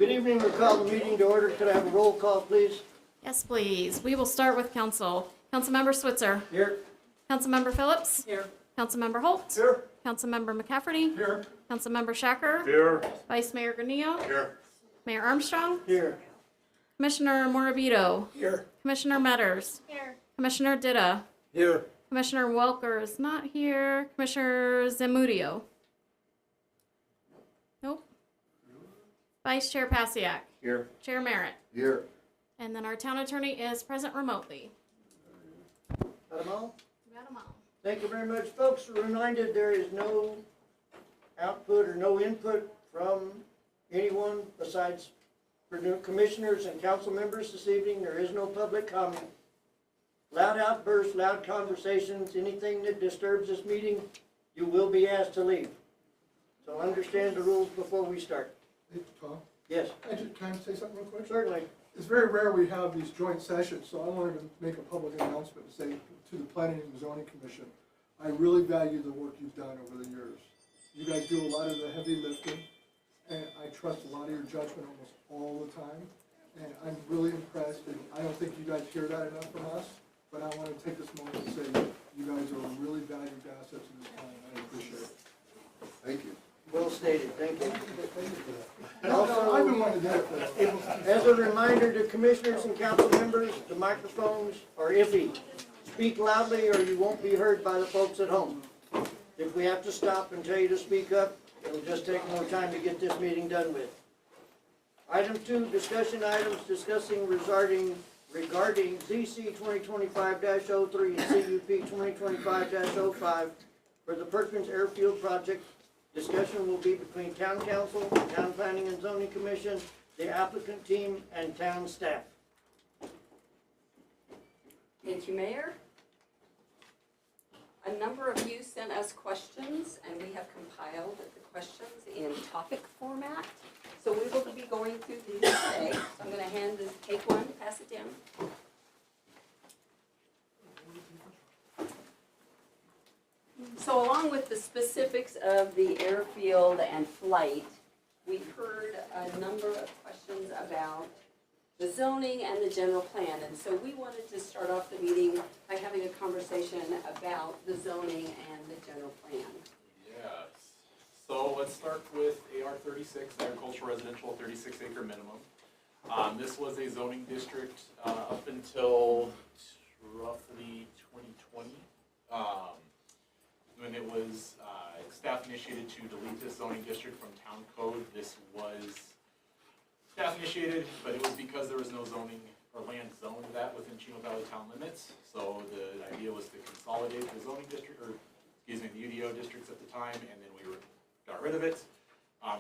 Good evening, we'll call the meeting to order. Could I have a roll call, please? Yes, please. We will start with council. Councilmember Switzer. Here. Councilmember Phillips. Here. Councilmember Holt. Here. Councilmember McCafferty. Here. Councilmember Shacker. Here. Vice Mayor Granillo. Here. Mayor Armstrong. Here. Commissioner Morabito. Here. Commissioner Metters. Here. Commissioner Ditta. Here. Commissioner Welker is not here. Commissioner Zamudio. Nope. Vice Chair Pasiak. Here. Chair Merritt. Here. And then our town attorney is present remotely. Got them all? Got 'em all. Thank you very much, folks. Reminded there is no output or no input from anyone besides for new commissioners and council members this evening. There is no public comment. Loud outbursts, loud conversations, anything that disturbs this meeting, you will be asked to leave. So understand the rules before we start. Hey, Tom, Yes, can I say something real quick? certainly. It's very rare we have these joint sessions, so I wanted to make a public announcement to say to the Planning and Zoning Commission, I really value the work you've done over the years. You guys do a lot of the heavy lifting, and I trust a lot of your judgment almost all the time. And I'm really impressed, and I don't think you guys hear that enough from us, but I want to take this moment to say you guys are a really valued asset to this town, and I appreciate it. Thank you. Well stated, thank you. Thank you for that. No, I've been wanting to do it for that. As a reminder to commissioners and council members, the microphones are iffy. Speak loudly or you won't be heard by the folks at home. If we have to stop and tell you to speak up, it'll just take more time to get this meeting done with. Item 2, discussion items discussing regarding ZC 2025-03 and CUP 2025-05 for the Perkins Airfield project. Discussion will be between town council, town planning and zoning commission, the applicant team, and town staff. Thank you, Mayor. A number of you sent us questions, and we have compiled the questions in topic format. So we will be going through these today. So I'm going to take one, pass it down. So along with the specifics of the airfield and flight, we've heard a number of questions about the zoning and the general plan. And so we wanted to start off the meeting by having a conversation about the zoning and the general plan. Yes. So let's start with AR 36, agricultural residential 36 acre minimum. This was a zoning district up until roughly 2020. When it was staff initiated to delete this zoning district from town code. This was staff initiated, but it was because there was no zoning or land zoned that within Chino Valley town limits. So the idea was to consolidate the zoning district, or excuse me, the UDO districts at the time, and then we got rid of it.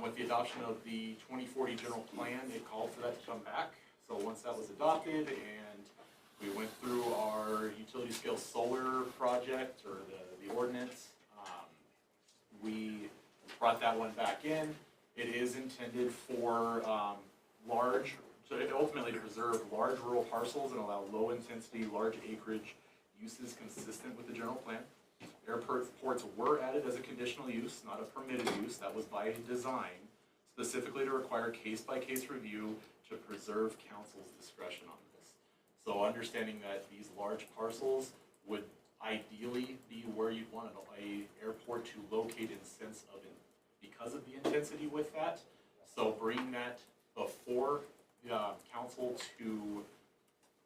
With the adoption of the 2040 general plan, it called for that to come back. So once that was adopted and we went through our utility scale solar project, or the ordinance, we brought that one back in. It is intended for ultimately to preserve large rural parcels and allow low intensity, large acreage uses consistent with the general plan. Airports were added as a conditional use, not a permitted use. That was by design, specifically to require case-by-case review to preserve council's discretion on this. So understanding that these large parcels would ideally be where you'd want an airport to locate in sense of it because of the intensity with that. So bring that before council to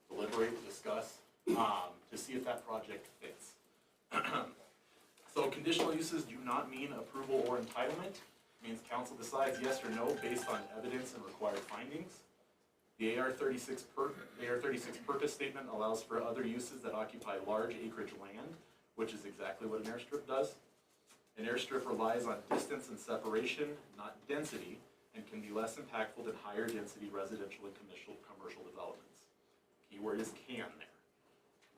deliberate, discuss, to see if that project fits. So conditional uses do not mean approval or entitlement. It means council decides yes or no based on evidence and required findings. The AR 36 purpose statement allows for other uses that occupy large acreage land, which is exactly what an airstrip does. An airstrip relies on distance and separation, not density, and can be less impactful than higher density residential and commercial developments. Keyword is can there.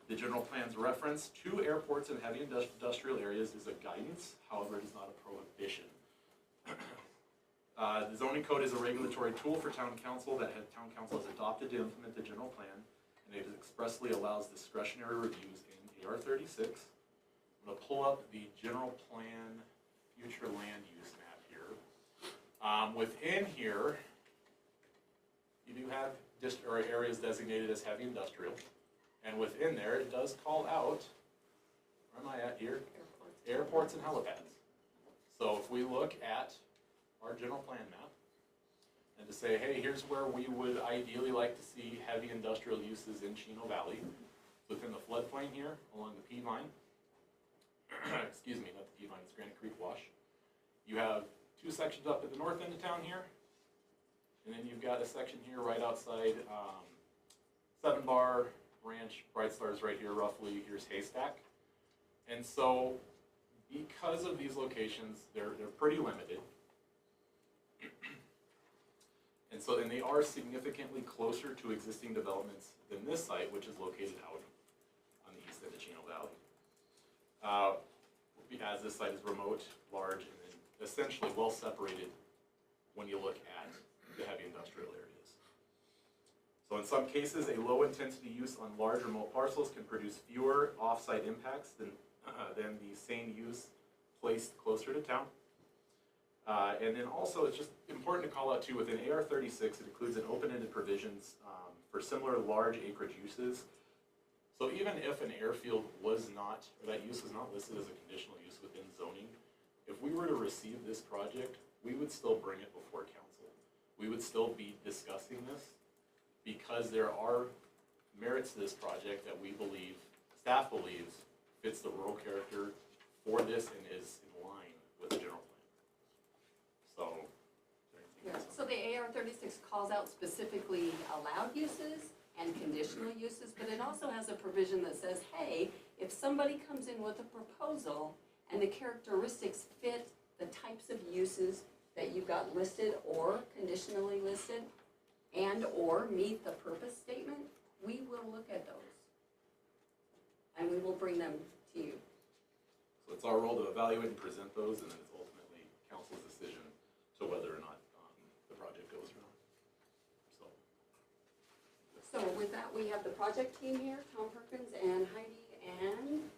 The general plan's reference to airports and heavy industrial areas is a guidance, however it is not a prohibition. The zoning code is a regulatory tool for town council that town council has adopted to implement the general plan, and it expressly allows discretionary reviews in AR 36. I'm going to pull up the general plan future land use map here. Within here, you do have or areas designated as heavy industrial, and within there, it does call out, where am I at here? Airports and helipads. So if we look at our general plan map, and to say, hey, here's where we would ideally like to see heavy industrial uses in Chino Valley, within the floodplain here, along the Peavine, excuse me, not the Peavine, it's Granite Creek Wash. You have two sections up at the north end of town here, and then you've got a section here right outside 7 Bar Ranch, Bright Star's right here roughly, here's Haystack. And so, because of these locations, they're pretty limited. And they are significantly closer to existing developments than this site, which is located out on the east end of Chino Valley. As this site is remote, large, and then essentially well separated when you look at the heavy industrial areas. So in some cases, a low intensity use on large remote parcels can produce fewer off-site impacts than the same use placed closer to town. And then also, it's just important to call out too, within AR 36, it includes an open-ended provisions for similar large acreage uses. So even if an airfield was not, or that use was not listed as a conditional use within zoning, if we were to receive this project, we would still bring it before council. We would still be discussing this because there are merits to this project that we believe, staff believes, fits the rural character for this and is in line with the general plan. So, is there anything else? So the AR 36 calls out specifically allowed uses and conditional uses, but it also has a provision that says, hey, if somebody comes in with a proposal and the characteristics fit the types of uses that you've got listed or conditionally listed and or meet the purpose statement, we will look at those. And we will bring them to you. So it's our role to evaluate and present those, and then it's ultimately council's decision to whether or not the project goes or not. So with that, we have the project team here, Tom Perkins and Heidi and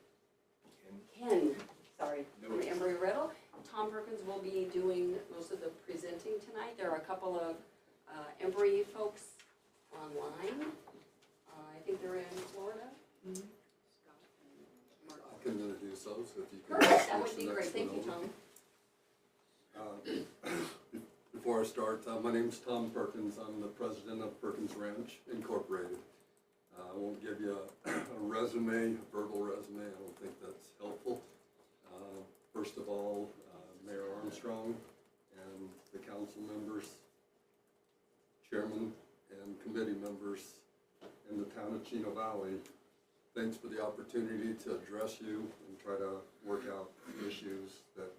Ken, sorry, from Embry-Riddle. Tom Perkins will be doing most of the presenting tonight. There are a couple of Embry folks online. I think they're in Florida. I can introduce those if you can. Perfect, that switch would be the great. next Thank one you, over. Tom. Before I start, my name's Tom Perkins. I'm the president of Perkins Ranch Incorporated. I won't give you a resume, a verbal resume. I don't think that's helpful. First of all, Mayor Armstrong and the council members, chairman and committee members in the town of Chino Valley, thanks for the opportunity to address you and try to work out issues that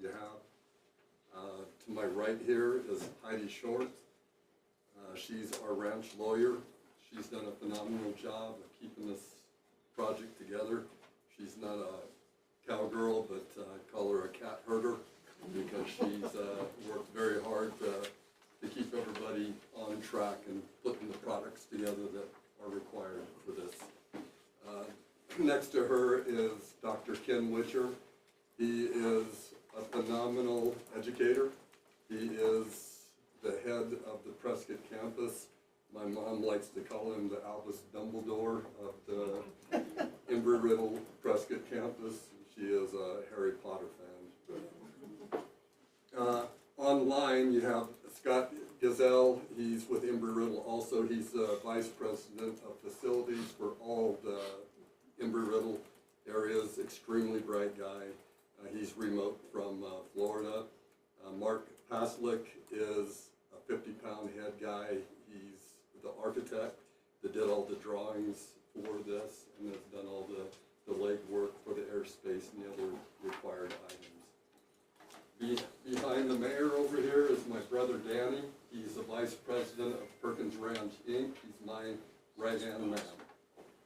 you have. To my right here is Heidi Short. She's our ranch lawyer. She's done a phenomenal job of keeping this project together. She's not a cowgirl, but I call her a cat herder because she's worked very hard to keep everybody on track and putting the products together that are required for this. Next to her is Dr. Ken Witcher. He is a phenomenal educator. He is the head of the Prescott campus. My mom likes to call him the Albus Dumbledore of the Embry-Riddle Prescott campus. She is a Harry Potter fan. Online, you have Scott Gazelle. He's with Embry-Riddle also. He's the vice president of facilities for all the Embry-Riddle areas. Extremely bright guy. He's remote from Florida. Mark Paslick is a 50-pound head guy. He's the architect that did all the drawings for this and has done all the legwork for the airspace and the other required items. Behind the mayor over here is my brother Danny. He's the vice president of Perkins Ranch Inc. He's my right-hand man.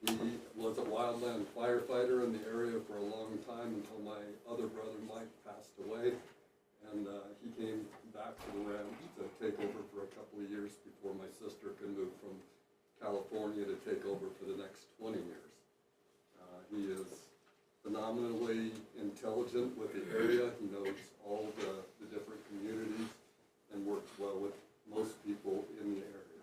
He was a wildland firefighter in the area for a long time until my other brother Mike passed away. And he came back to the ranch to take over for a couple of years before my sister could move from California to take over for the next 20 years. He is phenomenally intelligent with the area. He knows all the different communities and works well with most people in the area.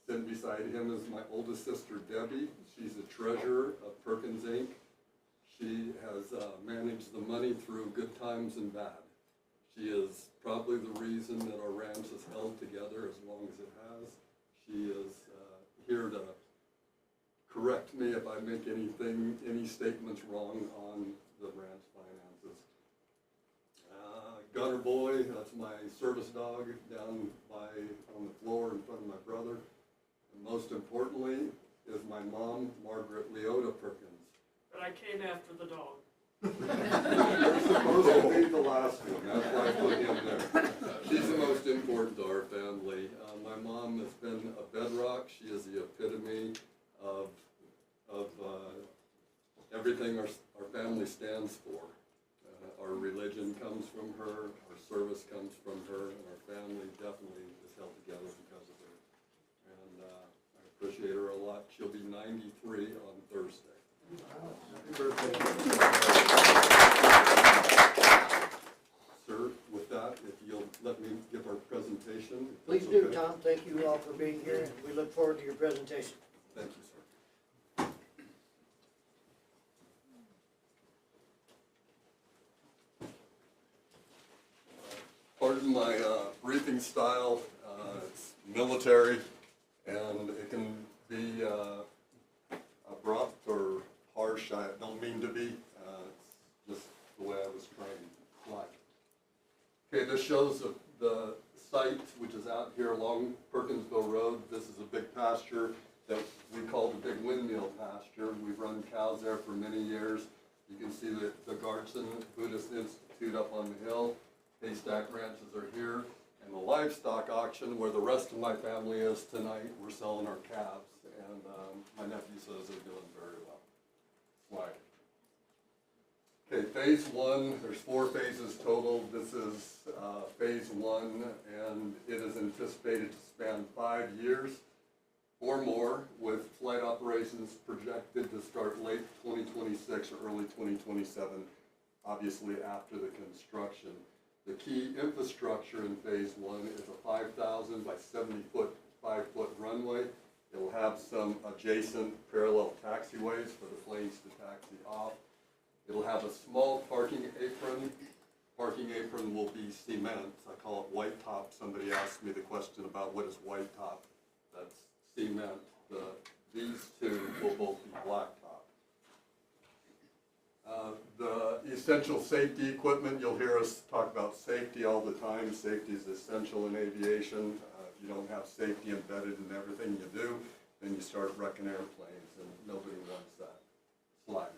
Sitting beside him is my oldest sister Debbie. She's the treasurer of Perkins Inc. She has managed the money through good times and bad. She is probably the reason that our ranch has held together as long as it has. She is here to correct me if I make any statements wrong on the ranch finances. Gunner Boy, that's my service dog down on the floor in front of my brother. And most importantly is my mom, Margaret Leota Perkins. But I came after the dog. You're supposed to be the last one, that's why I put him there. She's the most important to our family. My mom has been a bedrock. She is the epitome of everything our family stands for. Our religion comes from her, our service comes from her, and our family definitely is held together because of her. And I appreciate her a lot. She'll be 93 on Thursday. Sir, with that, if you'll let me give our presentation. if Please that's do, okay. Tom. Thank you all for being here, and we look forward to your presentation. Thank you, sir. Pardon my briefing style. It's military, and it can be abrupt or harsh. I don't mean to be. It's just the way I was trained. Like. Okay, this shows the site, which is out here along Perkinsville Road. This is a big pasture that we call the Big Windmill Pasture. We've run cows there for many years. You can see the Garson Buddhist Institute up on the hill. Haystack ranches are here. And the livestock auction, where the rest of my family is tonight, we're selling our calves. And my nephew says they're doing very well. Slide. Okay, phase one, there's 4 phases total. This is phase one, and it is anticipated to span 5 years or more, with flight operations projected to start late 2026 or early 2027, obviously after the construction. The key infrastructure in phase one is a 5,000 by 70-foot, 5-foot runway. It'll have some adjacent parallel taxiways for the planes to taxi off. It'll have a small parking apron. Parking apron will be cement. I call it white top. Somebody asked me the question about what is white top. That's cement. These two will both be blacktop. The essential safety equipment, you'll hear us talk about safety all the time. Safety is essential in aviation. If you don't have safety embedded in everything you do, then you start wrecking airplanes, and nobody wants that. Slide.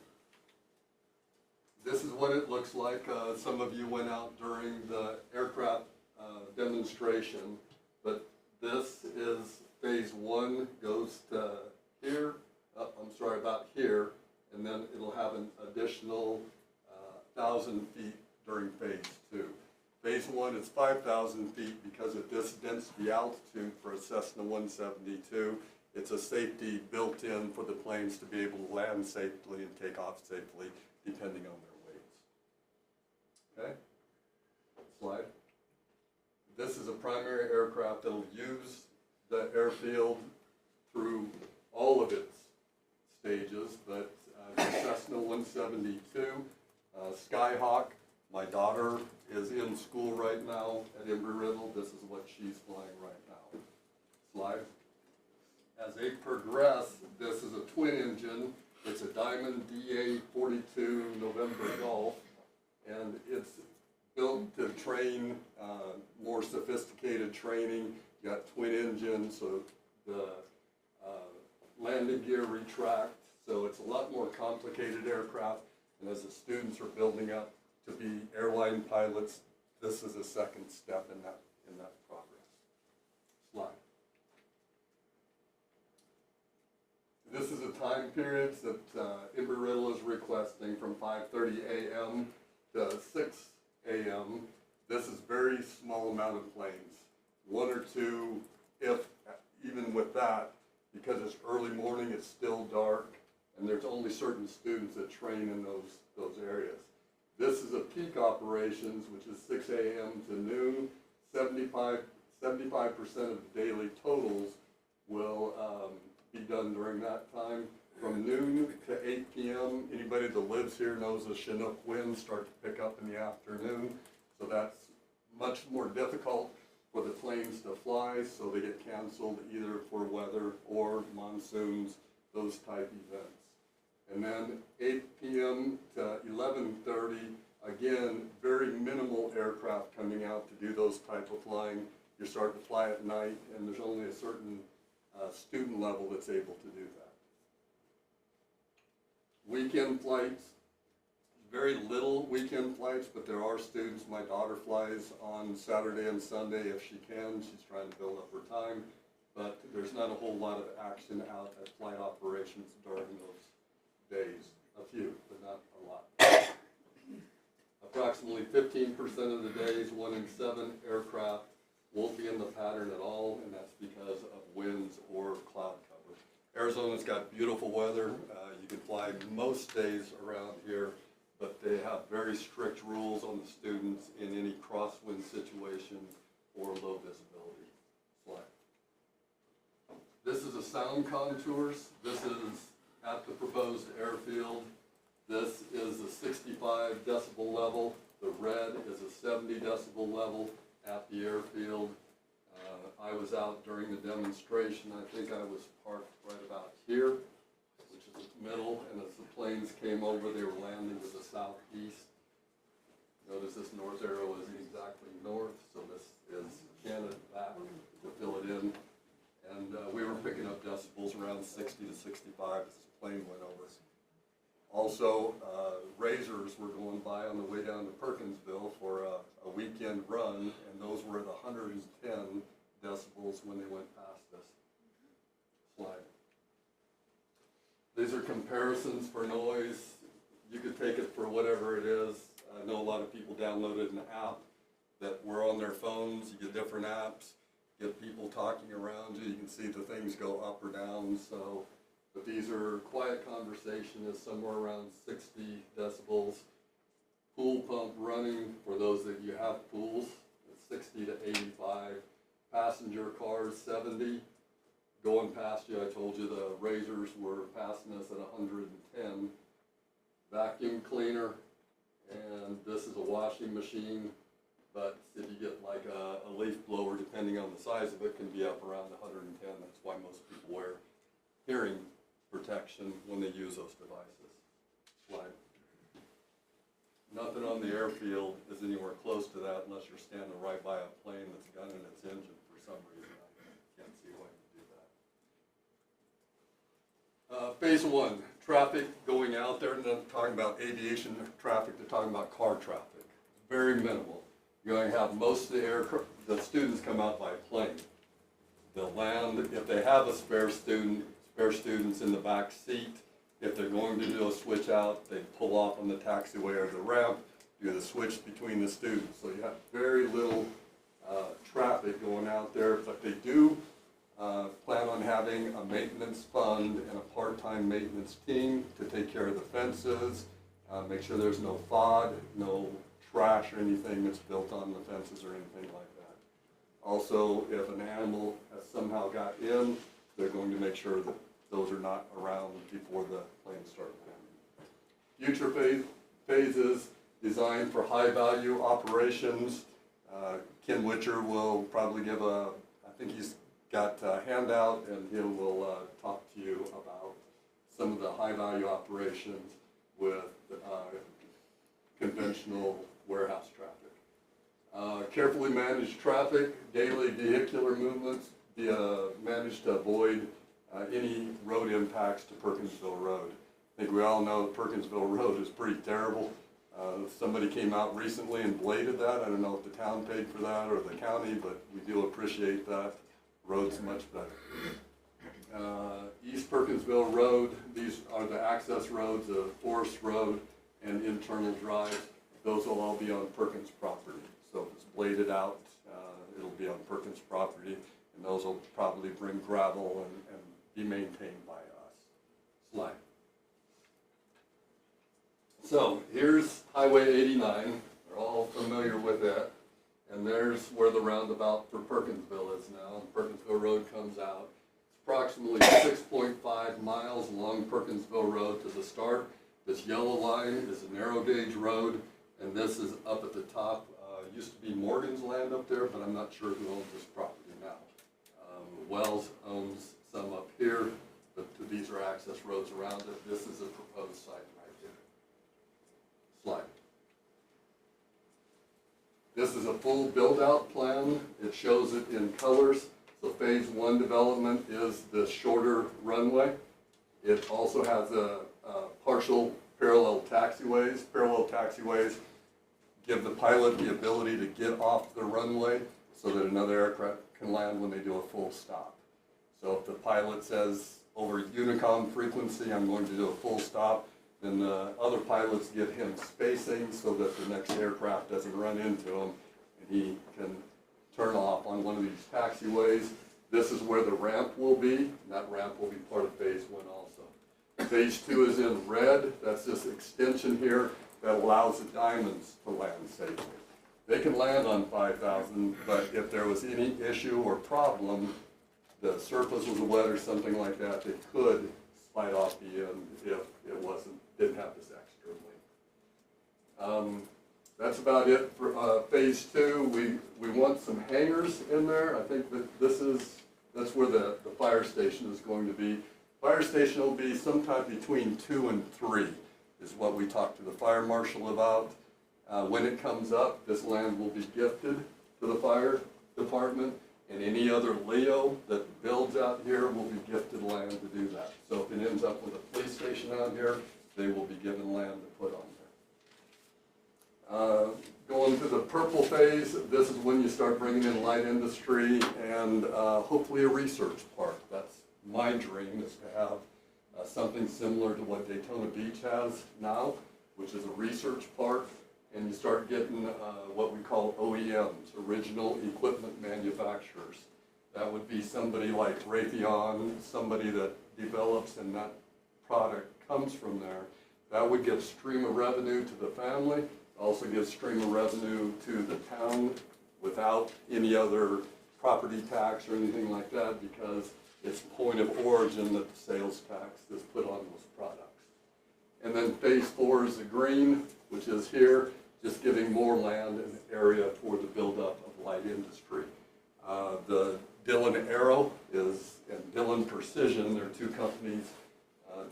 This is what it looks like. Some of you went out during the aircraft demonstration, but this is phase one, goes to here, about here, and then it'll have an additional 1,000 feet during phase two. Phase one is 5,000 feet because at this density altitude for a Cessna 172, it's a safety built in for the planes to be able to land safely and take off safely, depending on their weights. Okay, slide. This is a primary aircraft that'll use the airfield through all of its stages, but the Cessna 172, Skyhawk, my daughter is in school right now at Embry-Riddle. This is what she's flying right now. Slide. As they progress, this is a twin engine. It's a Diamond DA-42 November Golf, and it's built to train more sophisticated training. You got twin engines, so the landing gear retract, so it's a lot more complicated aircraft. And as the students are building up to be airline pilots, this is a second step in that progress. Slide. This is a time period that Embry-Riddle is requesting from 5:30 a.m. to 6 a.m. This is very small amount of planes, 1 or 2, if even with that, because it's early morning, it's still dark, and there's only certain students that train in those areas. This is a peak operations, which is 6 a.m. to noon. 75% of the daily totals will be done during that time. From noon to 8 p.m., anybody that lives here knows the Chinook winds start to pick up in the afternoon, so that's much more difficult for the planes to fly, so they get canceled either for weather or monsoons, those type events. And then 8 p.m. to 11:30, again, very minimal aircraft coming out to do those type of flying. You're starting to fly at night, and there's only a certain student level that's able to do that. Weekend flights, very little weekend flights, but there are students. My daughter flies on Saturday and Sunday if she can. She's trying to build up her time, but there's not a whole lot of action out at flight operations during those days. A few, but not a lot. Approximately 15% of the days, 1 in 7 aircraft won't be in the pattern at all, and that's because of winds or cloud cover. Arizona's got beautiful weather. You can fly most days around here, but they have very strict rules on the students in any crosswind situation or low visibility flight. This is a sound contours. This is at the proposed airfield. This is a 65 decibel level. The red is a 70 decibel level at the airfield. I was out during the demonstration. I think I was parked right about here, which is the middle, and as the planes came over, they were landing to the southeast. Notice this north arrow isn't exactly north, so this is Canada back to fill it in. And we were picking up decibels around 60 to 65 as the plane went over. Also, razors were going by on the way down to Perkinsville for a weekend run, and those were at 110 decibels when they went past this. Slide. These are comparisons for noise. You could take it for whatever it is. I know a lot of people downloaded an app that were on their phones. You get different apps, get people talking around you. You can see the things go up or down. So, but these are quiet conversation is somewhere around 60 decibels. Pool pump running for those that you have pools, it's 60 to 85. Passenger cars 70. Going past you, I told you the razors were passing us at 110. Vacuum cleaner, and this is a washing machine, but if you get like a leaf blower, depending on the size of it, can be up around 110. That's why most people wear hearing protection when they use those devices. Slide. Nothing on the airfield is anywhere close to that unless you're standing right by a plane that's gunning its engine for some reason. I can't see why you do that. Phase 1, traffic going out there. They're not talking about aviation traffic, they're talking about car traffic. Very minimal. You're going to have most of the students come out by plane. They'll land, if they have a spare students in the back seat. If they're going to do a switch out, they pull off on the taxiway or the ramp, do the switch between the students. So you have very little traffic going out there, but they do plan on having a maintenance fund and a part-time maintenance team to take care of the fences, make sure there's no FOD, no trash or anything that's built on the fences or anything like that. Also, if an animal has somehow got in, they're going to make sure that those are not around before the planes start landing. Future phases designed for high-value operations. Ken Witcher will probably give I think he's got a handout, and he will talk to you about some of the high-value operations with conventional warehouse traffic. Carefully managed traffic, daily vehicular movements, managed to avoid any road impacts to Perkinsville Road. I think we all know that Perkinsville Road is pretty terrible. Somebody came out recently and bladed that. I don't know if the town paid for that or the county, but we do appreciate that. Road's much better. East Perkinsville Road, these are the access roads, the Forest Road and internal drives. Those will all be on Perkins property. So if it's bladed out, it'll be on Perkins property, and those will probably bring gravel and be maintained by us. Slide. So here's Highway 89. We're all familiar with that. And there's where the roundabout for Perkinsville is now. Perkinsville Road comes out. It's approximately 6.5 miles along Perkinsville Road to the start. This yellow line is a narrow gauge road, and this is up at the top. Used to be Morgan's land up there, but I'm not sure who owns this property now. Wells owns some up here, but these are access roads around it. This is a proposed site right here. Slide. This is a full build-out plan. It shows it in colors. So phase 1 development is the shorter runway. It also has a partial parallel taxiways. Parallel taxiways give the pilot the ability to get off the runway so that another aircraft can land when they do a full stop. So if the pilot says over Unicom frequency, I'm going to do a full stop, then the other pilots give him spacing so that the next aircraft doesn't run into him, and he can turn off on one of these taxiways. This is where the ramp will be, and that ramp will be part of phase 1 also. Phase 2 is in red. That's this extension here that allows the Diamonds to land safely. They can land on 5,000, but if there was any issue or problem, the surface was wet or something like that, they could slide off the end if it didn't have this extra link. That's about it for phase 2. We want some hangars in there. I think that that's where the fire station is going to be. Fire station will be sometime between 2 and 3 is what we talked to the fire marshal about. When it comes up, this land will be gifted to the fire department, and any other LEO that builds out here will be gifted land to do that. So if it ends up with a police station out here, they will be given land to put on there. Going to the purple phase, this is when you start bringing in light industry and hopefully a research park. That's my dream, is to have something similar to what Daytona Beach has now, which is a research park, and you start getting what we call OEMs, original equipment manufacturers. That would be somebody like Raytheon, somebody that develops and that product comes from there. That would give stream of revenue to the family, also give stream of revenue to the town without any other property tax or anything like that, because it's point of origin that the sales tax is put on those products. And then phase 4 is the green, which is here, just giving more land and area for the buildup of light industry. The Dillon Aero and Dillon Precision, they're two companies.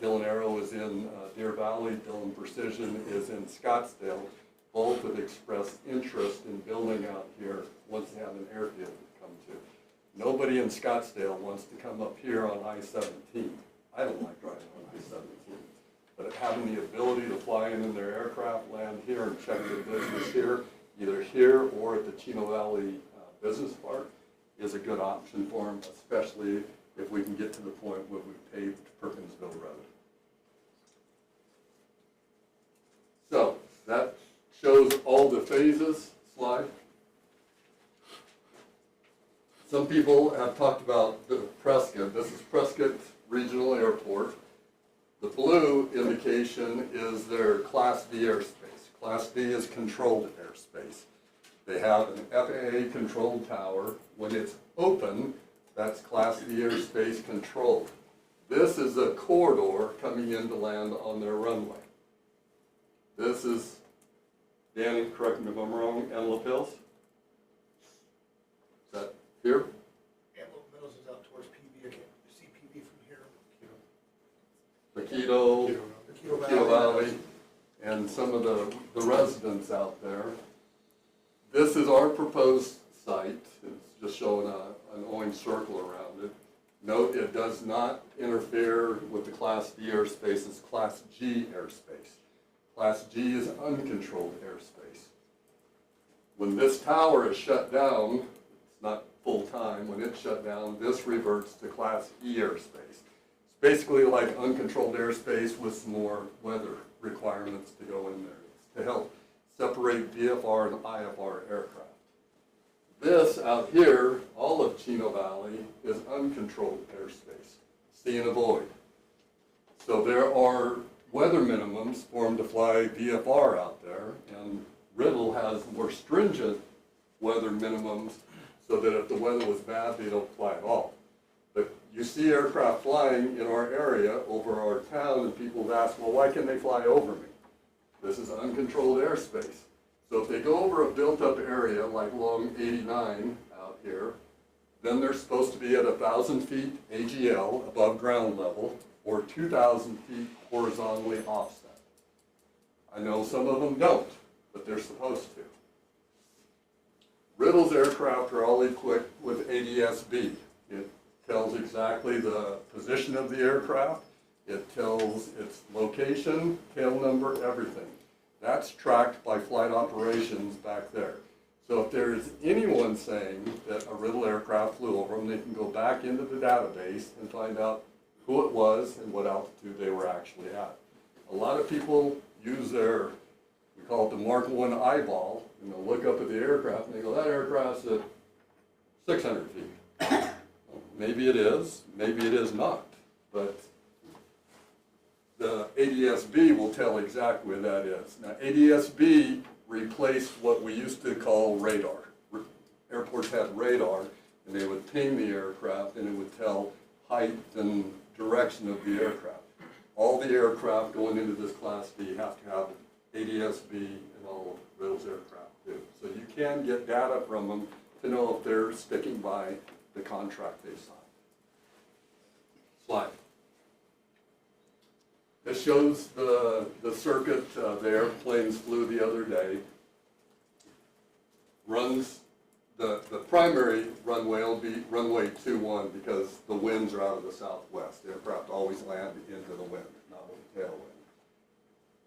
Dillon Aero is in Deer Valley, Dillon Precision is in Scottsdale. Both have expressed interest in building out here once they have an airfield to come to. Nobody in Scottsdale wants to come up here on I-17. I don't like driving on I-17. But having the ability to fly in their aircraft, land here, and check their business here, either here or at the Chino Valley Business Park, is a good option for them, especially if we can get to the point where we've paved Perkinsville Road. So that shows all the phases. Slide. Some people have talked about Prescott. This is Prescott Regional Airport. The blue indication is their Class D airspace. Class D is controlled airspace. They have an FAA controlled tower. When it's open, that's Class D airspace controlled. This is a corridor coming in to land on their runway. This is, Danny, correct me if I'm wrong, Antelope Hills? Is that here? Antelope Meadows is out towards PV. I can't see PV from here. Quito Valley, and some of the residents out there. This is our proposed site. It's just showing an orange circle around it. Note, it does not interfere with the Class D airspace. It's Class G airspace. Class G is uncontrolled airspace. When this tower is shut down, it's not full time, when it's shut down, this reverts to Class E airspace. Basically like uncontrolled airspace with some more weather requirements to go in there to help separate VFR and IFR aircraft. This out here, all of Chino Valley, is uncontrolled airspace, see and avoid. So there are weather minimums for them to fly VFR out there, and Riddle has more stringent weather minimums so that if the weather was bad, they don't fly at all. But you see aircraft flying in our area over our town, and people have asked, well, why can't they fly over me? This is uncontrolled airspace. So if they go over a built-up area like along 89 out here, then they're supposed to be at 1,000 feet AGL, above ground level, or 2,000 feet horizontally offset. I know some of them don't, but they're supposed to. Riddle's aircraft are all equipped with ADS-B. It tells exactly the position of the aircraft. It tells its location, tail number, everything. That's tracked by flight operations back there. So if there's anyone saying that a Riddle aircraft flew over them, they can go back into the database and find out who it was and what altitude they were actually at. A lot of people use their, we call it the Mark 1 eyeball, and they'll look up at the aircraft and they go, that aircraft's at 600 feet. Well, maybe it is not, but the ADS-B will tell exactly where that is. Now, ADS-B replaced what we used to call radar. Airports had radar, and they would ping the aircraft, and it would tell height and direction of the aircraft. All the aircraft going into this Class B have to have ADS-B, and all of Riddle's aircraft do. So you can get data from them to know if they're sticking by the contract they signed. Slide. This shows the circuit the airplanes flew the other day. Runs, the primary runway will be runway 21 because the winds are out of the southwest. The aircraft always land into the wind, not with the tailwind.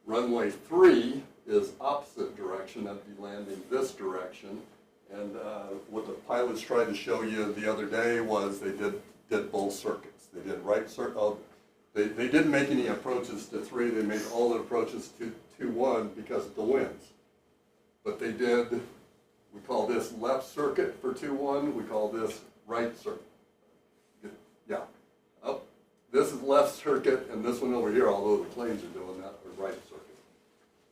Runway 3 is opposite direction, that'd be landing this direction. And what the pilots tried to show you the other day was they did both circuits. They did right circuit. They didn't make any approaches to 3, they made all the approaches to 1 because of the winds. But they did, we call this left circuit for 2-1, we call this right circuit. Yeah, this is left circuit, and this one over here, although the planes are doing that, are right circuit.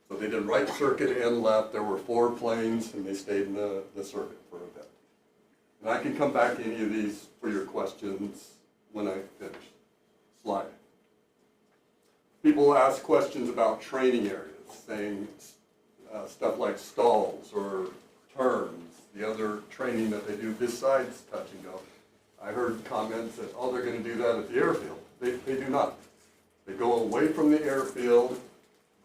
So they did right circuit and left, there were 4 planes, and they stayed in the circuit for a bit. And I can come back to any of these for your questions when I finish. Slide. People ask questions about training areas, saying stuff like stalls or turns, the other training that they do besides touch and go. I heard comments that, oh, they're going to do that at the airfield. They do not. They go away from the airfield.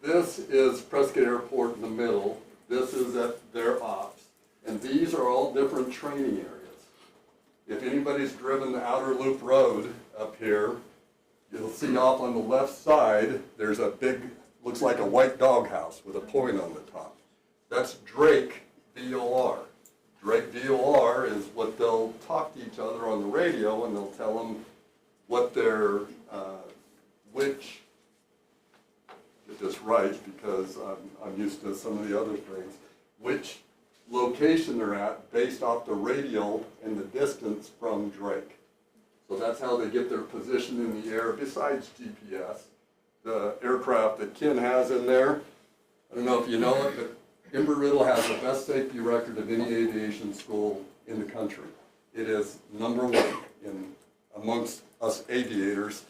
This is Prescott Airport in the middle. This is at their ops. And these are all different training areas. If anybody's driven the Outer Loop Road up here, you'll see off on the left side, there's a big, looks like a white doghouse with a point on the top. That's Drake VOR. Drake VOR is what they'll talk to each other on the radio, and they'll tell them what their, which, get this right because I'm used to some of the other things, which location they're at based off the radial and the distance from Drake. So that's how they get their position in the air, besides GPS. The aircraft that Ken has in there, I don't know if you know it, but Embry-Riddle has the best safety record of any aviation school in the country. It is #1 amongst us aviators.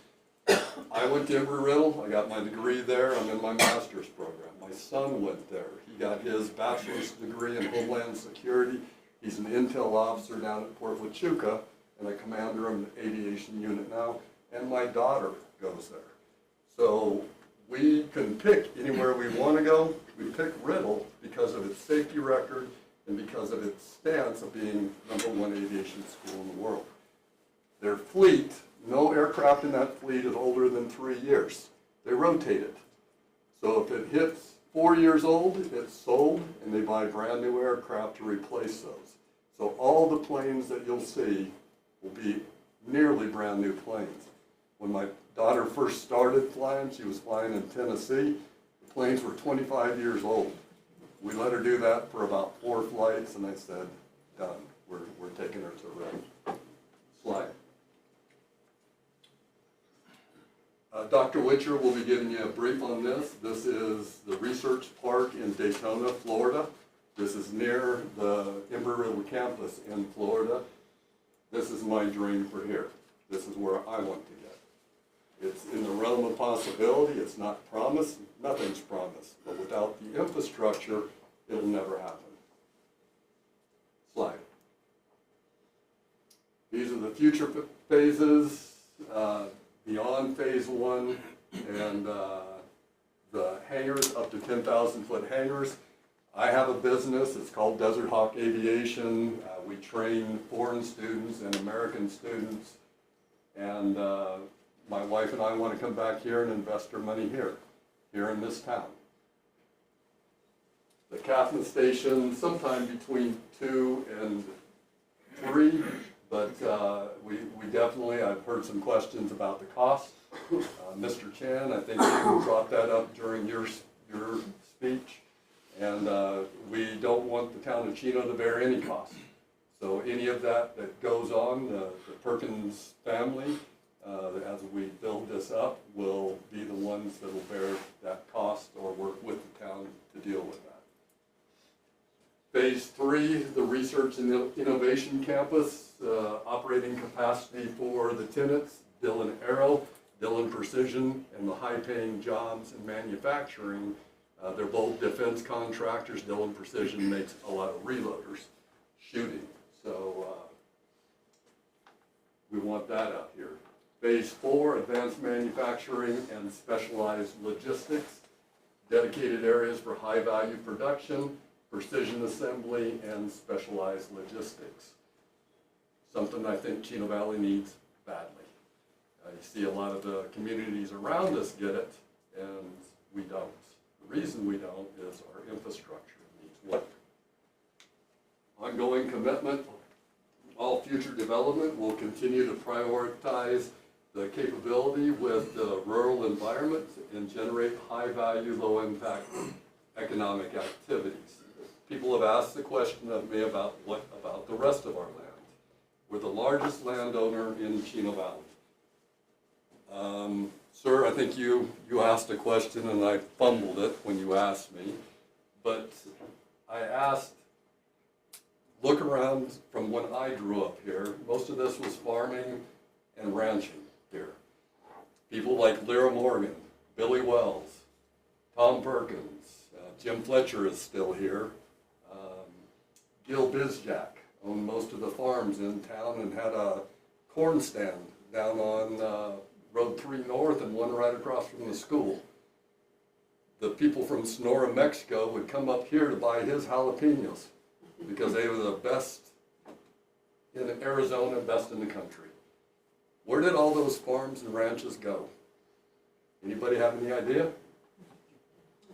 I went to Embry-Riddle, I got my degree there, I'm in my master's program. My son went there, he got his bachelor's degree in Homeland Security. He's an intel officer down at Port Huachuca, and a commander of the aviation unit now, and my daughter goes there. So we can pick anywhere we want to go. We pick Riddle because of its safety record and because of its stance of being #1 aviation school in the world. Their fleet, no aircraft in that fleet is older than 3 years. They rotate it. So if it hits 4 years old, it's sold, and they buy brand new aircraft to replace those. So all the planes that you'll see will be nearly brand new planes. When my daughter first started flying, she was flying in Tennessee. The planes were 25 years old. We let her do that for about 4 flights, and I said, done. We're taking her to Riddle. Slide. Dr. Witcher will be giving you a brief on this. This is the research park in Daytona, Florida. This is near the Embry-Riddle campus in Florida. This is my dream for here. this is where I want to get. It's in the realm of possibility, it's not promised, nothing's promised, but without the infrastructure, it'll never happen. Slide. These are the future phases, beyond phase one, and the hangars, up to 10,000-foot hangars. I have a business, it's called Desert Hawk Aviation. We train foreign students and American students, and my wife and I want to come back here and invest our money here in this town. The CAFNA station, sometime between 2 and 3, but we definitely, I've heard some questions about the cost. Mr. Chan, I think you brought that up during your speech, and we don't want the town of Chino to bear any cost. So any of that goes on, the Perkins family, as we build this up, will be the ones that will bear that cost or work with the town to deal with that. Phase 3, the Research and Innovation Campus, operating capacity for the tenants, Dillon Aero, Dillon Precision, and the high-paying jobs in manufacturing. They're both defense contractors. Dillon Precision makes a lot of reloaders, shooting. So we want that out here. Phase 4, advanced manufacturing and specialized logistics, dedicated areas for high-value production, precision assembly, and specialized logistics. Something I think Chino Valley needs badly. You see a lot of the communities around us get it, and we don't. The reason we don't is our infrastructure needs work. Ongoing commitment. All future development will continue to prioritize the capability with the rural environment and generate high-value, low-impact economic activities. People have asked the question of me about what about the rest of our land. We're the largest landowner in Chino Valley. Sir, I think you asked a question and I fumbled it when you asked me, but I asked, look around from when I grew up here, most of this was farming and ranching here. People like Lyra Morgan, Billy Wells, Tom Perkins, Jim Fletcher is still here. Gil Bizjack owned most of the farms in town and had a corn stand down on Road 3 North and one right across from the school. The people from Sonora, Mexico would come up here to buy his jalapenos because they were the best in Arizona, best in the country. Where did all those farms and ranches go? Anybody have any idea?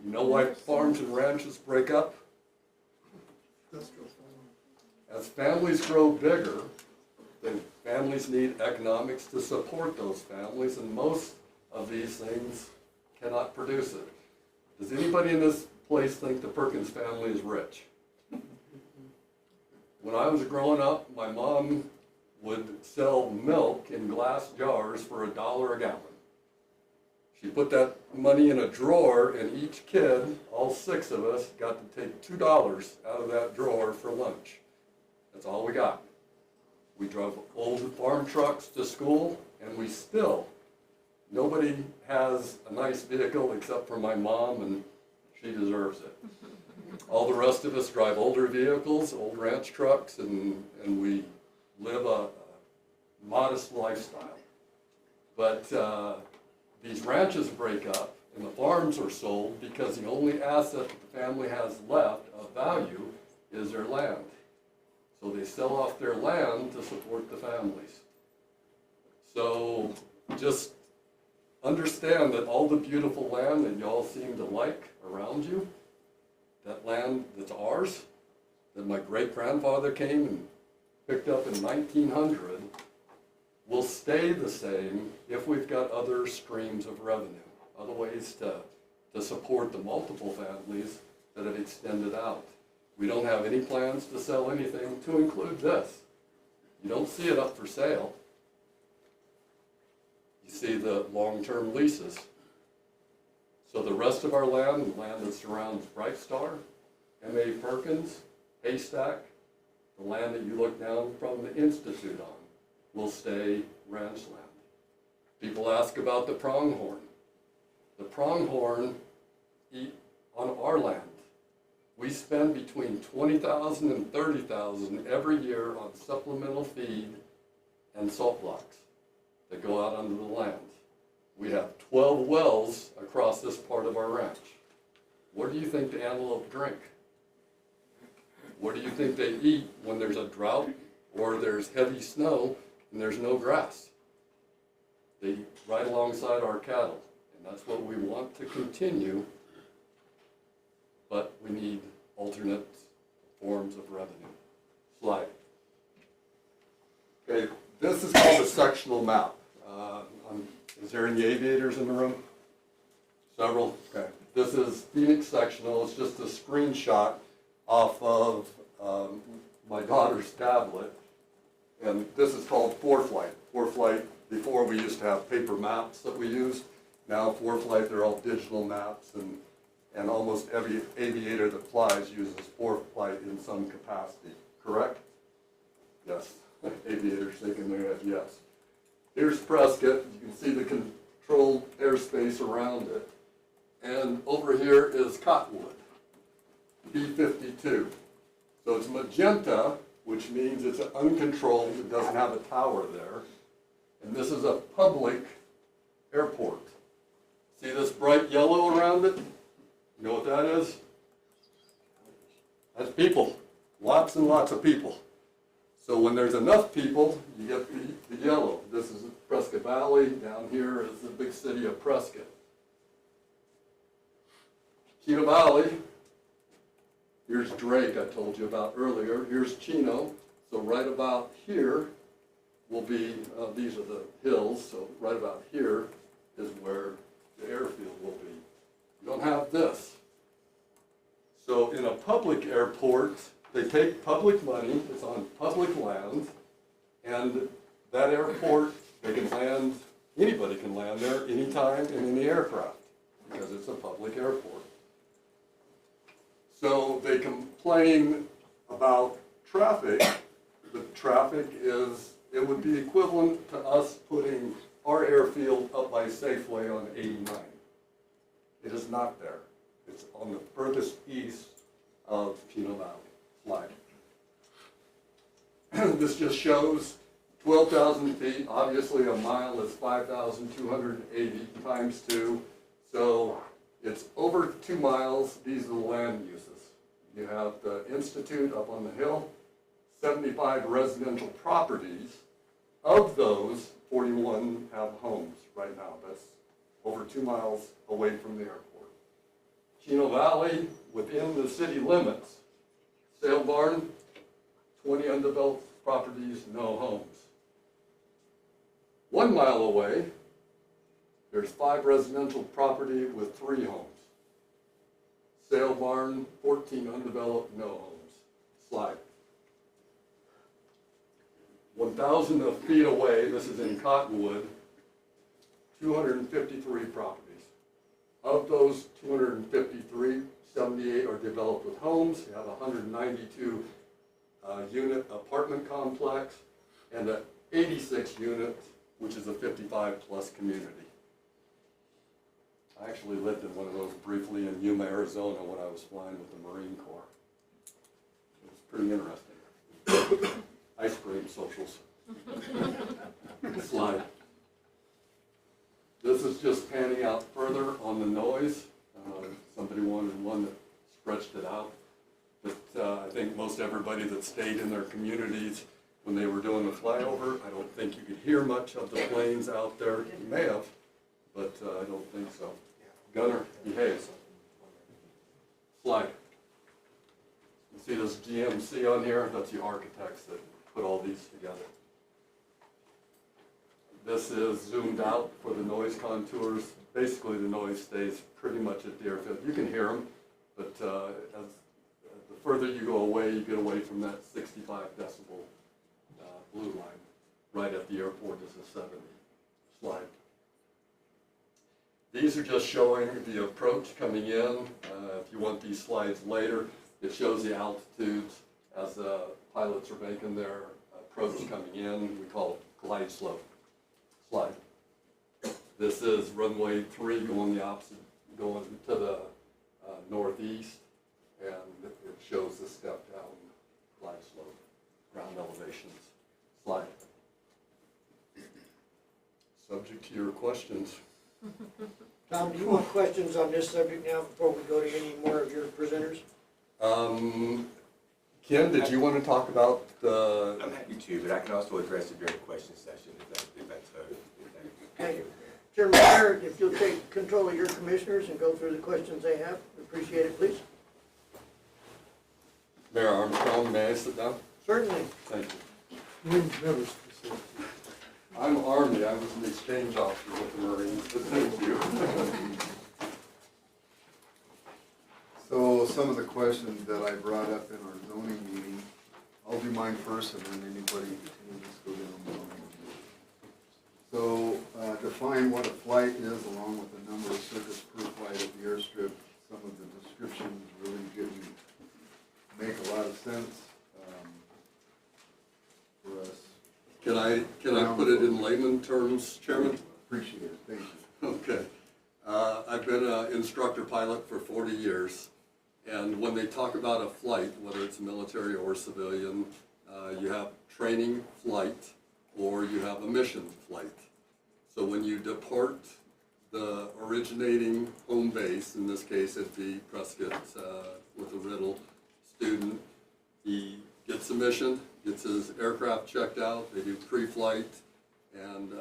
You know why farms and ranches break up? As families grow bigger, then families need economics to support those families, and most of these things cannot produce it. Does anybody in this place think the Perkins family is rich? When I was growing up, my mom would sell milk in glass jars for $1 a gallon. She put that money in a drawer, and each kid, all 6 of us, got to take $2 out of that drawer for lunch. That's all we got. We drove old farm trucks to school, and we still, nobody has a nice vehicle except for my mom, and she deserves it. All the rest of us drive older vehicles, old ranch trucks, and we live a modest lifestyle. But these ranches break up, and the farms are sold because the only asset that the family has left of value is their land. So they sell off their land to support the families. So just understand that all the beautiful land that y'all seem to like around you, that land that's ours, that my great-grandfather came and picked up in 1900, will stay the same if we've got other streams of revenue, other ways to support the multiple families that have extended out. We don't have any plans to sell anything to include this. You don't see it up for sale. You see the long-term leases. So the rest of our land, the land that surrounds Bright Star, M.A. Perkins, Haystack, the land that you look down from the Institute on, will stay ranch land. People ask about the pronghorn. The pronghorn eat on our land. We spend between $20,000 and $30,000 every year on supplemental feed and salt blocks that go out onto the land. We have 12 wells across this part of our ranch. What do you think the antelope drink? What do you think they eat when there's a drought or there's heavy snow and there's no grass? They eat right alongside our cattle, and that's what we want to continue, but we need alternate forms of revenue. Slide. Okay, this is called a sectional map. Is there any aviators in the room? Several? Okay. This is Phoenix sectional. It's just a screenshot off of my daughter's tablet. And this is called 4Flight. 4Flight, before we used to have paper maps that we used. Now 4Flight, they're all digital maps, and almost every aviator that flies uses 4Flight in some capacity, correct? Yes. Aviators shaking their head, yes. Here's Prescott. You can see the controlled airspace around it. And over here is Cottonwood, B-52. So it's magenta, which means it's uncontrolled, it doesn't have a tower there. And this is a public airport. See this bright yellow around it? You know what that is? That's people, lots and lots of people. So when there's enough people, you get the yellow. This is Prescott Valley. Down here is the big city of Prescott. Chino Valley, here's Drake I told you about earlier. Here's Chino. So right about here will be, these are the hills, so right about here is where the airfield will be. You don't have this. So in a public airport, they take public money, it's on public land, and that airport, they can land, anybody can land there anytime in any aircraft, because it's a public airport. So they complain about traffic. The traffic is, it would be equivalent to us putting our airfield up by Safeway on 89. It is not there. It's on the furthest east of Chino Valley. Slide. This just shows 12,000 feet. Obviously, a mile is 5,280 times 2. So it's over 2 miles. These are the land uses. You have the Institute up on the hill, 75 residential properties. Of those, 41 have homes right now. That's over 2 miles away from the airport. Chino Valley, within the city limits, Sale Barn, 20 undeveloped properties, no homes. 1 mile away, there's 5 residential property with 3 homes. Sale Barn, 14 undeveloped, no homes. Slide. 1,000 feet away, this is in Cottonwood, 253 properties. Of those 253, 78 are developed with homes. You have a 192 unit apartment complex and an 86 unit, which is a 55 plus community. I actually lived in one of those briefly in Yuma, Arizona when I was flying with the Marine Corps. It was pretty interesting. Ice cream socials. Slide. This is just panning out further on the noise. Somebody wanted one that stretched it out. But I think most everybody that stayed in their communities when they were doing the flyover, I don't think you could hear much of the planes out there. You may have, but I don't think so. Gunner, behave. Slide. You see this GMC on here? That's the architects that put all these together. This is zoomed out for the noise contours. Basically, the noise stays pretty much at the airfield. You can hear them, but as the further you go away, you get away from that 65 decibel blue line. Right at the airport is a 70. Slide. These are just showing the approach coming in. If you want these slides later, it shows the altitudes as the pilots are making their approach coming in. We call it glide slope. slide. This is runway 3 going the opposite, going to the northeast, and it shows the step down glide slope, ground elevations, slide. Subject to your questions. Tom, do you want questions on this subject now before we go to any more of your presenters? Ken, did you want to talk about the? I'm happy to, but I can also address it during the question session if that's Okay. Chairman Barrett, if you'll take control of your commissioners and go through the questions they have, appreciate it, please. Mayor Armstrong, may I sit down? Certainly. Thank you. Wayne's never specific. I'm Army, I was an exchange officer with the Marines, but thank you. So some of the questions that I brought up in our zoning meeting, I'll do mine first and then anybody can just go down the zoning. So define what a flight is along with the number of circuits per flight at the airstrip. Some of the descriptions really didn't make a lot of sense for us. Can I put it in layman terms, Chairman? Appreciate it, thank you. Okay. I've been an instructor pilot for 40 years, and when they talk about a flight, whether it's military or civilian, you have training flight or you have a mission flight. So when you depart the originating home base, in this case it'd be Prescott with a Riddle student, he gets a mission, gets his aircraft checked out, they do pre-flight, and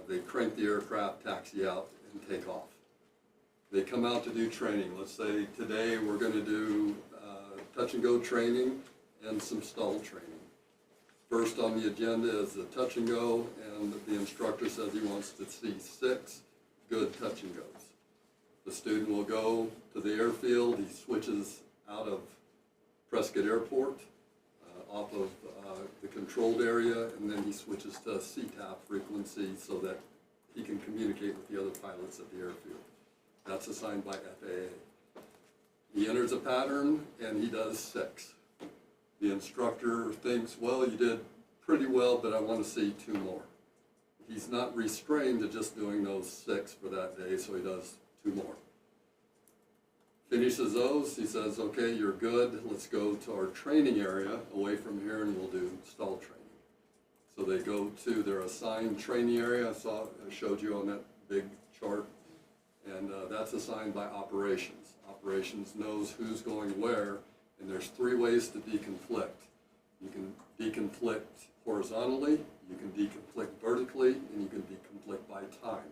they crank the aircraft, taxi out, and take off. They come out to do training. Let's say today we're going to do touch and go training and some stall training. First on the agenda is the touch and go, and the instructor says he wants to see 6 good touch and goes. The student will go to the airfield, he switches out of Prescott Airport, off of the controlled area, and then he switches to CTAP frequency so that he can communicate with the other pilots at the airfield. That's assigned by FAA. He enters a pattern and he does 6. The instructor thinks, well, you did pretty well, but I want to see 2 more. He's not restrained to just doing those 6 for that day, so he does 2 more. Finishes those, he says, okay, you're good, let's go to our training area away from here and we'll do stall training. So they go to their assigned training area, I showed you on that big chart, and that's assigned by operations. Operations knows who's going where, and there's 3 ways to deconflict. You can deconflict horizontally, you can deconflict vertically, and you can deconflict by time.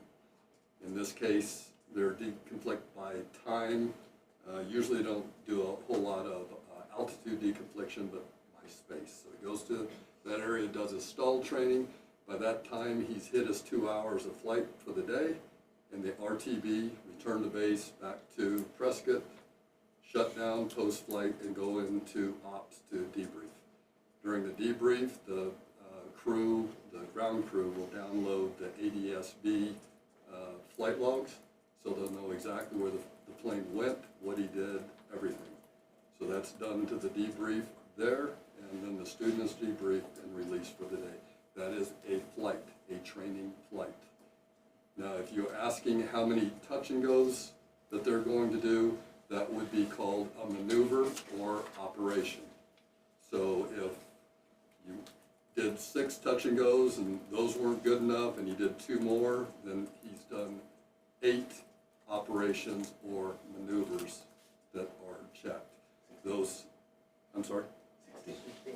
In this case, they're deconflict by time. Usually don't do a whole lot of altitude deconfliction, but by space. So he goes to that area, does his stall training. By that time, he's hit his 2 hours of flight for the day, and the RTB, return to base, back to Prescott, shut down post-flight, and go into ops to debrief. During the debrief, the ground crew will download the ADS-B flight logs, so they'll know exactly where the plane went, what he did, everything. So that's done to the debrief there, and then the student is debriefed and released for the day. That is a flight, a training flight. Now, if you're asking how many touch and goes that they're going to do, that would be called a maneuver or operation. So if you did 6 touch and goes and those weren't good enough and you did 2 more, then he's done 8 operations or maneuvers that are checked. Those, I'm sorry? 16.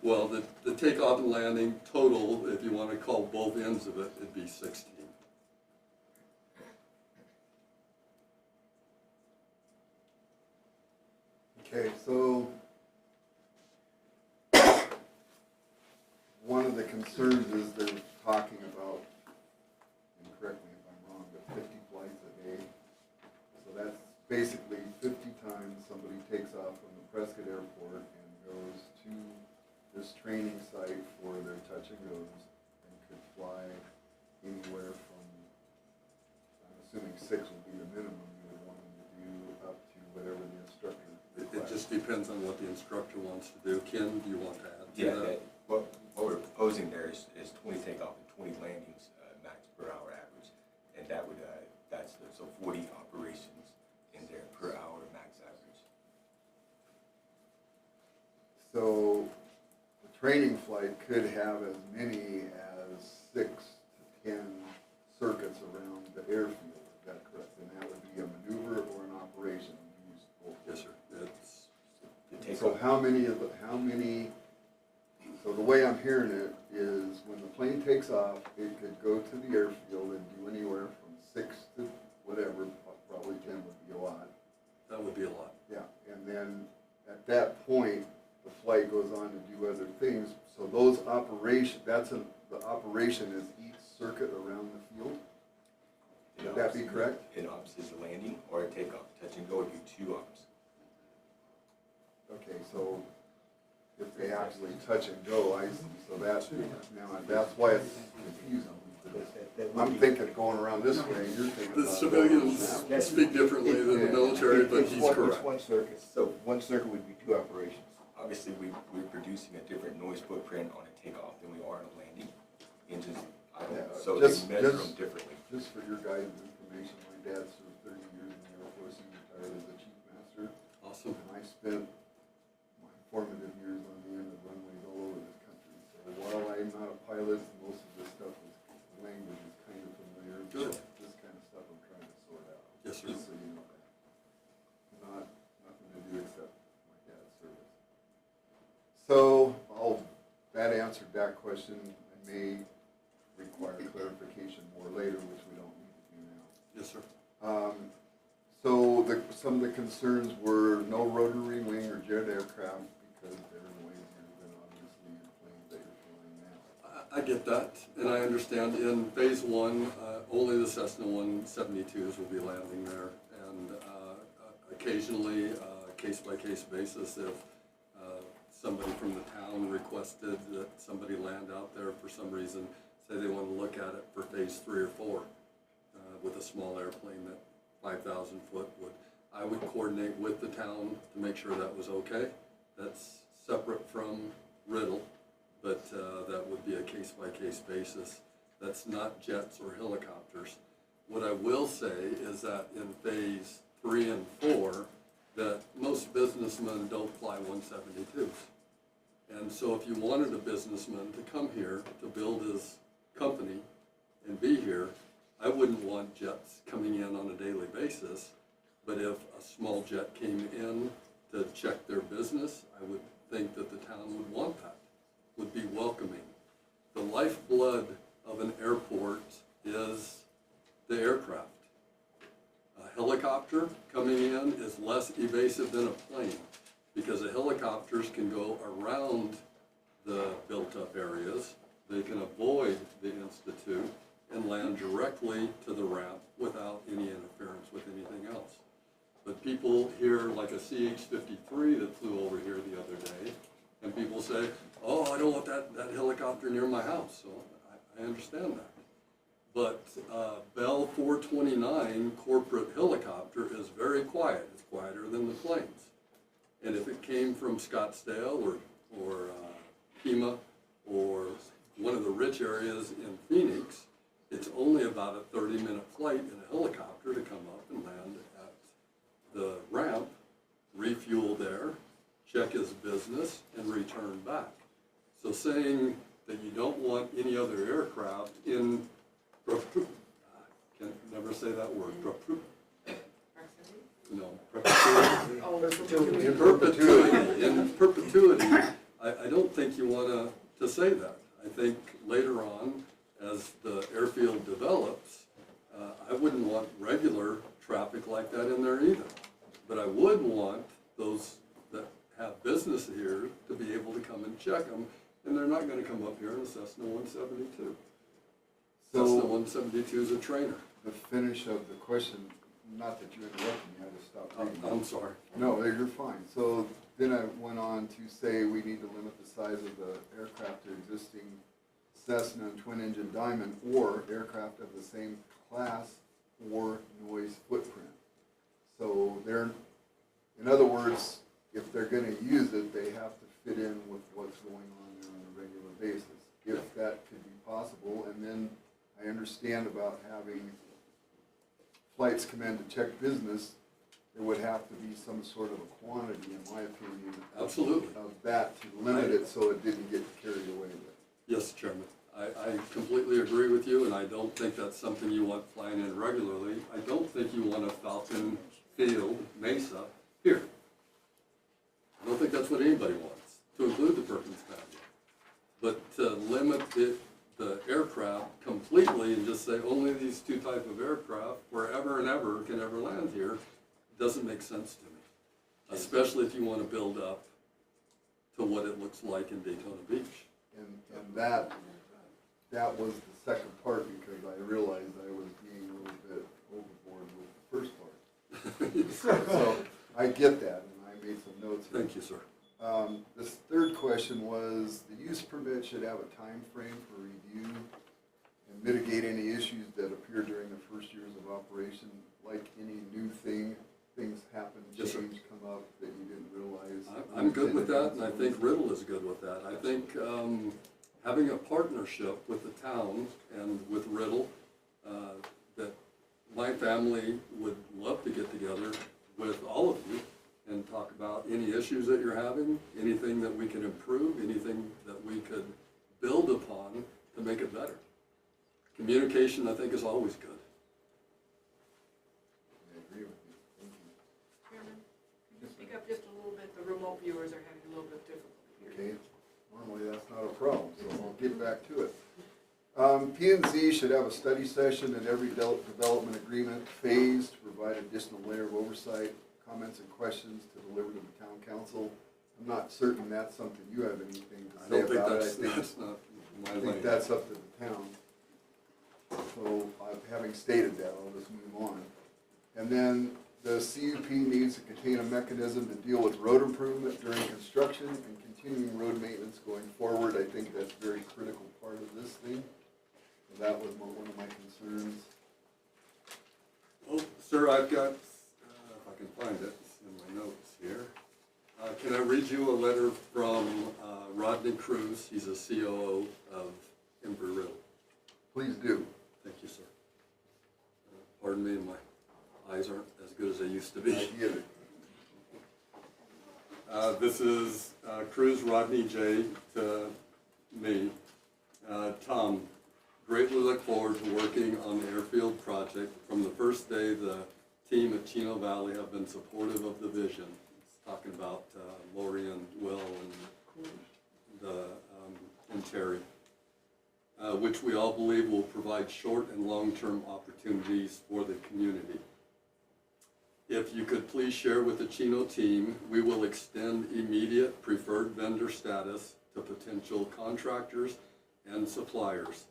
Well, the takeoff and landing total, if you want to call both ends of it, it'd be 16. Okay, so one of the concerns is they're talking about, and correct me if I'm wrong, but 50 flights a day. So that's basically 50 times somebody takes off from the Prescott Airport and goes to this training site for their touch and goes and could fly anywhere from, I'm assuming 6 would be the minimum you would want them to do, up to whatever the instructor. It just depends on what the instructor wants to do. Ken, do you want to add to Yeah, that? what we're proposing there is 20 takeoff and 20 landings So the training flight could have as many as 6 to 10 circuits around the airfield, is that correct? And that would be a maneuver or an operation? You use both. Yes, sir. It's, The takeoff. So how many, so the way I'm hearing it is when the plane takes off, it could go to the airfield and do anywhere from 6 to whatever, probably 10 would be a lot. that would be a lot. Yeah, and then at that point, the flight goes on to do other things. So those the operation is each circuit around the field? Would that be correct? An ops is a landing or a takeoff. Touch and go would be 2 ops. Okay, so if they actually touch and go, I see, so that's why it's confusing. I'm thinking going around this way, and you're thinking The about. civilians speak differently than the military, but he's correct. It's one circuit, so one circuit would be 2 operations. Obviously, we're producing a different noise footprint on a takeoff than we are on a landing. Engines, so they measure them differently. Just for your guys' information, my dad served 30 years in the Air Force, he retired as a chief master. Awesome. And I spent my formative years on the end of runways all over this country. So while I'm not a pilot, most of this stuff is, the language is kind of familiar. Good. This kind of stuff I'm trying to sort out. Yes, sir. Just so you know that. Nothing to do except my dad's service. So, that answered that question. I may require clarification more later, which we don't need to do now. Yes, sir. So some of the concerns were no rotary wing or jet aircraft because they're noisier than obviously your planes that you're flying now. I get that, and I understand in phase 1, only the Cessna 172s will be landing there, and occasionally, case-by-case basis, if somebody from the town requested that somebody land out there for some reason, say they want to look at it for phase 3 or 4, with a small airplane that 5,000 foot I would coordinate with the town to make sure that was okay. That's separate from Riddle, but that would be a case-by-case basis. That's not jets or helicopters. What I will say is that in phase 3 and 4, that most businessmen don't fly 172s. And so if you wanted a businessman to come here to build his company and be here, I wouldn't want jets coming in on a daily basis, but if a small jet came in to check their business, I would think that the town would want that, would be welcoming. The lifeblood of an airport is the aircraft. A helicopter coming in is less evasive than a plane because the helicopters can go around the built-up areas. They can avoid the institute and land directly to the ramp without any interference with anything else. But people hear like a CH-53 that flew over here the other day, and people say, oh, I don't want that helicopter near my house. So I understand that. But Bell 429 corporate helicopter is very quiet. It's quieter than the planes. And if it came from Scottsdale or Pima or one of the rich areas in Phoenix, it's only about a 30-minute flight in a helicopter to come up and land at the ramp, refuel there, check his business, and return back. So saying that you don't want any other aircraft in, I can never say that word, no, perpetuity. In perpetuity, I don't think you want to say that. I think later on, as the airfield develops, I wouldn't want regular traffic like that in there either. But I would want those that have business here to be able to come and check them, and they're not going to come up here in a Cessna 172. Cessna 172 is a trainer. The finish of the question, not that you interrupted me, I just stopped reading. I'm sorry. No, you're fine. So then I went on to say we need to limit the size of the aircraft to existing Cessna and twin-engine Diamond or aircraft of the same class or noise footprint. So in other words, if they're going to use it, they have to fit in with what's going on there on a regular basis, if that could be possible. And then I understand about having flights come in to check business. there would have to be some sort of a quantity, in my opinion. Absolutely. Of that to limit it so it didn't get carried away with. Yes, Chairman. I completely agree with you, and I don't think that's something you want flying in regularly. I don't think you want a Falcon Field Mesa here. I don't think that's what anybody wants, to include the Perkins family. But to limit the aircraft completely and just say only these two type of aircraft forever and ever can ever land here, doesn't make sense to me. Especially if you want to build up to what it looks like in Daytona Beach. And that was the second part, because I realized I was being a little bit overboard with the first part. So I get that, and I made some notes here. Thank you, sir. This third question was, the use permit should have a time frame for review and mitigate any issues that appear during the first years of operation, like any new things happen, Yes, sir. change come up that you didn't realize. I'm good with that, and I think Riddle is good with that. I think having a partnership with the town and with Riddle, that my family would love to get together with all of you and talk about any issues that you're having, anything that we can improve, anything that we could build upon to make it better. Communication, I think, is always good. I agree with you. Thank you. Chairman, could you speak up just a little bit? The remote viewers are having a little bit difficulty hearing. Okay, normally that's not a problem, so I'll get back to it. P&Z should have a study session in every development agreement phase to provide additional layer of oversight, comments and questions to deliver to the town council. I'm not certain that's something you have anything I to say don't think about it. that's not my I think lane. that's up to the town. So, having stated that, I'll just move on. And then the CUP needs to contain a mechanism to deal with road improvement during construction and continuing road maintenance going forward. I think that's a very critical part of this thing. So that was one of my concerns. Well, sir, I've got, if I can find it, it's in my notes here. Can I read you a letter from Rodney Cruz? He's a COO of Embry-Riddle. Please do. Thank you, sir. Pardon me, my eyes aren't as good as they used to be. I get it. This is Cruz Rodney J. to me. Tom, greatly look forward to working on the airfield project. From the first day, the team at Chino Valley have been supportive of the vision. It's talking about Lori and Will and Terry, which we all believe will provide short and long-term opportunities for the community. If you could please share with the Chino team, we will extend immediate preferred vendor status to potential contractors and suppliers.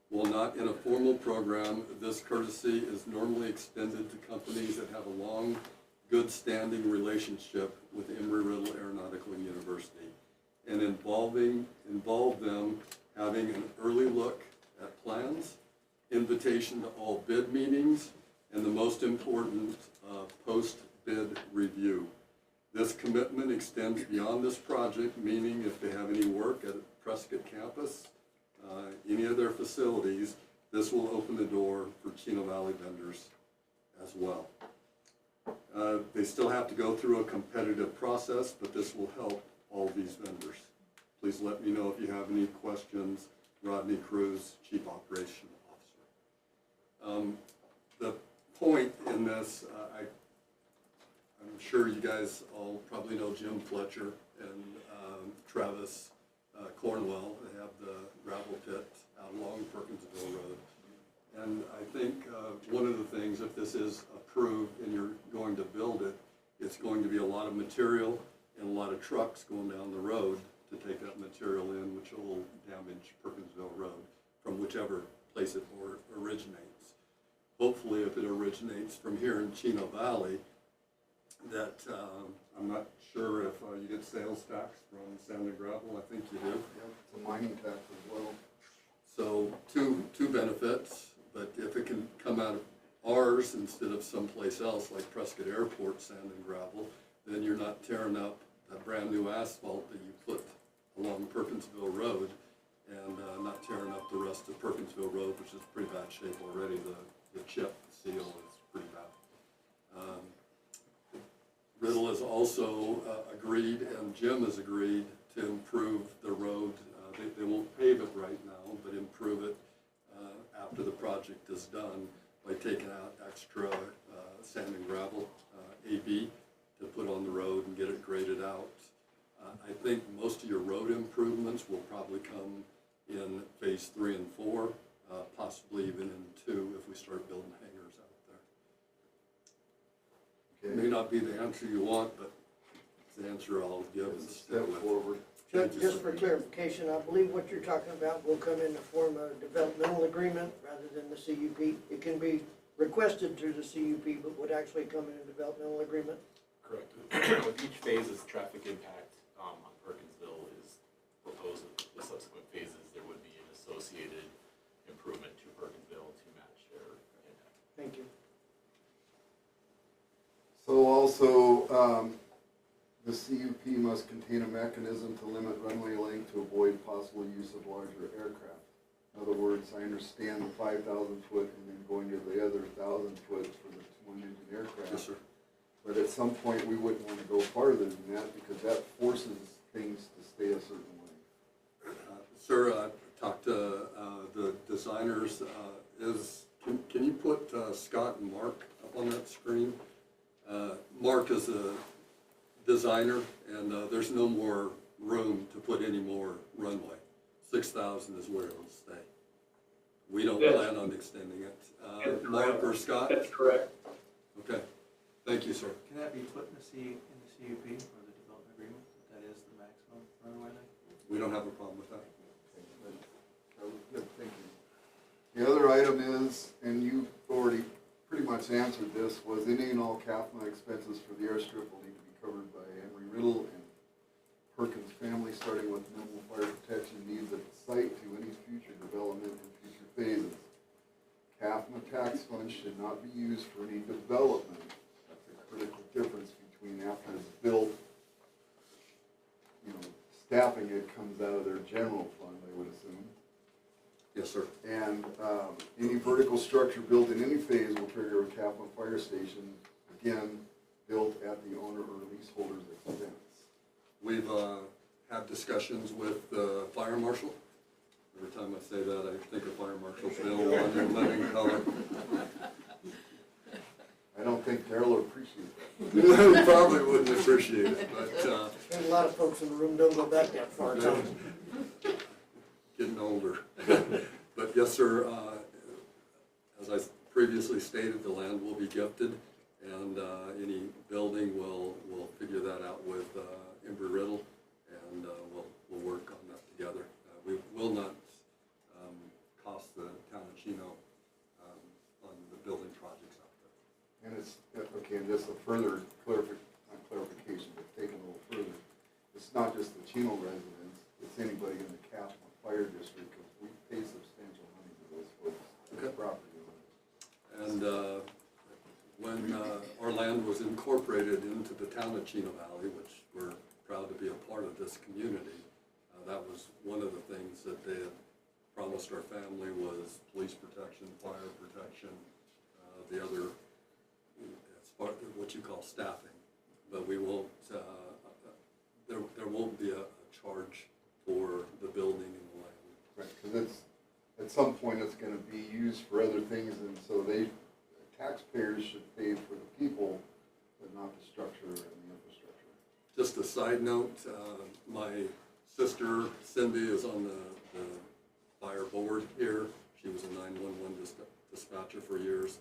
While not in a formal program, this courtesy is normally extended to companies that have a long, good standing relationship with Embry-Riddle Aeronautical University and involve them having an early look at plans, invitation to all bid meetings, and the most important, post-bid review. This commitment extends beyond this project, meaning if they have any work at Prescott campus, any of their facilities, this will open the door for Chino Valley vendors as well. They still have to go through a competitive process, but this will help all these vendors. Please let me know if you have any questions. Rodney Cruz, Chief Operation Officer. The point in this, I'm sure you guys all probably know Jim Fletcher and Travis Cornwell. They have the gravel pit out along Perkinsville Road. And I think one of the things, if this is approved and you're going to build it, it's going to be a lot of material and a lot of trucks going down the road to take that material in, which will damage Perkinsville Road from whichever place it originates. Hopefully, if it originates from here in Chino Valley, that I'm not sure if you get sales tax from sand and gravel. I think you do. Yep, it's a mining tax as well. So two benefits, but if it can come out of ours instead of someplace else like Prescott Airport sand and gravel, then you're not tearing up that brand new asphalt that you put along Perkinsville Road and not tearing up the rest of Perkinsville Road, which is pretty bad shape already. The chip seal is pretty bad. has also agreed, and Jim has agreed to improve the road. They won't pave it right now, but improve it after the project is done by taking out extra sand and gravel, AB, to put on the road and get it graded out. I think most of your road improvements will probably come in phase 3 and 4, possibly even in 2 if we start building hangars out there. It may not be the answer you want, but it's the answer I'll give and stick Step with. forward. Just for clarification, I believe what you're talking about will come in the form of a developmental agreement rather than the CUP. It can be requested through the CUP, but would actually come in a developmental agreement. Correct. With each phase's traffic impact on Perkinsville is proposed with the subsequent phases, there would be an associated improvement to Perkinsville to match their impact. Thank you. So also, the CUP must contain a mechanism to limit runway length to avoid possible use of larger aircraft. In other words, I understand the 5,000 foot and then going to the other 1,000 foot for the twin-engine aircraft. Yes, sir. But at some point, we wouldn't want to go farther than that because that forces things to stay a certain way. Sir, I talked to the designers. Can you put Scott and Mark up on that screen? Mark is a designer, and there's no more room to put any more runway. 6,000 is where it'll stay. We don't plan on extending it. Mark or Scott? That's correct. Okay. Thank you, sir. Can that be put in the CUP or the development agreement? That is the maximum runway length? We don't have a problem with that. That was good, thank you. The other item is, and you already pretty much answered this, was any and all CAFMA expenses for the airstrip will need to be covered by Embry-Riddle and Perkins family, starting with minimal fire protection needs at the site to any future development and future phases. CAFMA tax funds should not be used for any development. That's a critical difference between after it's built, staffing it comes out of their general fund, I would assume. Yes, sir. And any vertical structure built in any phase will trigger a CAFMA fire station, again, built at the owner or leaseholder's expense. We've had discussions with the fire marshal. Every time I say that, I think of Fire Marshal Bill on in living color. I don't think Darrell will appreciate that. He probably wouldn't appreciate it, but There's a lot of folks in the room don't go back that far, Tom. getting older. But yes, sir, as I previously stated, the land will be gifted, and any building will figure that out with Embry-Riddle, and we'll work on that together. We will not cost the town of Chino on the building projects out there. And it's, okay, and just a further clarification, but taken a little further, it's not just the Chino residents, it's anybody in the CAFMA fire district, because we pay substantial money to those folks, Okay. property owners. And when our land was incorporated into the town of Chino Valley, which we're proud to be a part of this community, that was one of the things that they had promised our family was police protection, fire protection, the other, as part of what you call staffing. But we won't, there won't be a charge for the building and the land. Right, because it's, at some point, it's gonna be used for other things, and so taxpayers should pay for the people, but not the structure and the infrastructure. Just a side note, my sister Cindy is on the fire board here. She was a 911 dispatcher for years.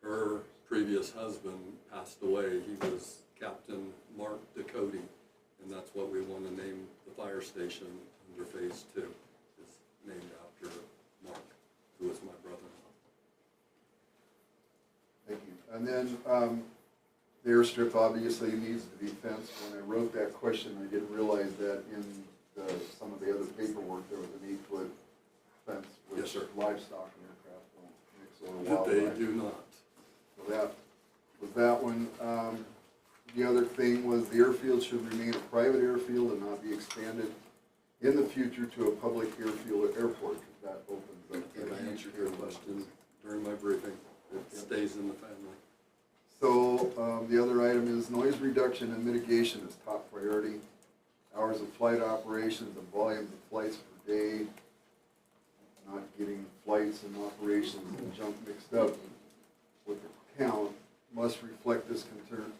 Her previous husband passed away. He was Captain Mark Ducote, and that's what we want to name the fire station under phase 2. It's named after Mark, who was my brother-in-law. Thank you. And then, the airstrip obviously needs to be fenced. When I wrote that question, I didn't realize that in some of the other paperwork, there was an 8-foot fence with Yes, sir. livestock and aircraft don't mix or But they wildlife. do not. So that was that one. The other thing was the airfield should remain a private airfield and not be expanded in the future to a public airfield or airport, because that opens I up. think I answered your question during my briefing. It stays in the family. So, the other item is noise reduction and mitigation is top priority. Hours of flight operations and volumes of flights per day. Not getting flights and operations and junk mixed up with the count must reflect this concern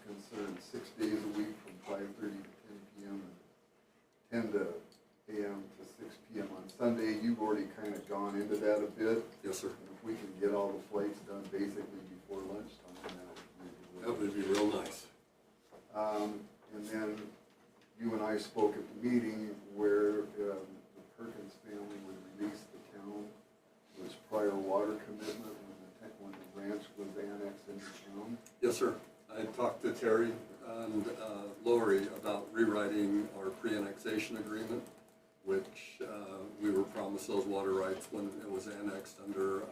6 days a week from 5:30 to 10 p.m. and 10 a.m. to 6 p.m. on Sunday. You've already kind of gone into that a bit. Yes, sir. And if we can get all the flights done basically before lunchtime, That would be real nice. and then you and I spoke at the meeting where the Perkins family would release the town to its prior water commitment when the ranch was annexed into town. Yes, sir. I talked to Terry and Lori about rewriting our pre-annexation agreement, which we were promised those water rights when it was annexed under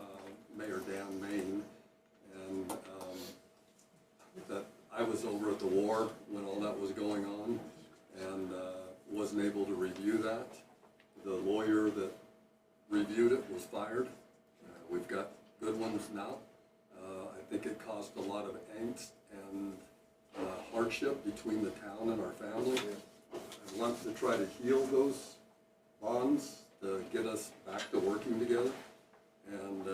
Mayor Dan Main. And that I was over at the war when all that was going on and wasn't able to review that. The lawyer that reviewed it was fired. We've got good ones now. I think it caused a lot of angst and hardship between the town and our family. I want to try to heal those bonds to get us back to working together. And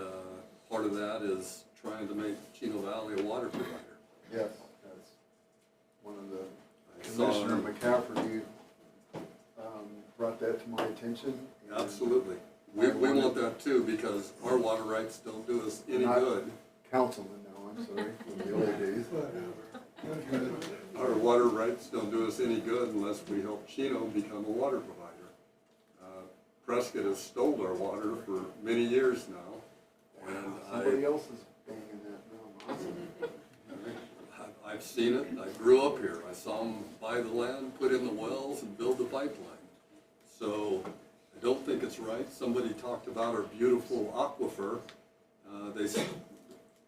part of that is trying to make Chino Valley a water provider. Yes, that's one of the, Commissioner McCafferty brought that to my attention. and Absolutely. We want that too, because our water rights don't do us any Not- good. Councilman now, I'm sorry, from the old days. Our water rights don't do us any good unless we help Chino become a water provider. Prescott has stole our water for many years now, and Somebody else is banging that drum. I've seen it. I grew up here. I saw them buy the land, put in the wells, and build the pipeline. So I don't think it's right. Somebody talked about our beautiful aquifer. They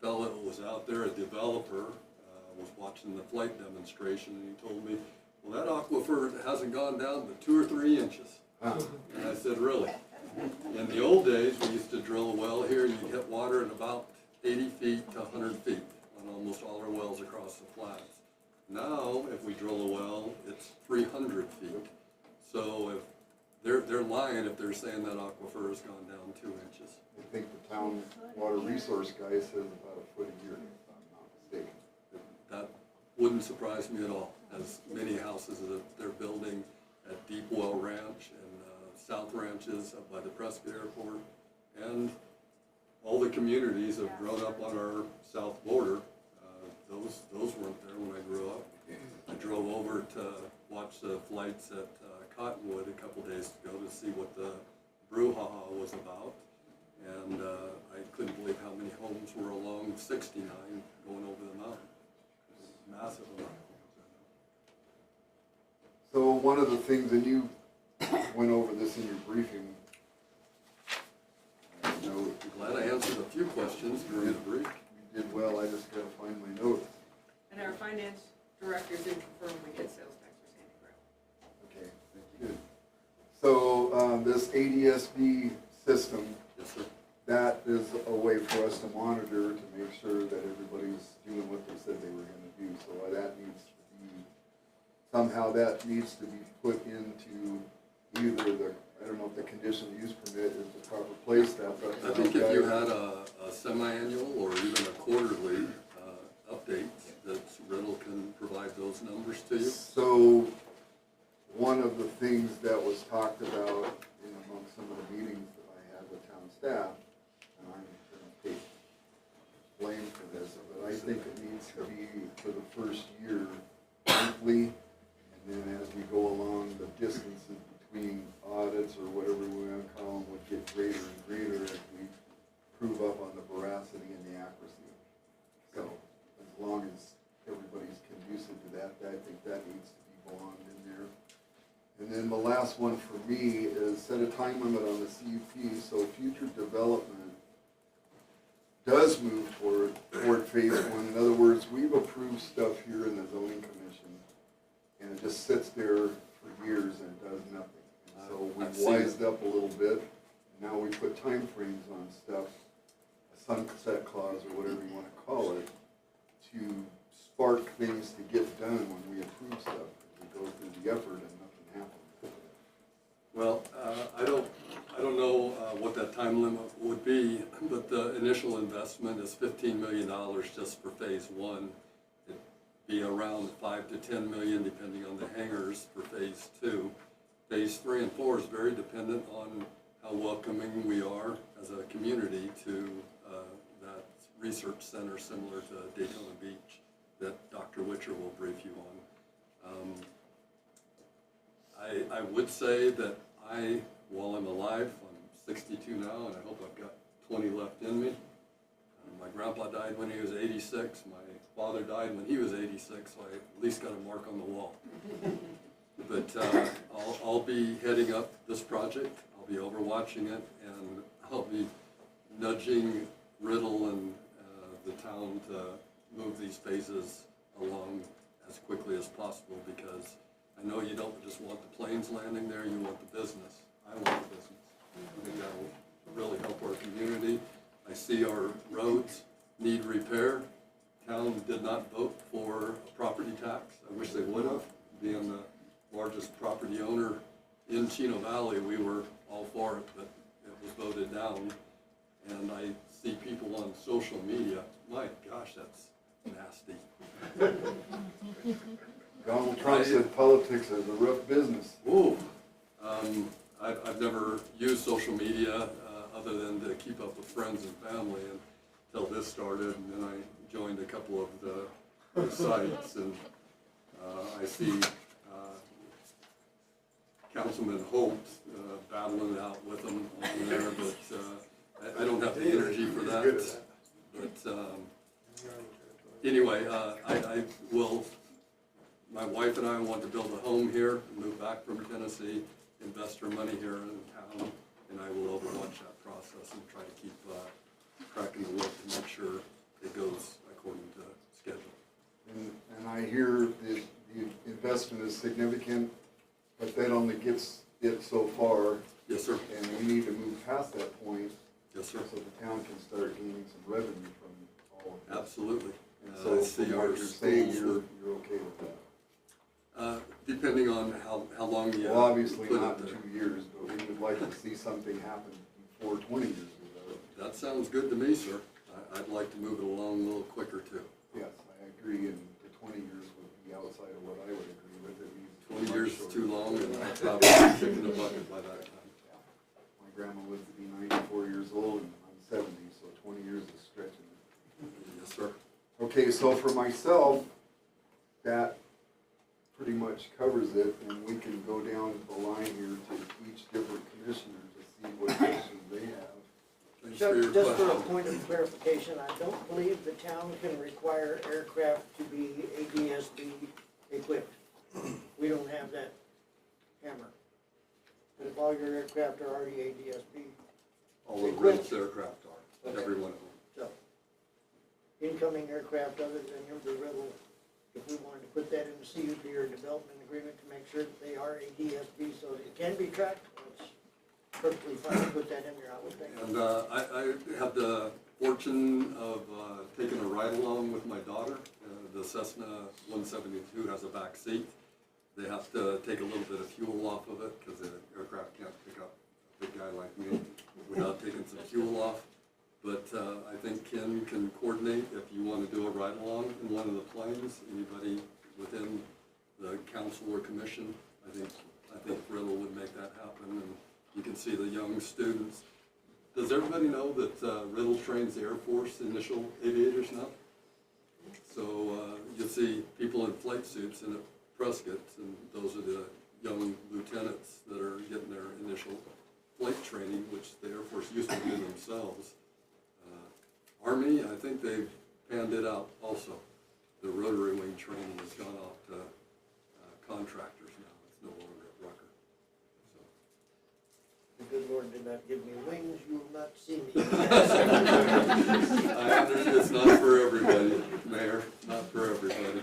fell it was out there, a developer was watching the flight demonstration, and he told me, well, that aquifer hasn't gone down but 2 or 3 inches. And I said, really? In the old days, we used to drill a well here, and you get water at about 80 feet to 100 feet on almost all our wells across the flats. Now, if we drill a well, it's 300 feet. So if they're lying if they're saying that aquifer has gone down 2 inches. I think the town water resource guy says about a foot a year, if I'm not mistaken. That wouldn't surprise me at all, as many houses that they're building at Deep Well Ranch and South Ranches up by the Prescott Airport, and all the communities have grown up on our south border. Those weren't there when I grew up. I drove over to watch the flights at Cottonwood a couple days ago to see what the brouhaha was about, and I couldn't believe how many homes were along 69 going over the mountain. It was a massive amount of homes. So one of the things, and you went over this in your briefing, I know Glad I answered a few questions during the brief. you did well, I just gotta find my notes. And our finance director did confirm we get sales tax for Sandy Brook. Okay, thank you. So, this ADSB system, Yes, sir. that is a way for us to monitor to make sure that everybody's doing what they said they were gonna do. So that needs to be, somehow that needs to be put into either the, I don't know if the conditional use permit is the proper place, that's up to I think you if you guys. had a semi-annual or even a quarterly update, that Riddle can provide those numbers to you. So, one of the things that was talked about in among some of the meetings that I had with town staff, and I'm gonna take blame for this, but I think it needs to be for the first year monthly, and then as we go along, the distances between audits or whatever we wanna call them would get greater and greater as we prove up on the veracity and the accuracy. So, as long as everybody's conducive to that, I think that needs to be belonged in there. And then the last one for me is set a time limit on the CUP, so future development does move toward phase one. In other words, we've approved stuff here in the zoning commission, and it just sits there for years and does nothing. And so I've we've seen it. wised up a little bit, and now we put timeframes on stuff, a sunset clause or whatever you wanna call it, to spark things to get done when we approve stuff. We go through the effort and nothing happens. Well, I don't know what that time limit would be, but the initial investment is $15 million just for phase one. It'd be around 5 to 10 million depending on the hangars for phase two. Phase 3 and 4 is very dependent on how welcoming we are as a community to that research center similar to Daytona Beach that Dr. Witcher will brief you on. I would say that while I'm alive, I'm 62 now, and I hope I've got 20 left in me. My grandpa died when he was 86. My father died when he was 86, so I at least got a mark on the wall. But I'll be heading up this project. I'll be overwatching it, and I'll be nudging Riddle and the town to move these phases along as quickly as possible, because I know you don't just want the planes landing there, you want the business. I want the business. I think that will really help our community. I see our roads need repair. Town did not vote for a property tax. I wish they would have. Being the largest property owner in Chino Valley, we were all for it, but it was voted down. And I see people on social media, my gosh, that's nasty. Donald Trump said politics is a rough business. Ooh, I've never used social media other than to keep up with friends and family until this started, and then I joined a couple of the sites, and I see Councilman Holt battling it out with them on there, but I don't have the energy for that. But anyway, I will. My wife and I want to build a home here, move back from Tennessee, invest our money here in town, and I will overwatch that process and try to keep cracking the whip to make sure it goes according to schedule. And I hear the investment is significant, but that only gets it so far. Yes, sir. And we need to move past that point. Yes, sir. So the town can start gaining some revenue from all of this. Absolutely. And so see from our what you're saying, schools you're okay with that? depending on how long you Well, obviously put not it in there. 2 years, but we would like to see something happen before 20 years ago. That sounds good to me, sir. I'd like to move it along a little quicker too. Yes, I agree, and the 20 years would be outside of what I would agree with. It needs 20 years is shorter. too long, and I'll probably be kicking the bucket by that time. My grandma lived to be 94 years old, and I'm 70, so 20 years is stretching. Yes, sir. Okay, so for myself, that pretty much covers it, and we can go down the line here to each different commissioner to see what questions they have. Thanks for your Just for a question. point of clarification, I don't believe the town can require aircraft to be ADS-B equipped. We don't have that hammer. But if all your aircraft are already ADS-B, All the Riddle's aircraft are, Okay. every one of them. so incoming aircraft other than Embry-Riddle, if we wanted to put that in the CUP or development agreement to make sure that they are ADS-B so that it can be tracked, it's perfectly fine to put that in there, I would think. And I had the fortune of taking a ride-along with my daughter. The Cessna 172 has a back seat. They have to take a little bit of fuel off of it because the aircraft can't pick up a big guy like me without taking some fuel off. But I think Ken can coordinate if you want to do a ride-along in one of the planes. Anybody within the council or commission, I think Riddle would make that happen, and you can see the young students. Does everybody know that Riddle trains the Air Force initial aviators now? So you'll see people in flight suits in Prescott, and those are the young lieutenants that are getting their initial flight training, which the Air Force used to do themselves. Army, I think they've panned it out also. The rotary wing training has gone off to contractors now. It's no longer at Rucker. So. The good Lord did not give me wings, you will not see me. I understand it's not for everybody, Mayor, not for everybody.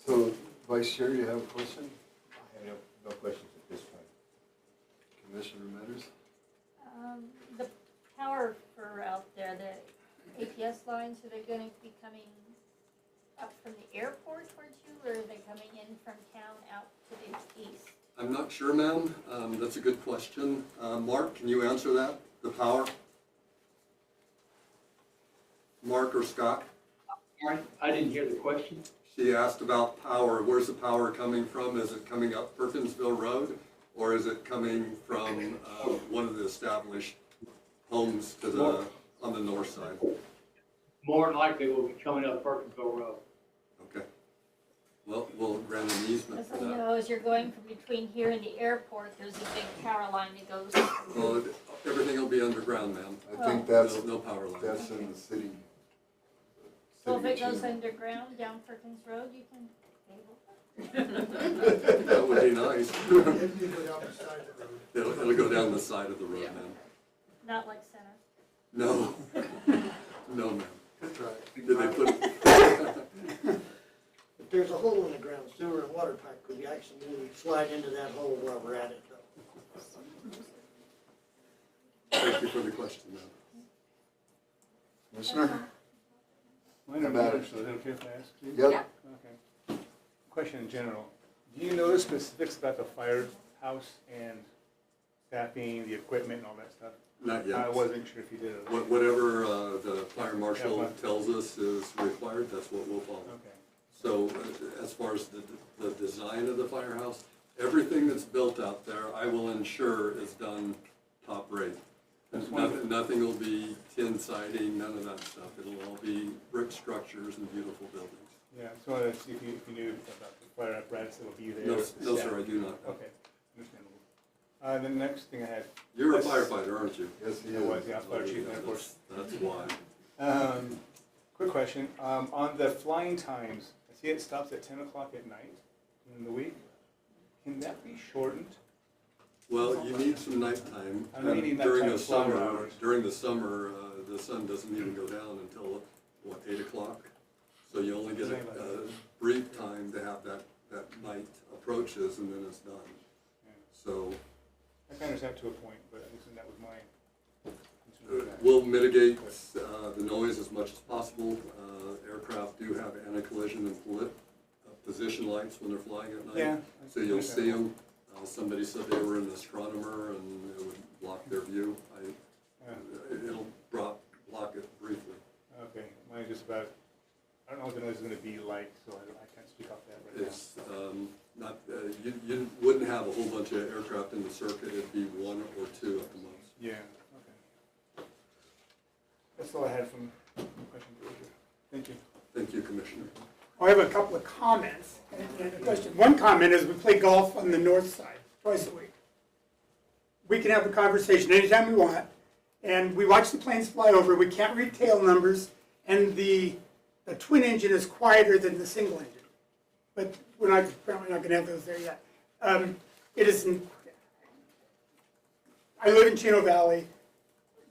So, Vice Chair, you have a question? I have no questions at this point. Commissioner Metters? The power for out there, the APS lines, are they gonna be coming up from the airport towards you, or are they coming in from town out to the east? I'm not sure, ma'am. That's a good question. Mark, can you answer that? The power? Mark or Scott? I didn't hear the question. She asked about power. Where's the power coming from? Is it coming up Perkinsville Road, or is it coming from one of the established homes to the on the north side? More than likely, will be coming up Perkinsville Road. Okay. Well, we'll grant an easement Just for so you that. know, as you're going from between here and the airport, there's a big power line that goes. Well, everything will be underground, ma'am. I think that's, No power lines. that's in the city. So if it City goes Chino. underground down Perkins Road, you can That would be nice. It'll go down the side of the road. It'll go down the side of the road, Yeah. ma'am. not like center. No. No, ma'am. Good try. Did they put, If there's a hole in the ground, sewer and water pipe could accidentally slide into that hole while we're at it, though. thank you for the question, ma'am. Commissioner? Mine are About it. actually, is it okay if I ask, please? Yep. Yeah. Okay. Question in general. Do you know the specifics about the firehouse and staffing, the equipment and all that stuff? Not I yet. wasn't sure if you did it. Whatever the fire marshal Yeah. tells us is required, that's what we'll follow. Okay. So as far as the design of the firehouse, everything that's built out there, I will ensure is done top rate. That's wonderful. Nothing will be tin siding, none of that stuff. It'll all be brick structures and beautiful buildings. Yeah, just wanted to see if you knew about the fire apparatus that will be there. No, the no, staff. sir, I do not. Okay, understandable. The next thing I had. You're a That's- firefighter, aren't you? Yes, he I is. was, yeah, fire chief, of course. That's why. Quick question, on the flying times, I see it stops at 10 o'clock at night in the week. Can that be shortened? Well, you need some nighttime. I'm meaning During nighttime the flight summer, hours. during the summer, the sun doesn't even go down until, what, 8 o'clock? So you only get a brief time to have that night approaches and then it's done. Yeah. So I can understand to a point, but at least that was my concern with that. we'll mitigate the noise as much as possible. Aircraft do have anti-collision and position lights when they're flying at night. Yeah. So you'll see them. Somebody said they were an astronomer and it would block their view. It'll block it briefly. Okay, mine is just about, I don't know what the noise is gonna be like, so I can't speak off that right now. It's not, you wouldn't have a whole bunch of aircraft in the circuit. It'd be one or two at the most. Yeah, okay. That's all I had from question. Thank you. Thank you, Commissioner. I have a couple of comments and a question. One comment is we play golf on the north side twice a week. We can have a conversation anytime we want, and we watch the planes fly over. We can't read tail numbers, and the twin engine is quieter than the single engine. But we're not, apparently not going to have those there yet. It isn't. I live in Chino Valley.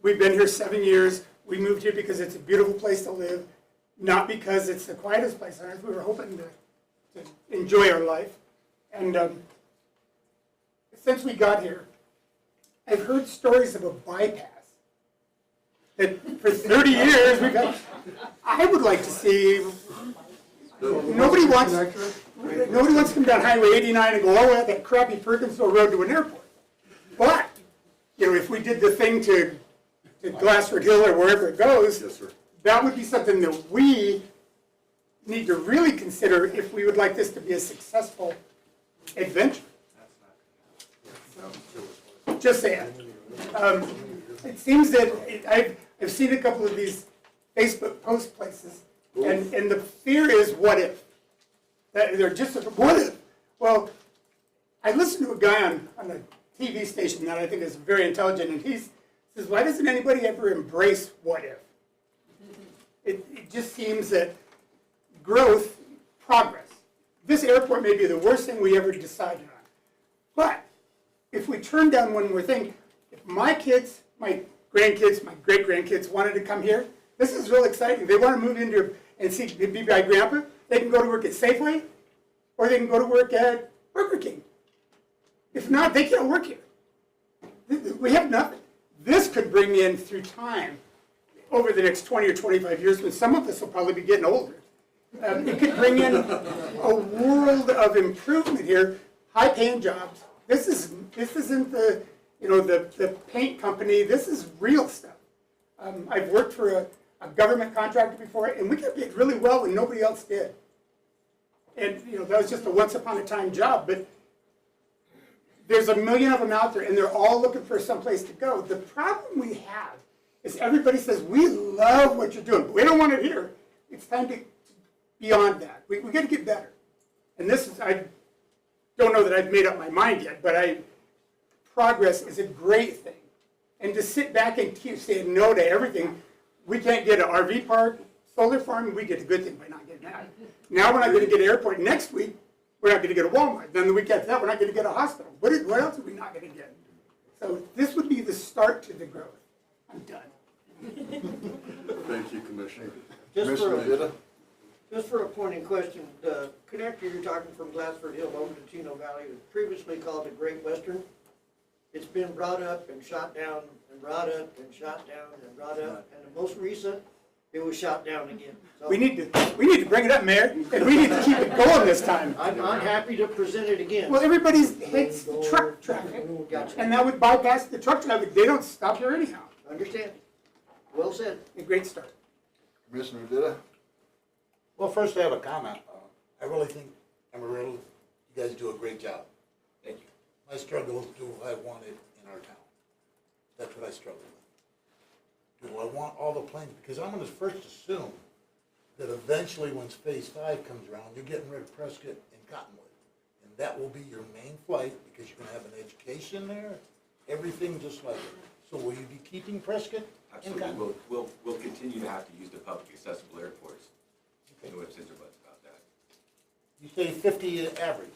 We've been here 7 years. We moved here because it's a beautiful place to live. Not because it's the quietest place on earth. We were hoping to enjoy our life. And since we got here, I've heard stories of a bypass. That for 30 years we've had. I would like to see. Nobody wants to come down Highway 89 and go all the way up that crappy Perkinsville Road to an airport. But, you know, if we did the thing to Glassford Hill or wherever it goes, Yes, sir. that would be something that we need to really consider if we would like this to be a successful adventure. Just saying. It seems that I've seen a couple of these Facebook post places, and the fear is what if? That they're just what if? Well, I listened to a guy on a TV station that I think is very intelligent, and he says, why doesn't anybody ever embrace what if? It just seems that growth, progress. This airport may be the worst thing we ever decided on. But if we turn down one more thing, if my kids, my grandkids, my great-grandkids wanted to come here, this is real exciting. They want to move into and see, be by Grandpa. They can go to work at Safeway, or they can go to work at Burger King. If not, they can't work here. We have nothing. This could bring in, through time, over the next 20 or 25 years, when some of us will probably be getting older, It could bring in a world of improvement here, high-paying jobs. This isn't the, the paint company, this is real stuff. I've worked for a government contractor before, and we got paid really well when nobody else did. And, that was just a once-upon-a-time job, but there's a million of them out there, and they're all looking for someplace to go. The problem we have is everybody says, we love what you're doing, but we don't want it here. It's time to beyond that. We got to get better. And I don't know that I've made up my mind yet, but progress is a great thing. And to sit back and keep saying no to everything, we can't get an RV park, solar farm, we get a good thing by not getting that. Now we're not going to get an airport. Next week, we're not going to get a Walmart. Then the week after that, we're not going to get a hospital. What else are we not going to get? So this would be the start to the growth. I'm done. Thank you, Commissioner. Just for a point in question, the connector you're talking from Glassford Hill over to Chino Valley was previously called the Great Western. It's been brought up and shot down and brought up and shot down and brought up, and the most recent, it was shot down again. So We need to bring it up, Mayor, and we need to keep it going this time. I'm happy to present it again. Well, everybody hates the truck traffic, Gotcha. and that would bypass the truck traffic. They don't stop here anyhow. Understand. Well said. A great start. Commissioner Ditta? Well, first I have a comment. I really think Amarillo, you guys do a great job. Thank you. My struggle is, do I want it in our town? That's what I struggle with. Do I want all the planes? Because I'm gonna first assume that eventually, once phase 5 comes around, you're getting rid of Prescott and Cottonwood. And that will be your main flight, because you're gonna have an education there, everything just like it. So will you be keeping Prescott and Absolutely, Cottonwood? we'll continue to have to use the public accessible airports. No ifs, ands, or buts about that. You say 50 average,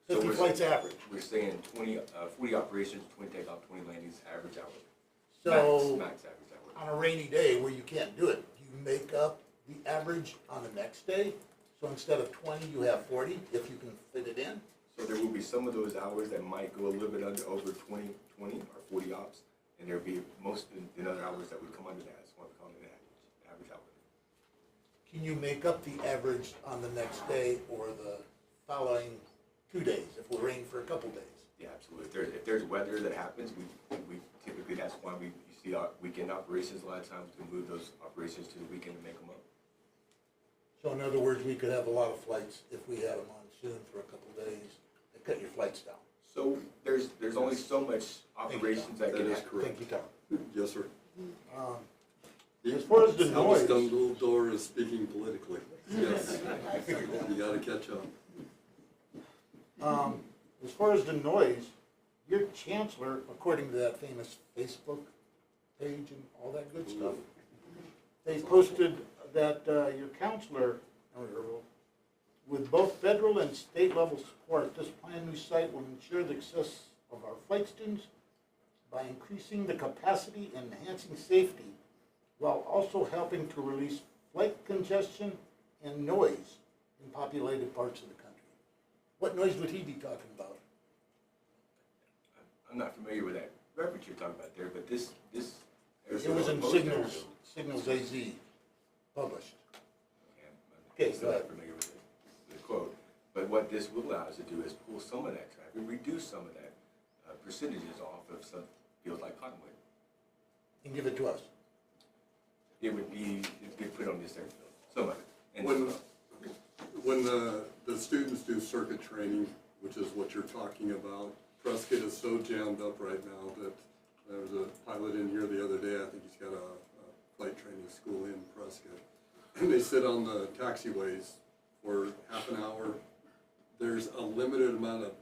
So 50 we're- flights average. We're saying 40 operations, 20 takeoff, 20 landings, average hour. So Max average hour. on a rainy day where you can't do it, you make up the average on the next day? So instead of 20, you have 40, if you can fit it in? So there will be some of those hours that might go a little bit over 20 or 40 ops, and there'll be most of the other hours that would come under that. It's what we call an average hour. Can you make up the average on the next day or the following 2 days, if we're rain for a couple days? Yeah, absolutely. If there's weather that happens, we typically, that's why you see our weekend operations. A lot of times we move those operations to the weekend to make them up. So in other words, we could have a lot of flights if we had a monsoon for a couple days, and cut your flights down. So there's only so much operations that can happen. Thank you, Tom. Yes, sir. As far as the noise. Elvis Dumbledore is speaking politically. Yes. You gotta catch up. As far as the noise, your chancellor, according to that famous Facebook page and all that good stuff, they posted that your counselor, with both federal and state level support, this planned new site will ensure the success of our flight students by increasing the capacity and enhancing safety, while also helping to release flight congestion and noise in populated parts of the country. What noise would he be talking about? I'm not familiar with that reference you're talking about there, but this. It was in Signals AZ published. Okay, so I'm not familiar with the quote, but what this will allow us to do is pull some of that traffic, reduce some of that percentages off of some fields like Cottonwood. And give it to us. It would be, it'd be put on this airfield, some of it. And When the students do circuit training, which is what you're talking about, Prescott is so jammed up right now that there was a pilot in here the other day, I think he's got a flight training school in Prescott. And they sit on the taxiways for half an hour. There's a limited amount of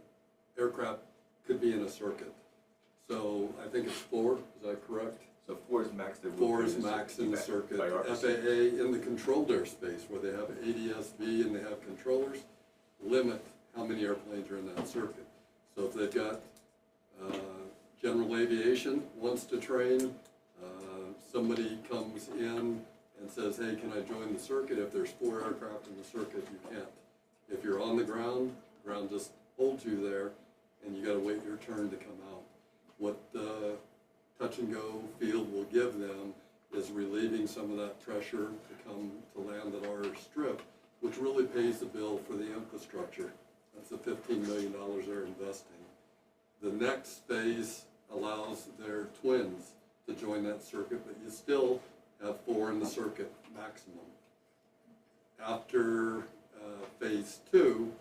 aircraft could be in a circuit. So I think it's 4, is that correct? So 4 is max. 4 is max in the circuit. FAA in the controlled airspace where they have ADS-B and they have controllers, limit how many airplanes are in that circuit. So if they've got general aviation wants to train, somebody comes in and says, hey, can I join the circuit? If there's 4 aircraft in the circuit, you can't. If you're on the ground just holds you there and you gotta wait your turn to come out. What the touch and go field will give them is relieving some of that pressure to come to land at our strip which really pays the bill for the infrastructure. That's the $15 million they're investing. The next phase allows their twins to join that circuit, but you still have 4 in the circuit maximum. After phase 2,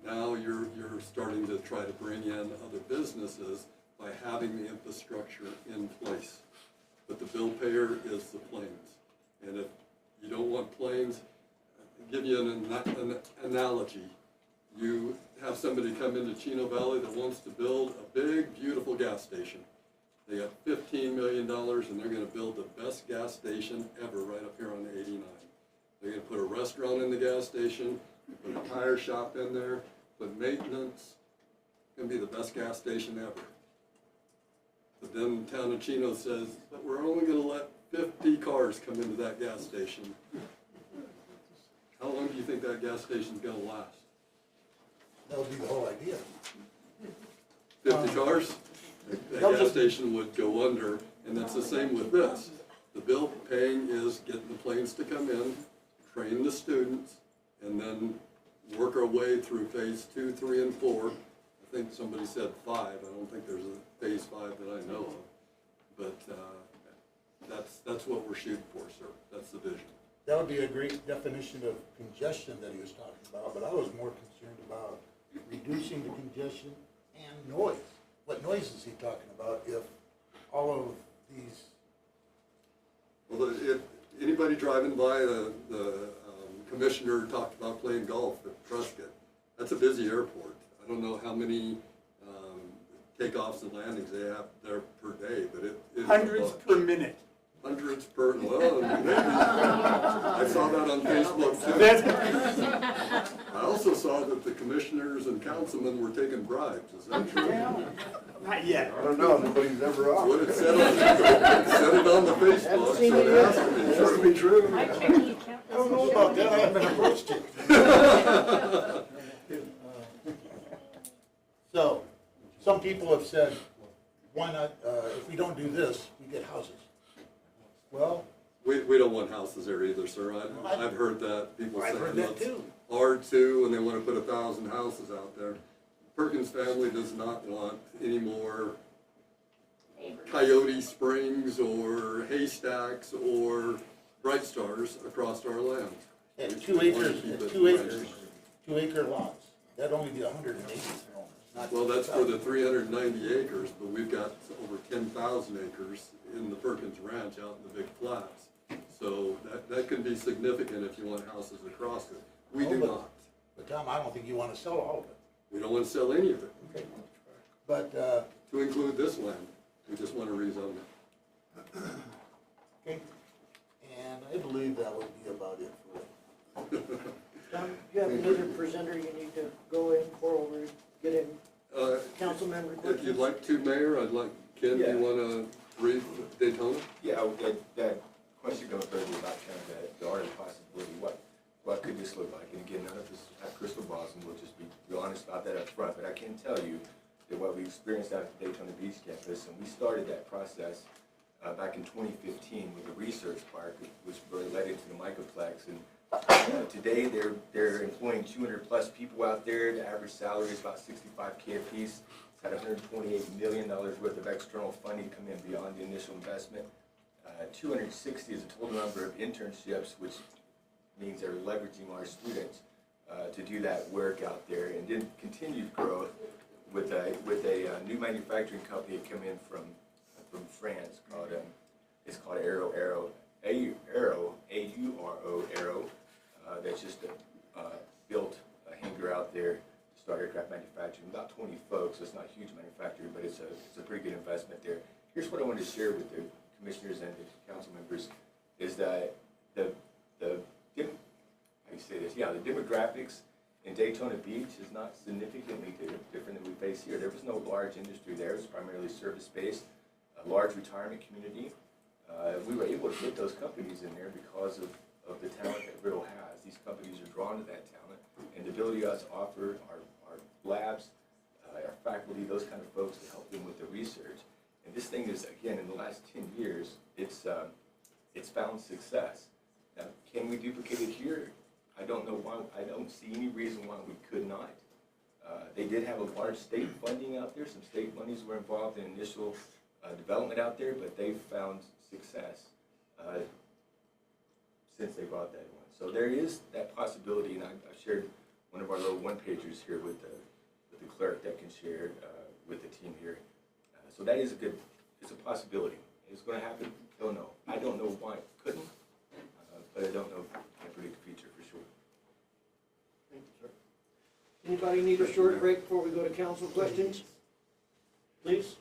now you're starting to try to bring in other businesses by having the infrastructure in place. But the bill payer is the planes. And if you don't want planes, I'll give you an analogy. You have somebody come into Chino Valley that wants to build a big, beautiful gas station. They got $15 million and they're gonna build the best gas station ever right up here on 89. They're gonna put a restaurant in the gas station, put a tire shop in there, put maintenance. It's gonna be the best gas station ever. But then the town of Chino says, but we're only gonna let 50 cars come into that gas station. How long do you think that gas station's gonna last? That would be the whole idea. 50 cars? That gas station would go under, and that's the same with this. The bill paying is getting the planes to come in, train the students, and then work our way through phase 2, 3, and 4. I think somebody said 5. I don't think there's a phase 5 that I know of. But that's what we're shooting for, sir. That's the vision. That would be a great definition of congestion that he was talking about, but I was more concerned about reducing the congestion and noise. What noise is he talking about if all of these? Well, if anybody driving by, the commissioner talked about playing golf at Prescott. That's a busy airport. I don't know how many takeoffs and landings they have there per day, but it is Hundreds per minute. Hundreds per, well, maybe. I saw that on Facebook too. I also saw that the commissioners and councilmen were taking bribes, is that true? Not yet. I don't know, nobody's ever off. What it said on the Facebook, Haven't so seen it it yet. has to be true. Must be true. I check the account. I don't know about that, I haven't been approached yet. So, some people have said, why not, if we don't do this, we get houses. Well, We don't want houses there either, sir. I've heard that, people I've saying heard that it's too. R2 and they want to put 1,000 houses out there. Perkins family does not want any more Coyote Springs or Haystacks or Bright Stars across our land. at We 2 wanna acres, keep at it 2 nice. acres, 2 acre lots, that'd only be 180 homes, not. Well, that's for the 2,000. 390 acres, but we've got over 10,000 acres in the Perkins Ranch out in the big flats. So that can be significant if you want houses across it. We do not. But Tom, I don't think you wanna sell all of it. We don't want to sell any of it, Okay. But, to include this land. We just want to rezone it. okay, and I believe that would be about it for it. Tom, you have another presenter you need to go in for, or get in council member If questions? you'd like to, Mayor, I'd like, Ken, do Yeah. you want to brief Daytona? Yeah, that question goes further about kind of the art of possibility. What could this look like? And again, none of us have crystal balls, and we'll just be real honest about that up front. But I can tell you that what we experienced out at the Daytona Beach campus, and we started that process back in 2015 with the research park, which really led into the Microplex. And today they're employing 200 plus people out there. The average salary is about $65K a piece. It's had $128 million worth of external funding come in beyond the initial investment. 260 is the total number of internships, which means they're leveraging our students to do that work out there, and then continued growth with a new manufacturing company that come in from France called it's called Aero Aero. That's just built a hangar out there to start aircraft manufacturing. About 20 folks, so it's not huge manufacturing, but it's a pretty good investment there. Here's what I wanted to share with the commissioners and the council members is that the demographics in Daytona Beach is not significantly different than we face here. There was no large industry there. It was primarily service-based, a large retirement community. We were able to get those companies in there because of the talent that Riddle has. These companies are drawn to that talent, and the ability to us offer our labs, our faculty, those kind of folks to help them with the research. And this thing is, again, in the last 10 years, it's found success. Now, can we duplicate it here? I don't know why, I don't see any reason why we could not. They did have a large state funding out there, some state monies were involved in initial development out there, but they've found success since they brought that one. So there is that possibility, and I shared one of our little one-pagers here with the clerk that can share with the team here. So that is a good, it's a possibility. It's gonna happen, don't know. I don't know why it couldn't, but I don't know, can't predict the future for sure. Thank you, sir. Anybody need a short break before we go to council questions? Please?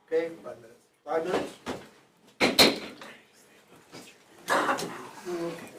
Okay, 5 minutes. 5 minutes? Okay.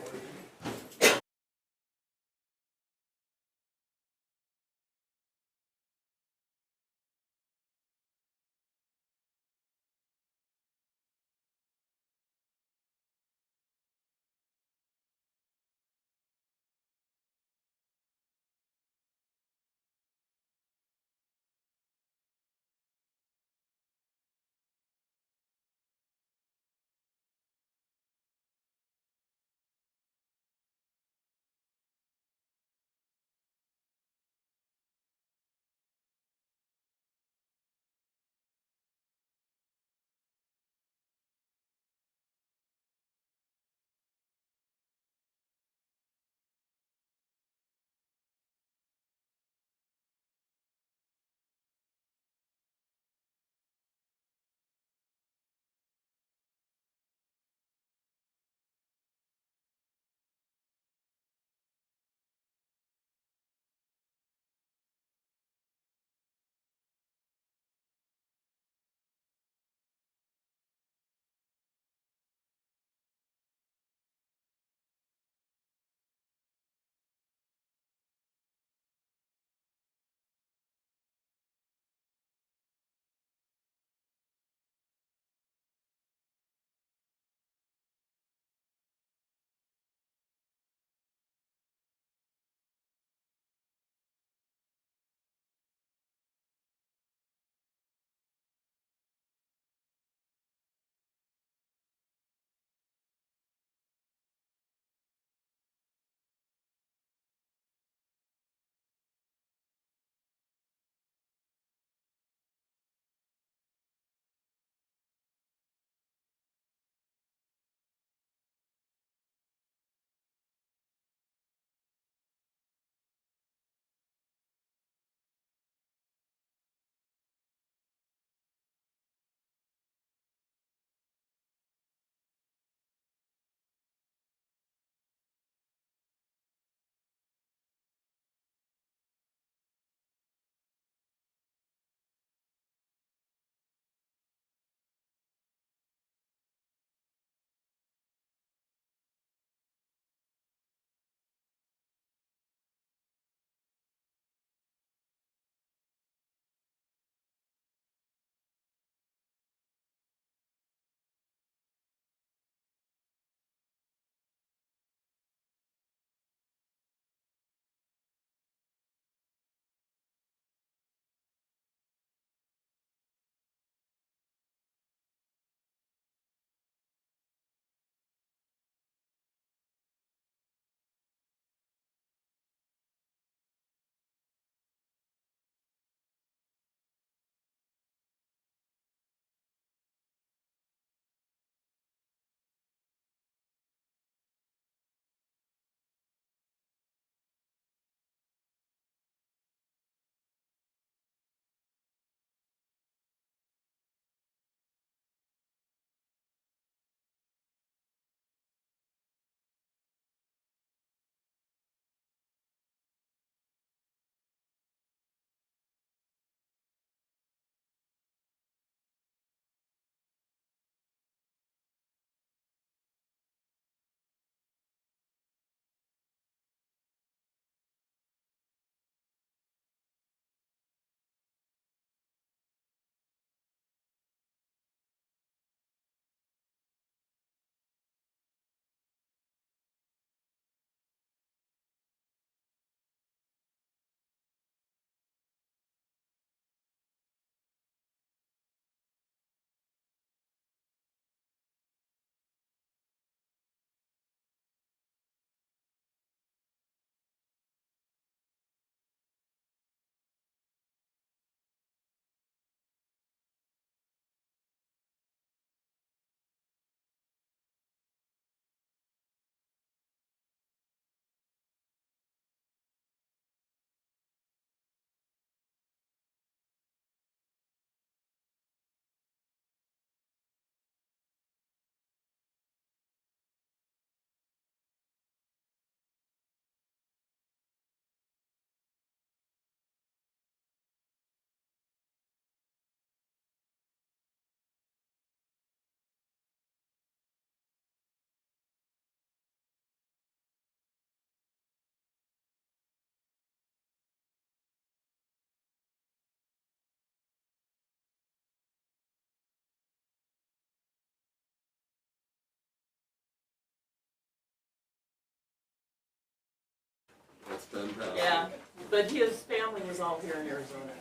fantastic. Yeah, but his family was all here in Arizona.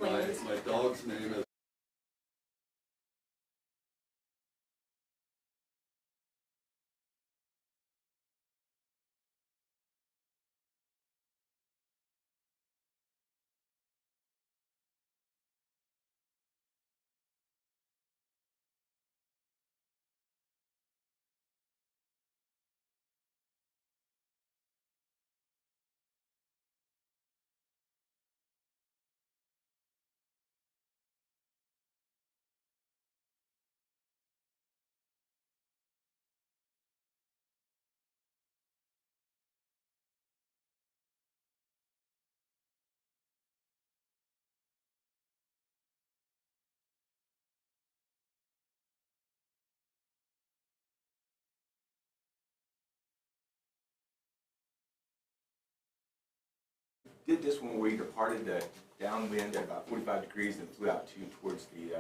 My dog's name is Did this one where you departed the downwind at about 45 degrees and flew out towards the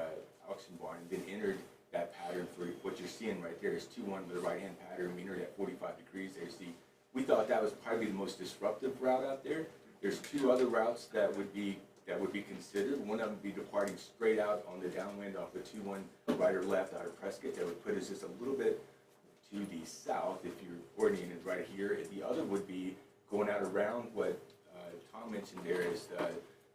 auction barn, and then entered that pattern for what you're seeing right there is 2-1 with a right-hand pattern. We entered at 45 degrees there. See, we thought that was probably the most disruptive route out there. There's 2 other routes that would be considered. One of them would be departing straight out on the downwind off the 2-1 right or left out of Prescott. That would put us just a little bit to the south if you're oriented right here. And the other would be going out around what Tom mentioned there is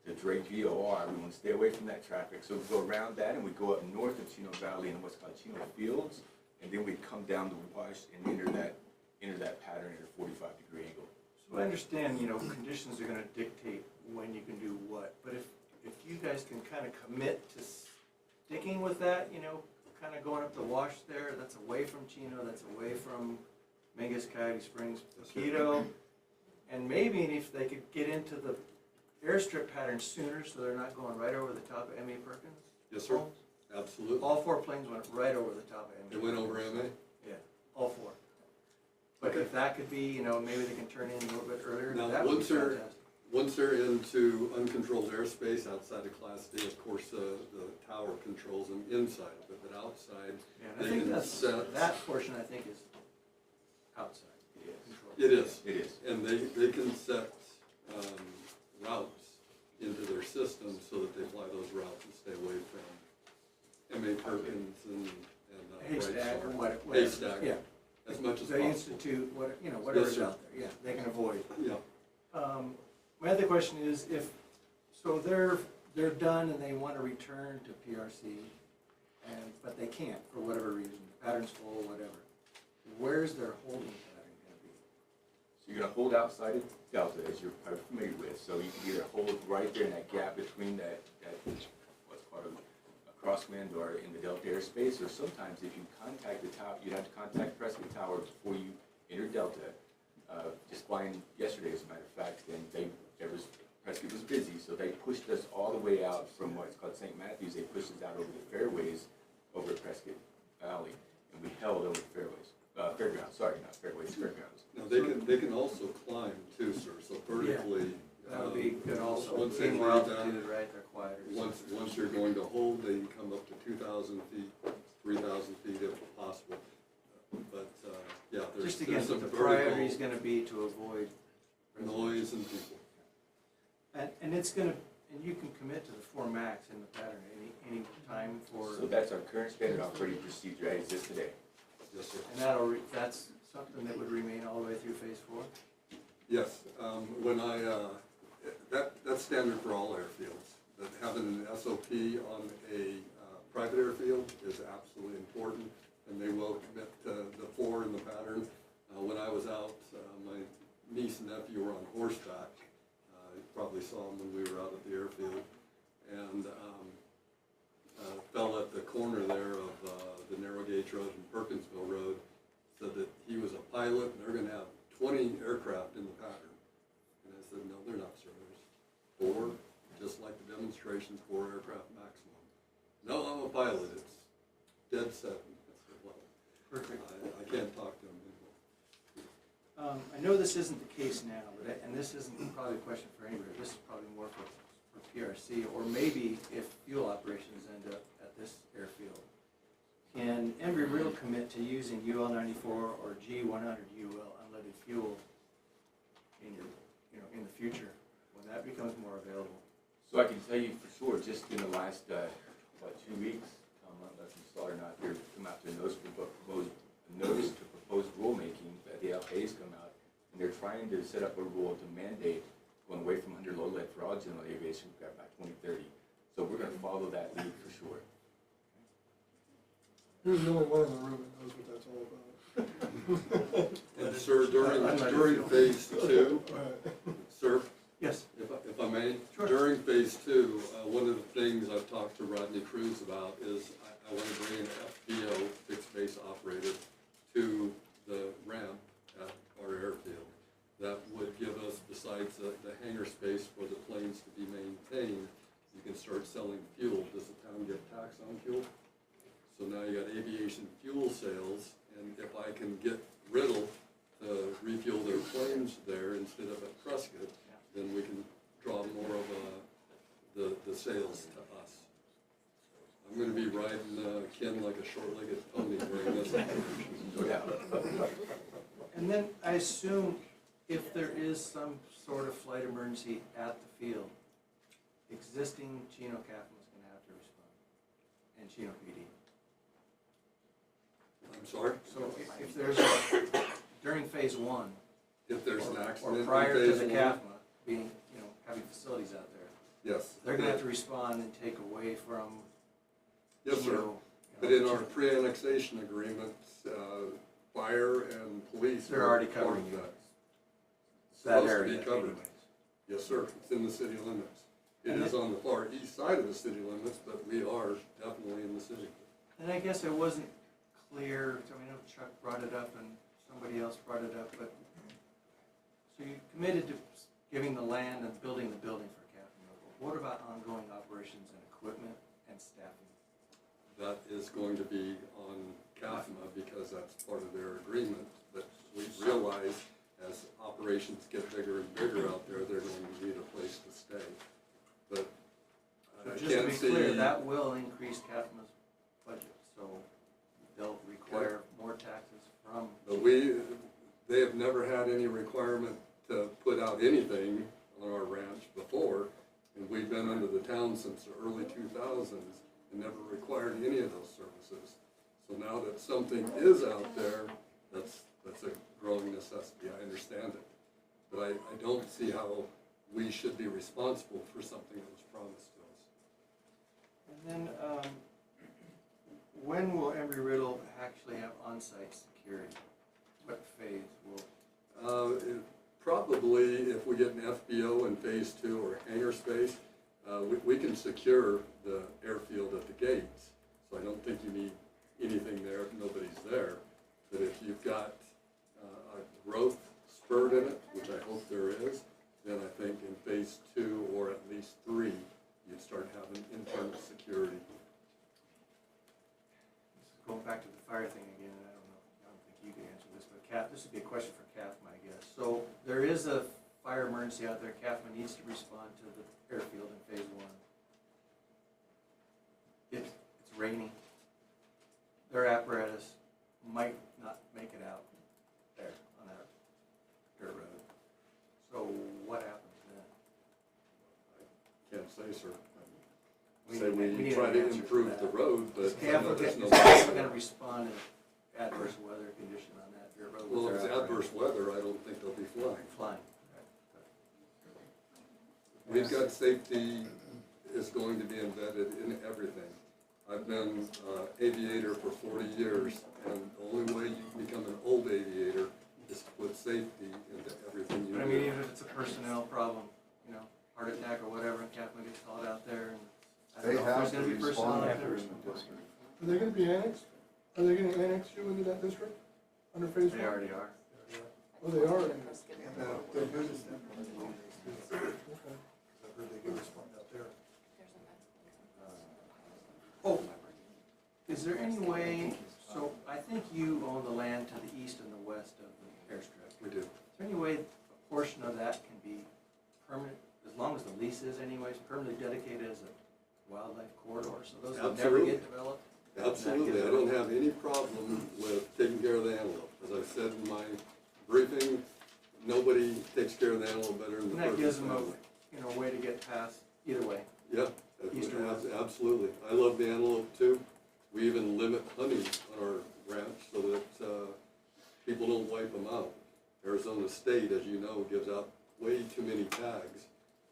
the Drake VOR. We want to stay away from that traffic. So we go around that and we go up north of Chino Valley and what's called Chino Fields. And then we'd come down the wash and enter that pattern at a 45-degree angle. So I understand, conditions are gonna dictate when you can do what, but if you guys can kind of commit to sticking with that, kind of going up the wash there, that's away from Chino, that's away from Mangus, Coyote Springs, Mosquito, and maybe if they could get into the airstrip pattern sooner so they're not going right over the top of M.A. Perkins? Yes, sir. Absolutely. All 4 planes went right over the top of M.A. It went over MA? Yeah, all 4. But if that could be, maybe they can turn in a little bit earlier, Now, that would be fantastic. once they're into uncontrolled airspace outside of Class D, of course, the tower controls them inside, but outside, Yeah, and I they think can that's, set. that portion I think is outside. It is. It is. And they can set routes into their system so that they fly those routes and stay away from M.A. Perkins and Haystack or Bright Star. whatever. Haystack. Yeah. As much as The possible. Institute, whatever's sir. out there, yeah, they can avoid. Yeah. My other question is so they're done and they want to return to PRC, but they can't for whatever reason, the pattern's full, whatever. Where's their holding pattern gonna be? So you're going to hold outside of Delta, as you're probably familiar with. So you can either hold right there in that gap between that what's called a crosswind or in the Delta airspace, or sometimes if you contact the tower, you'd have to contact Prescott Tower before you enter Delta. Just flying yesterday, as a matter of fact, and Prescott was busy, so they pushed us all the way out from what's called St. Matthews. They pushed us out over the fairways over at Prescott Valley, and we held over the fairways. Fairgrounds, sorry, not fairways, fairgrounds. Now, they can also climb too, sir, so vertically. That would be good also. Once they Being more lay altitude, down, right, they're quieter. once you're going to hold, they can come up to 2,000 feet, 3,000 feet if possible. But, yeah, Just there's again, some the priority vertical is gonna be to avoid noise and people. And it's gonna, and you can commit to the 4 max in the pattern any time for. So that's our current standard operating procedure as is today. Yes, sir. And that's something that would remain all the way through phase 4? Yes, when that's standard for all airfields. That having an SOP on a private airfield is absolutely important, and they will commit to the 4 in the pattern. When I was out, my niece and nephew were on horseback. You probably saw them when we were out at the airfield, and fell at the corner there of the narrow gauge road and Perkinsville Road. Said that he was a pilot and they're gonna have 20 aircraft in the pattern. And I said, no, they're not, sir. There's 4, just like the demonstrations, 4 aircraft maximum. No, I'm a pilot. It's dead set. I said, well, Perfect. I can't talk to him anymore. I know this isn't the case now, and this isn't probably a question for anybody. This is probably more for PRC, or maybe if fuel operations end up at this airfield. Can Embry-Riddle commit to using UL-94 or G100 UL unleaded fuel in your you know, in the future, when that becomes more available. So I can tell you for sure, just in the last, 2 weeks, unless you saw it or not, here, come out to a notice to propose rulemaking, that the LPA's come out, and they're trying to set up a rule to mandate going away from 100 low lead for all general aviation aircraft by 2030. So we're gonna follow that lead for sure. You're the only one in the room that knows what that's all about. And sir, during phase two, sir, Yes. if I may, Sure. during phase two, one of the things I've talked to Rodney Cruz about is I want to bring an FBO, fixed base operator, to the ramp at our airfield. That would give us, besides the hangar space for the planes to be maintained, you can start selling fuel. Does the town get tax on fuel? So now you got aviation fuel sales, and if I can get Riddle to refuel their planes there instead of at Prescott, then we can draw more of the sales to us. I'm gonna be riding Ken like a short-legged pony during this operation. And then I assume if there is some sort of flight emergency at the field, existing Chino captain is gonna have to respond, and Chino PD. I'm sorry? So if there's, during phase one, If there's an or accident in prior to phase the one? CAFMA being, you know, having facilities out there, Yes. they're gonna have to respond and take away from Yes, sir. Chino. But in our pre-annexation agreements, fire and police. They're are already part covering of you. that. That Supposed to be area covered. anyways. Yes, sir, it's in the city limits. It And is on the far east side of the city limits, but we are definitely in the city. And I guess it wasn't clear, I mean, I know Chuck brought it up and somebody else brought it up, but, so you committed to giving the land and building the building for Captain Noble. What about ongoing operations and equipment and staffing? That is going to be on CAFMA because that's part of their agreement, but we realize as operations get bigger and bigger out there, they're going to need a place to stay. But So I just to can't be see. clear, that will increase CAFMA's budget, so they'll require more taxes from. But they have never had any requirement to put out anything on our ranch before, and we've been under the town since the early 2000s and never required any of those services. So now that something is out there, that's a growing necessity, I understand it. But I don't see how we should be responsible for something that was promised to us. And then, when will Embry-Riddle actually have on-site security? What phase will? Probably if we get an FBO in phase two or hangar space, we can secure the airfield at the gates. So I don't think you need anything there if nobody's there. But if you've got a growth spurt in it, which I hope there is, then I think in phase two or at least three, you'd start having internal security. Going back to the fire thing again, and I don't think you can answer this, but this would be a question for CAFMA, I guess. So there is a fire emergency out there, CAFMA needs to respond to the airfield in phase one. It's raining. Their apparatus might not make it out there on that dirt road. So what happens then? Can't say, sir. We Say need we an try to answer to improve that. the road, but Is I know there's no. CAFMA gonna respond to adverse weather condition on that dirt road? with Well, if their it's apparatus? adverse weather, I don't think they'll be flying. Flying. We've got safety is going to be embedded in everything. I've been aviator for 40 years, and the only way you can become an old aviator is to put safety into everything you do. But I mean, even if it's a personnel problem, you know, heart attack or whatever, and CAFMA gets called out there, and I don't They know if there's have to gonna be personnel respond out there. Are they gonna be annexed? Are they gonna annex you into that district under phase one? They already are. Oh, they are. Oh, is there any way, so I think you own the land to the east and the west of the airstrip. We do. Is there any way a portion of that can be permanent, as long as the lease is anyways, permanently dedicated as a wildlife corridor, so those would never Absolutely. get developed? Absolutely, I don't have any problem with taking care of the antelope. As I said in my briefing, nobody takes care of the animal better than the And person. that gives them a way to get past either way. Yeah, East or west. absolutely. I love the antelope too. We even limit hunting on our ranch so that, people don't wipe them out. Arizona State, as you know, gives out way too many tags,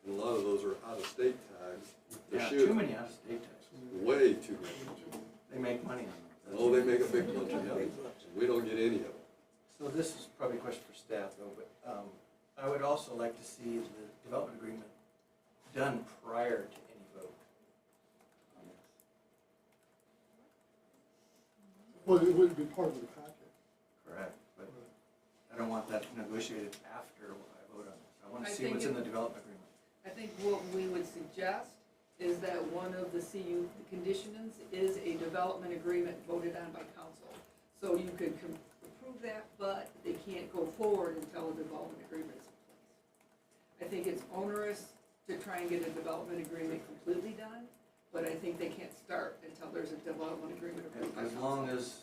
and a lot of those are out-of-state tags. to Yeah, shoot. too many out-of-state tags. Way too many. They make money on them. Oh, they make a big bunch of money. We don't get any of it. So this is probably a question for staff though, but I would also like to see the development agreement done prior to any vote on this. Well, it wouldn't be part of the packet. Correct, but I don't want that negotiated after I vote on this. I want I to see think what's in it- the development agreement. I think what we would suggest is that one of the the conditions is a development agreement voted on by council. So you could approve that, but they can't go forward until a development agreement is in place. I think it's onerous to try and get a development agreement completely done, but I think they can't start until there's a development agreement approved by As council. long as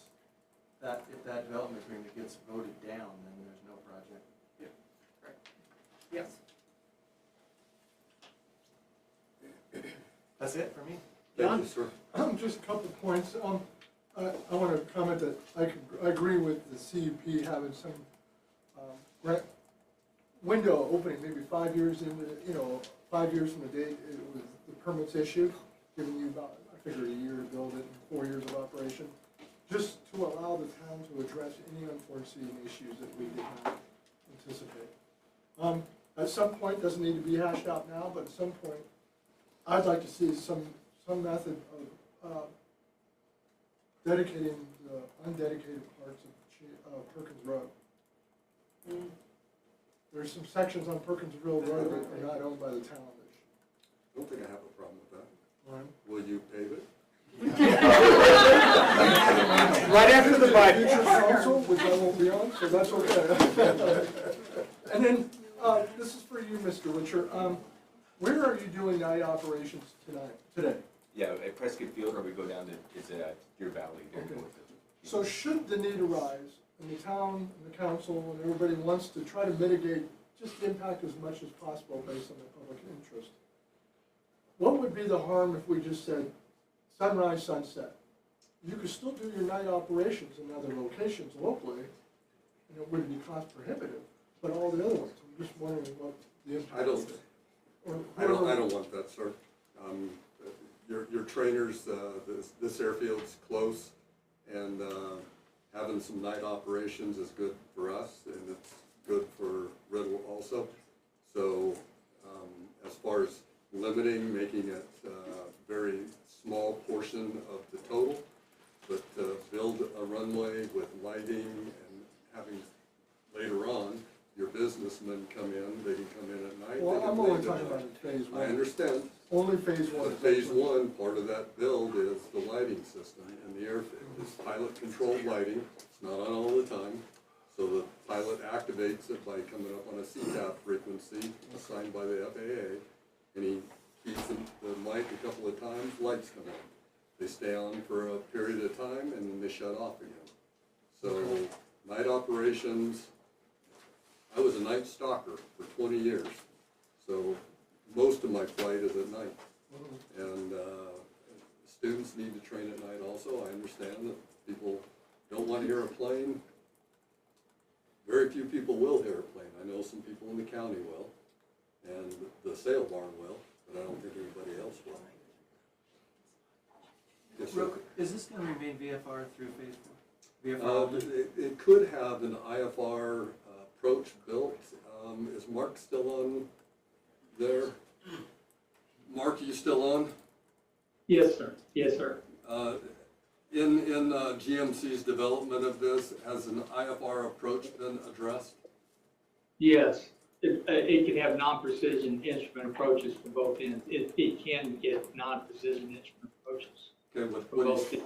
if that development agreement gets voted down, then there's no project. Yes. That's it for me. Thank you, sir. Just a couple points. I want to comment that I agree with the CUP having some window opening, maybe 5 years into, 5 years from the date the permit's issued, giving you about, I figure, a year to build it and 4 years of operation, just to allow the town to address any unforeseen issues that we did not anticipate. At some point, doesn't need to be hashed out now, but at some point, I'd like to see some method of dedicating the undedicated parts of Perkins Road. There's some sections on Perkins Road that are not owned by the town. I don't think I have a problem with that. Right. Will you pave it? Right after the budget. Future council, which I won't be on, so that's okay. And then, this is for you, Mr. Witcher. Where are you doing night operations today? Yeah, at Prescott Field, or we go down to, it's Deer Valley there. Okay. So should the need arise, and the town, and the council, and everybody wants to try to mitigate just the impact as much as possible based on the public interest, what would be the harm if we just said sunrise, sunset? You could still do your night operations in other locations locally, and it wouldn't be cost prohibitive, but all the other ones, I'm just wondering what the impact I don't, is. Or I don't want that, sir. Your trainers, this airfield's close, and having some night operations is good for us, and it's good for Riddle also. So, as far as limiting, making it a very small portion of the total, but build a runway with lighting and having, later on, your businessmen come in, they can come in at night. Well, they can I'm only leave at talking about night. in phase one. I understand. Only phase one. But phase one, part of that build is the lighting system and the airfield. It's pilot controlled lighting, it's not on all the time. So the pilot activates it by coming up on a CTAP frequency assigned by the FAA. And he keeps the mic a couple of times, lights come on. They stay on for a period of time and then they shut off again. So night operations, I was a night stalker for 20 years. So most of my flight is at night. And students need to train at night also. I understand that people don't want to hear a plane. Very few people will hear a plane. I know some people in the county will, and the sale barn will, but I don't think anybody else will. Yes, sir. Real quick, is this gonna remain VFR through phase four? VFR only? It could have an IFR approach built. Is Mark still on there? Mark, are you still on? Yes, sir. Yes, sir. In GMC's development of this, has an IFR approach been addressed? Yes, it can have non-precision instrument approaches from both ends. It can get non-precision instrument approaches. Okay, from both ends.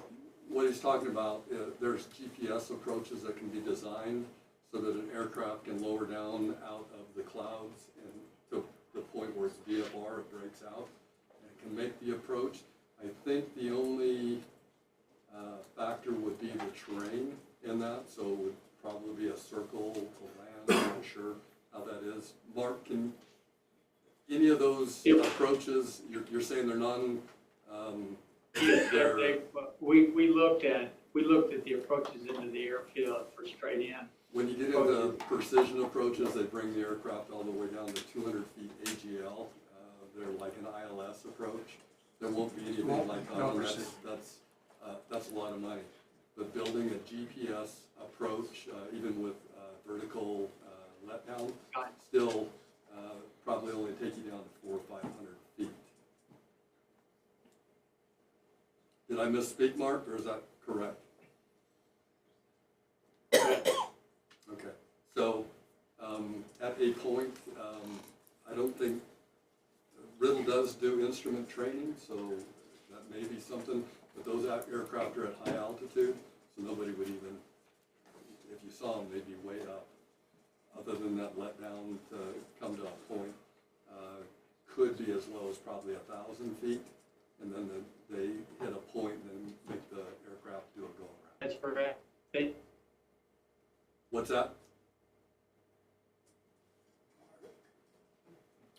what he's talking about, there's GPS approaches that can be designed so that an aircraft can lower down out of the clouds and to the point where it's VFR, it breaks out, and it can make the approach. I think the only factor would be the terrain in that, so it would probably be a circle to land, I'm not sure. how that is. Mark, can, any of those Yep. approaches, you're saying they're non, Yeah, they're, we looked at the approaches into the airfield for straight in. when you get into precision approaches, they bring the aircraft all the way down to 200 feet AGL. They're like an ILS approach. There won't be anything like that, and that's a lot of money. But building a GPS approach, even with vertical letdown, still probably only take you down to 400 or 500 feet. Did I misspeak, Mark, or is that correct? Okay, so at a point, I don't think, Riddle does do instrument training, so that may be something, but those aircraft are at high altitude, so nobody would even, if you saw them, they'd be way up. Other than that letdown to come to a point, could be as low as probably 1,000 feet, and then they hit a point and then make the aircraft do a go around. That's correct. What's that?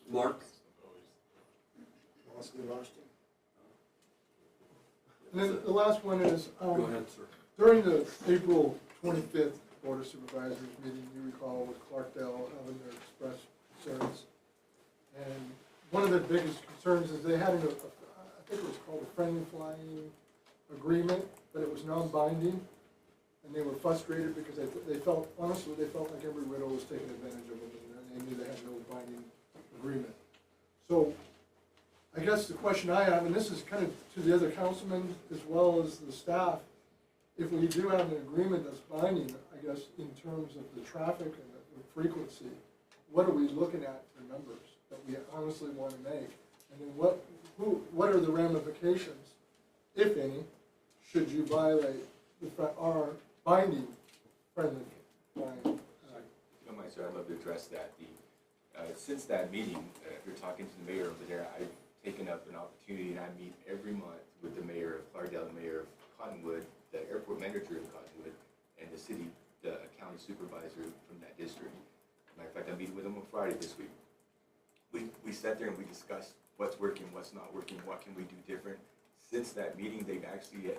Mark? We lost you. And then the last one is, Go ahead, sir. during the April 25th Board of Supervisors meeting, you recall with Clarkdale having their express concerns. And one of the biggest concerns is they had, I think it was called a friendly flying agreement, but it was non-binding. And they were frustrated because they felt, honestly, they felt like every widow was taking advantage of them, and they knew they had no binding agreement. So I guess the question I have, and this is kind of to the other councilmen as well as the staff, if we do have an agreement that's binding, I guess, in terms of the traffic and the frequency, what are we looking at for numbers that we honestly want to make? And then what are the ramifications, if any, should you violate our binding friendly flying? If you don't mind, sir, I'd love to address that. Since that meeting, if you're talking to the mayor over there, I've taken up an opportunity, and I meet every month with the mayor of Clarkdale, the mayor of Cottonwood, the airport manager of Cottonwood, and the county supervisor from that district. Matter of fact, I'm meeting with them on Friday this week. We sat there and we discussed what's working, what's not working, what can we do different. Since that meeting, they've actually,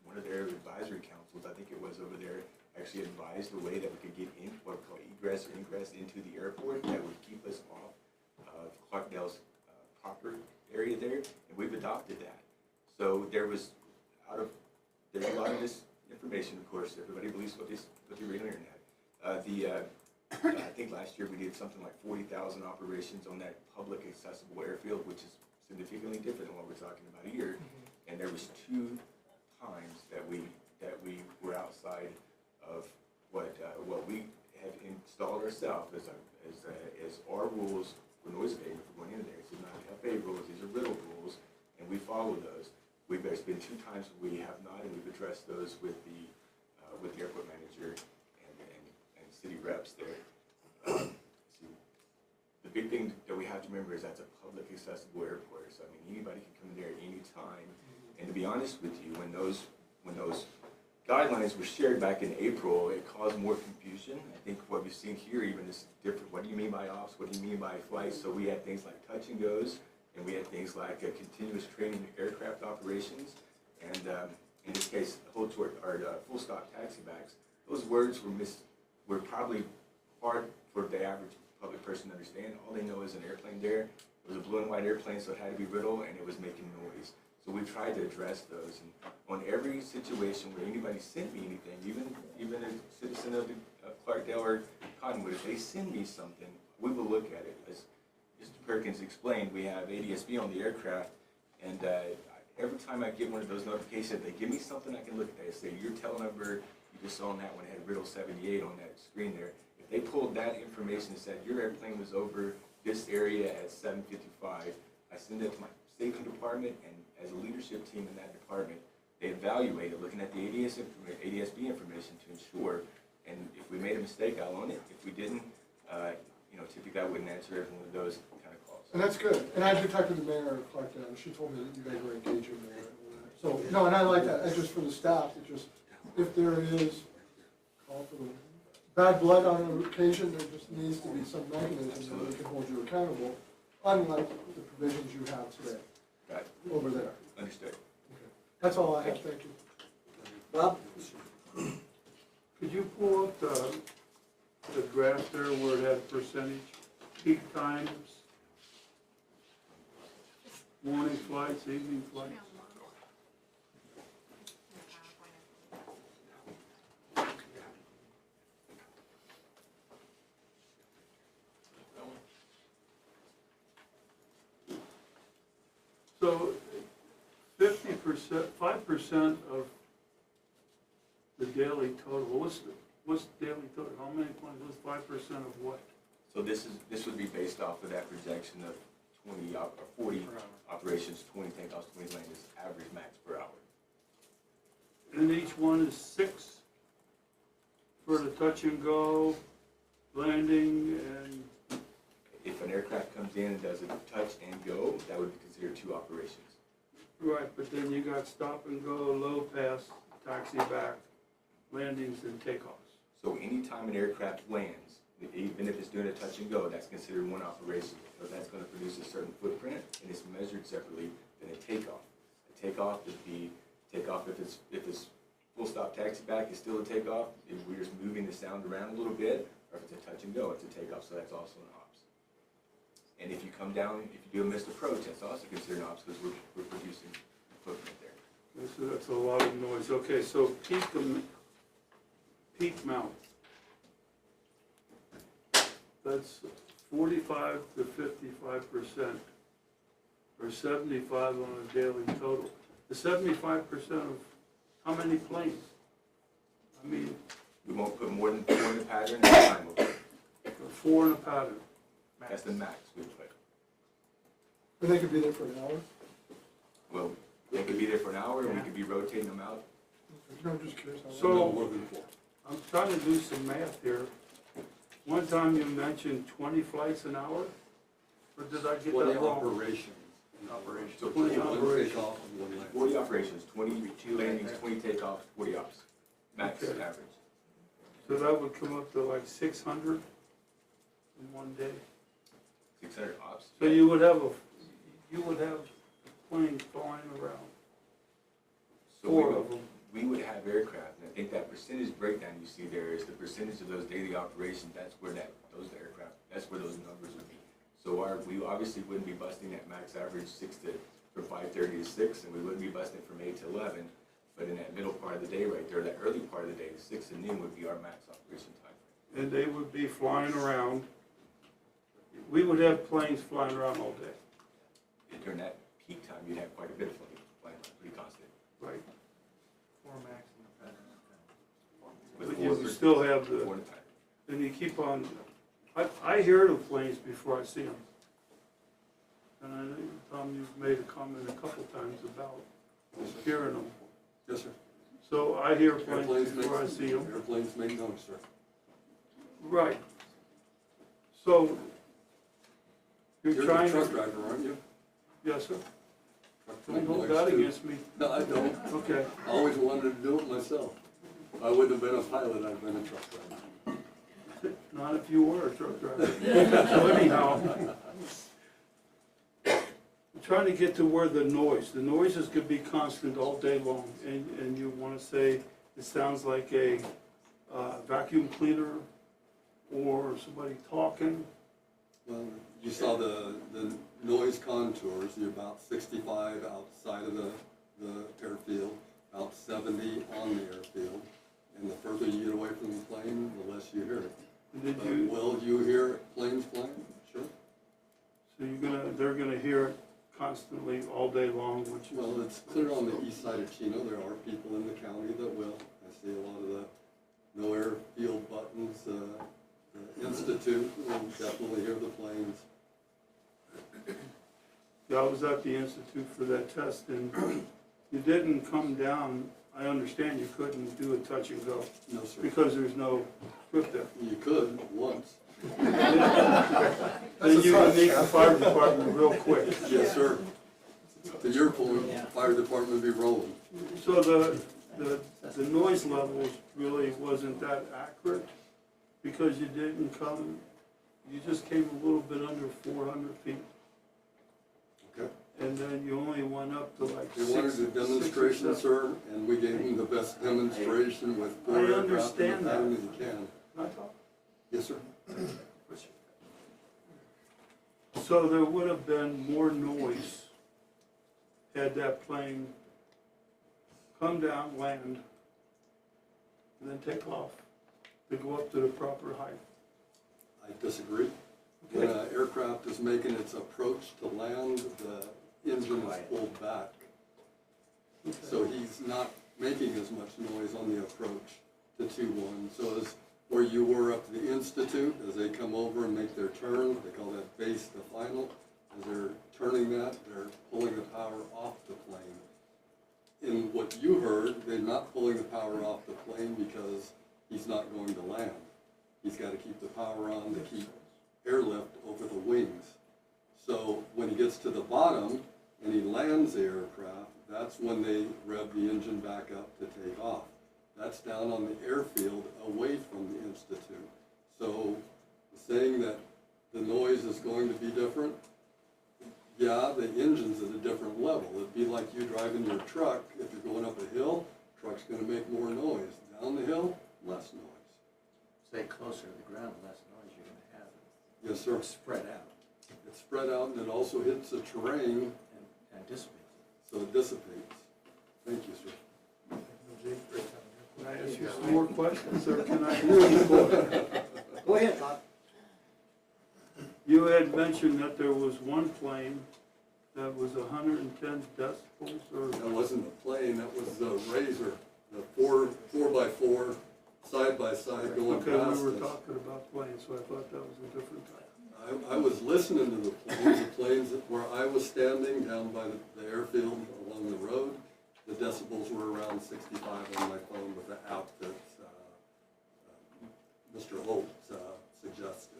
one of their advisory councils, I think it was over there, actually advised a way that we could get in, what we call egress or ingress into the airport that would keep us off of Clarkdale's proper area there, and we've adopted that. So there's a lot of this information, of course, everybody believes what you read on the internet. I think last year we did something like 40,000 operations on that public accessible airfield, which is significantly different than what we're talking about here. And there was 2 times that we were outside of what we have installed ourselves as our rules for noise abatement for going into there. These are not FAA rules, these are Riddle rules, and we follow those. There's been 2 times we have not, and we've addressed those with the airport manager and city reps there. The big thing that we have to remember is that's a public accessible airport, so I mean anybody can come there anytime. And to be honest with you, when those guidelines were shared back in April, it caused more confusion. I think what we've seen here even is different. What do you mean by ops? What do you mean by flights? So we had things like touch and goes, and we had things like continuous training aircraft operations, and in this case, our full stop taxibacks. Those words were probably hard for the average public person to understand. All they know is an airplane there. It was a blue and white airplane, so it had to be Riddle, and it was making noise. So we tried to address those, and on every situation where anybody sent me anything, even a citizen of Clarkdale or Cottonwood, if they send me something, we will look at it. As Mr. Perkins explained, we have ADSB on the aircraft, and every time I get one of those notifications, they give me something I can look at. They say, your tel number, you just saw on that one, had Riddle 78 on that screen there. If they pulled that information and said, your airplane was over this area at 7:55, I send it to my safety department, and as a leadership team in that department, they evaluate it, looking at the ADSB information to ensure, and if we made a mistake, I'll own it. If we didn't, typically I wouldn't answer every one of those kind of calls. And that's good. And I did talk to the mayor of Clarkdale, and she told me that you guys were engaging there. So, and I like that. It's just for the staff, it just, if there is, call for the bad blood on occasion, there just needs to be some mechanism where we can hold you accountable, unlike the provisions you have today Got it. over there. Understood. That's all I have, thank you. Bob? Could you pull up the graph there where it had percentage, peak times, morning flights, evening flights? So 50%, 5% of the daily total, what's the daily total? How many planes, what's 5% of what? So this would be based off of that projection of 20 or 40 operations, 20 takeoffs, 20 landings, average max per hour. And each one is 6 for the touch and go, landing, and If an aircraft comes in and does a touch and go, that would be considered 2 operations. right, but then you got stop and go, low pass, taxi back, landings and takeoffs. So anytime an aircraft lands, even if it's doing a touch and go, that's considered one operation. So that's going to produce a certain footprint, and it's measured separately than a takeoff. A takeoff would be takeoff if it's full stop taxi back, it's still a takeoff. If we're just moving the sound around a little bit, or if it's a touch and go, it's a takeoff. So that's also an ops. And if you come down, if you do a missed approach, that's also considered an ops because we're producing footprint there. Okay, so that's a lot of noise. Okay, so peak mount. That's 45 to 55%, or 75 on a daily total. The 75% of how many planes? I mean, We won't put more than 4 in the pattern at a time. 4 in a pattern. That's the max we put. And they could be there for an hour? Well, they could be there for an hour, and we could be rotating them out. No, I'm just curious. how- So, I'm trying to do some math here. One time you mentioned 20 flights an hour, or did I get 20 that wrong? operations. So 20 One operations. takeoff and one landing. 40 operations, 20 landings, 20 takeoffs, 40 ops. Max Okay. average. So that would come up to like 600 in one day. 600 ops. So you would have planes flying around, So 4 of them. we would have aircraft, and I think that percentage breakdown you see there is the percentage of those daily operations, that's where those aircraft, that's where those numbers would be. So we obviously wouldn't be busting that max average from 5:30 to 6, and we wouldn't be busting from 8 to 11. But in that middle part of the day right there, that early part of the day, 6 to noon would be our max operation time. And they would be flying around. We would have planes flying around all day, And during that peak time, you'd have quite a bit of flying around, pretty constant. right? 4 max in the pattern. With But 4 you per- still have 4 the, in the pattern. and you keep on, I hear the planes before I see them. And I know, Tom, you've made a comment a couple times about hearing them. Yes, sir. So I hear Airplanes planes make, before I see them. airplanes make noise, sir. Right. So you're You're trying the truck to, driver, aren't you? yes, sir. Trucks Don't make hold noise, that too. against me. No, I don't. Okay. I always wanted to do it myself. If I wouldn't have been a pilot, I'd been a truck driver. Not if you were a truck driver. So anyhow, I'm trying to get to where the noises could be constant all day long, and you want to say it sounds like a vacuum cleaner or somebody talking. Well, you saw the noise contours, you're about 65 outside of the airfield, about 70 on the airfield. And the further you get away from the plane, the less you hear it. Did But you, will you hear planes flying? Sure. so they're gonna hear it constantly all day long, which is. Well, it's clear on the east side of Chino, there are people in the county that will. I see a lot of the no airfield buttons, the Institute will definitely hear the planes. Yeah, I was at the Institute for that test, and you didn't come down, I understand you couldn't do a touch and go, No, sir. because there's no trip there. You could, once. Then you would need the fire department real quick. Yes, sir. To your point, fire department would be rolling. So the noise levels really wasn't that accurate? because you didn't come, you just came a little bit under 400 feet. Okay. And then you only went up to like They wanted a 6 or demonstration, 7. sir, and we gave them the best demonstration with 4 I aircraft in the understand that. pattern that you can. Can I talk? Yes, sir. So there would have been more noise had that plane come down, land, and then take off to go up to the proper height. I disagree. When an aircraft is making its approach to land, the engine is pulled back. So he's not making as much noise on the approach to 2-1. So as where you were up to the Institute, as they come over and make their turn, they call that base to final. As they're turning that, they're pulling the power off the plane. In what you heard, they're not pulling the power off the plane because he's not going to land. He's got to keep the power on to keep airlift over the wings. So when he gets to the bottom and he lands the aircraft, that's when they rev the engine back up to take off. That's down on the airfield away from the Institute. So saying that the noise is going to be different, yeah, the engine's at a different level. It'd be like you driving your truck. If you're going up a hill, truck's going to make more noise. Down the hill, less noise. Stay closer to the ground, the less noise you're gonna have. Yes, sir. It's spread out It's spread out and it also hits the terrain, and dissipates. so it dissipates. Thank you, sir. Can I ask you some more questions, or can I? Go ahead, Todd. You had mentioned that there was one plane that was 110 decibels, or? That wasn't a plane, that was the Razor, the 4x4, side by side going Okay, past we were us. talking about planes, so I thought that was a different type. I was listening to the planes where I was standing down by the airfield along the road. The decibels were around 65 on my phone with the app that Mr. Holt suggested.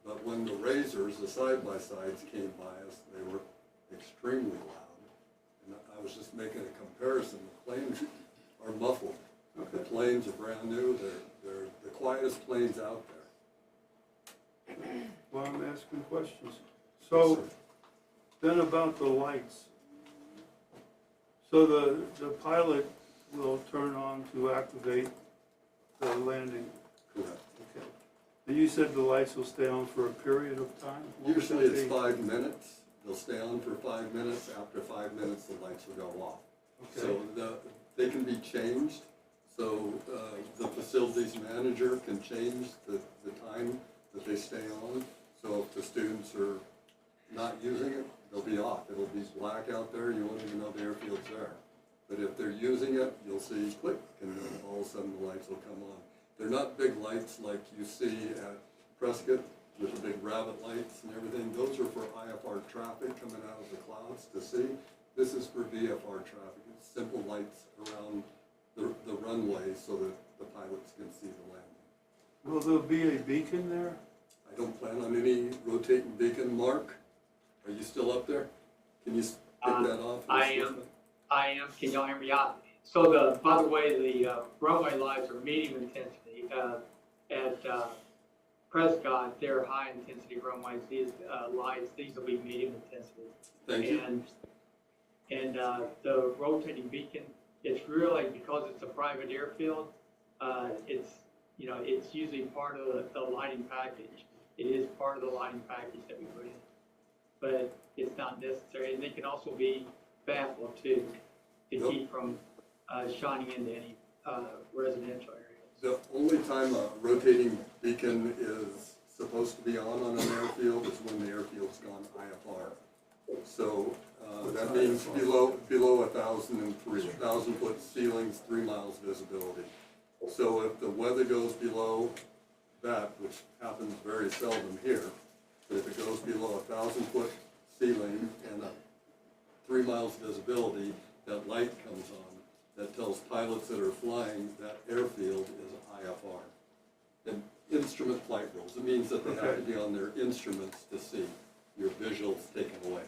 But when the Razors, the side-by-sides came by us, they were extremely loud. And I was just making a comparison. The planes are muffled. The planes are brand new. They're the quietest planes out there. Well, I'm asking questions. So, then about the lights. So the pilot will turn on to activate the landing. Correct. Okay. And you said the lights will stay on for a period of time? What would Usually that it's be? 5 minutes. They'll stay on for 5 minutes. After 5 minutes, the lights will go off. Okay. So they can be changed. So the facilities manager can change the time that they stay on. So if the students are not using it, they'll be off. It'll be black out there. You won't even know the airfield's there. But if they're using it, you'll see click, and then all of a sudden the lights will come on. They're not big lights like you see at Prescott with the big rabbit lights and everything. Those are for IFR traffic coming out of the clouds to see. This is for VFR traffic. It's simple lights around the runway so that the pilots can see the landing. Will there be a beacon there? I don't plan on any rotating beacon. Mark, are you still up there? Can you pick that off? I am. Can y'all hear me out? So by the way, the runway lights are medium intensity. At Prescott, they're high intensity runways. These lights, these will be medium intensity. Thank you. And the rotating beacon, it's really, because it's a private airfield, it's usually part of the lighting package. It is part of the lighting package that we put in, but it's not necessary. And they can also be baffled too, to keep from shining into any residential areas. The only time a rotating beacon is supposed to be on an airfield is when the airfield's gone IFR. So that means below 1,003, 1,000-foot ceilings, 3 miles visibility. So if the weather goes below that, which happens very seldom here, but if it goes below 1,000-foot ceiling and 3 miles visibility, that light comes on. That tells pilots that are flying that airfield is IFR. And instrument flight rules, it means that they have to be on their instruments to see your visuals taken away.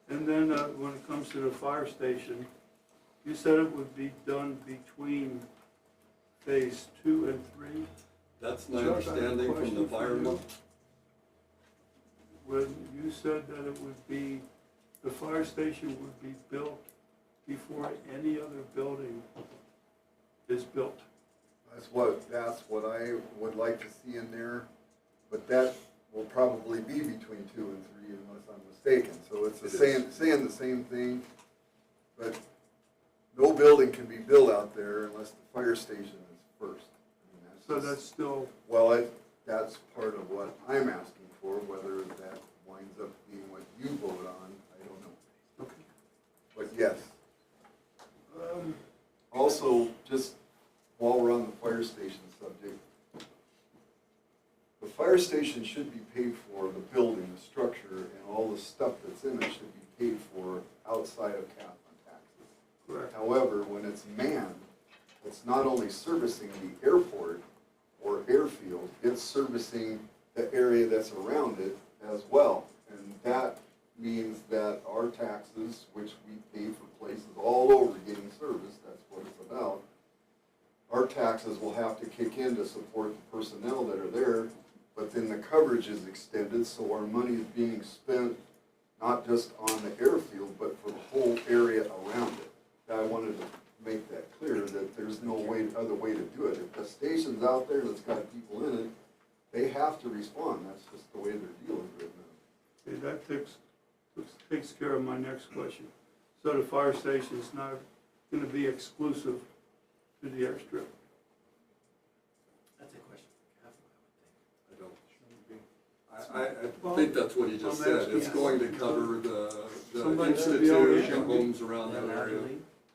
And then when it comes to the fire station, you said it would be done between phase 2 and 3? That's my Chuck, I have a understanding from question the for fire you. month. When you said that it would be, the fire station would be built before any other building is built. That's what I would like to see in there, but that will probably be between 2 and 3 unless I'm mistaken. So it's saying the same thing, but no building can be built out there unless the fire station is first. I mean, So that's still, well, that's part of what I'm asking for, whether that winds up being what you vote on, I don't know. okay. But yes. Also, just while we're on the fire station subject, the fire station should be paid for, the building, the structure, and all the stuff that's in it should be paid for outside of cap on taxes. Correct. However, when it's manned, it's not only servicing the airport or airfield, it's servicing the area that's around it as well. And that means that our taxes, which we pay for places all over getting service, that's what it's about, our taxes will have to kick in to support the personnel that are there, but then the coverage is extended, so our money is being spent not just on the airfield, but for the whole area around it. I wanted to make that clear, that there's no other way to do it. If the station's out there that's got people in it, they have to respond. That's just the way they're dealing with it now. Okay, that takes care of my next question. So the fire station is not gonna be exclusive to the airstrip? That's a question for Catherine, I think that's what he just I'm said. asking- It's going to cover the Somebody should be able to institute, the answer. homes around that area.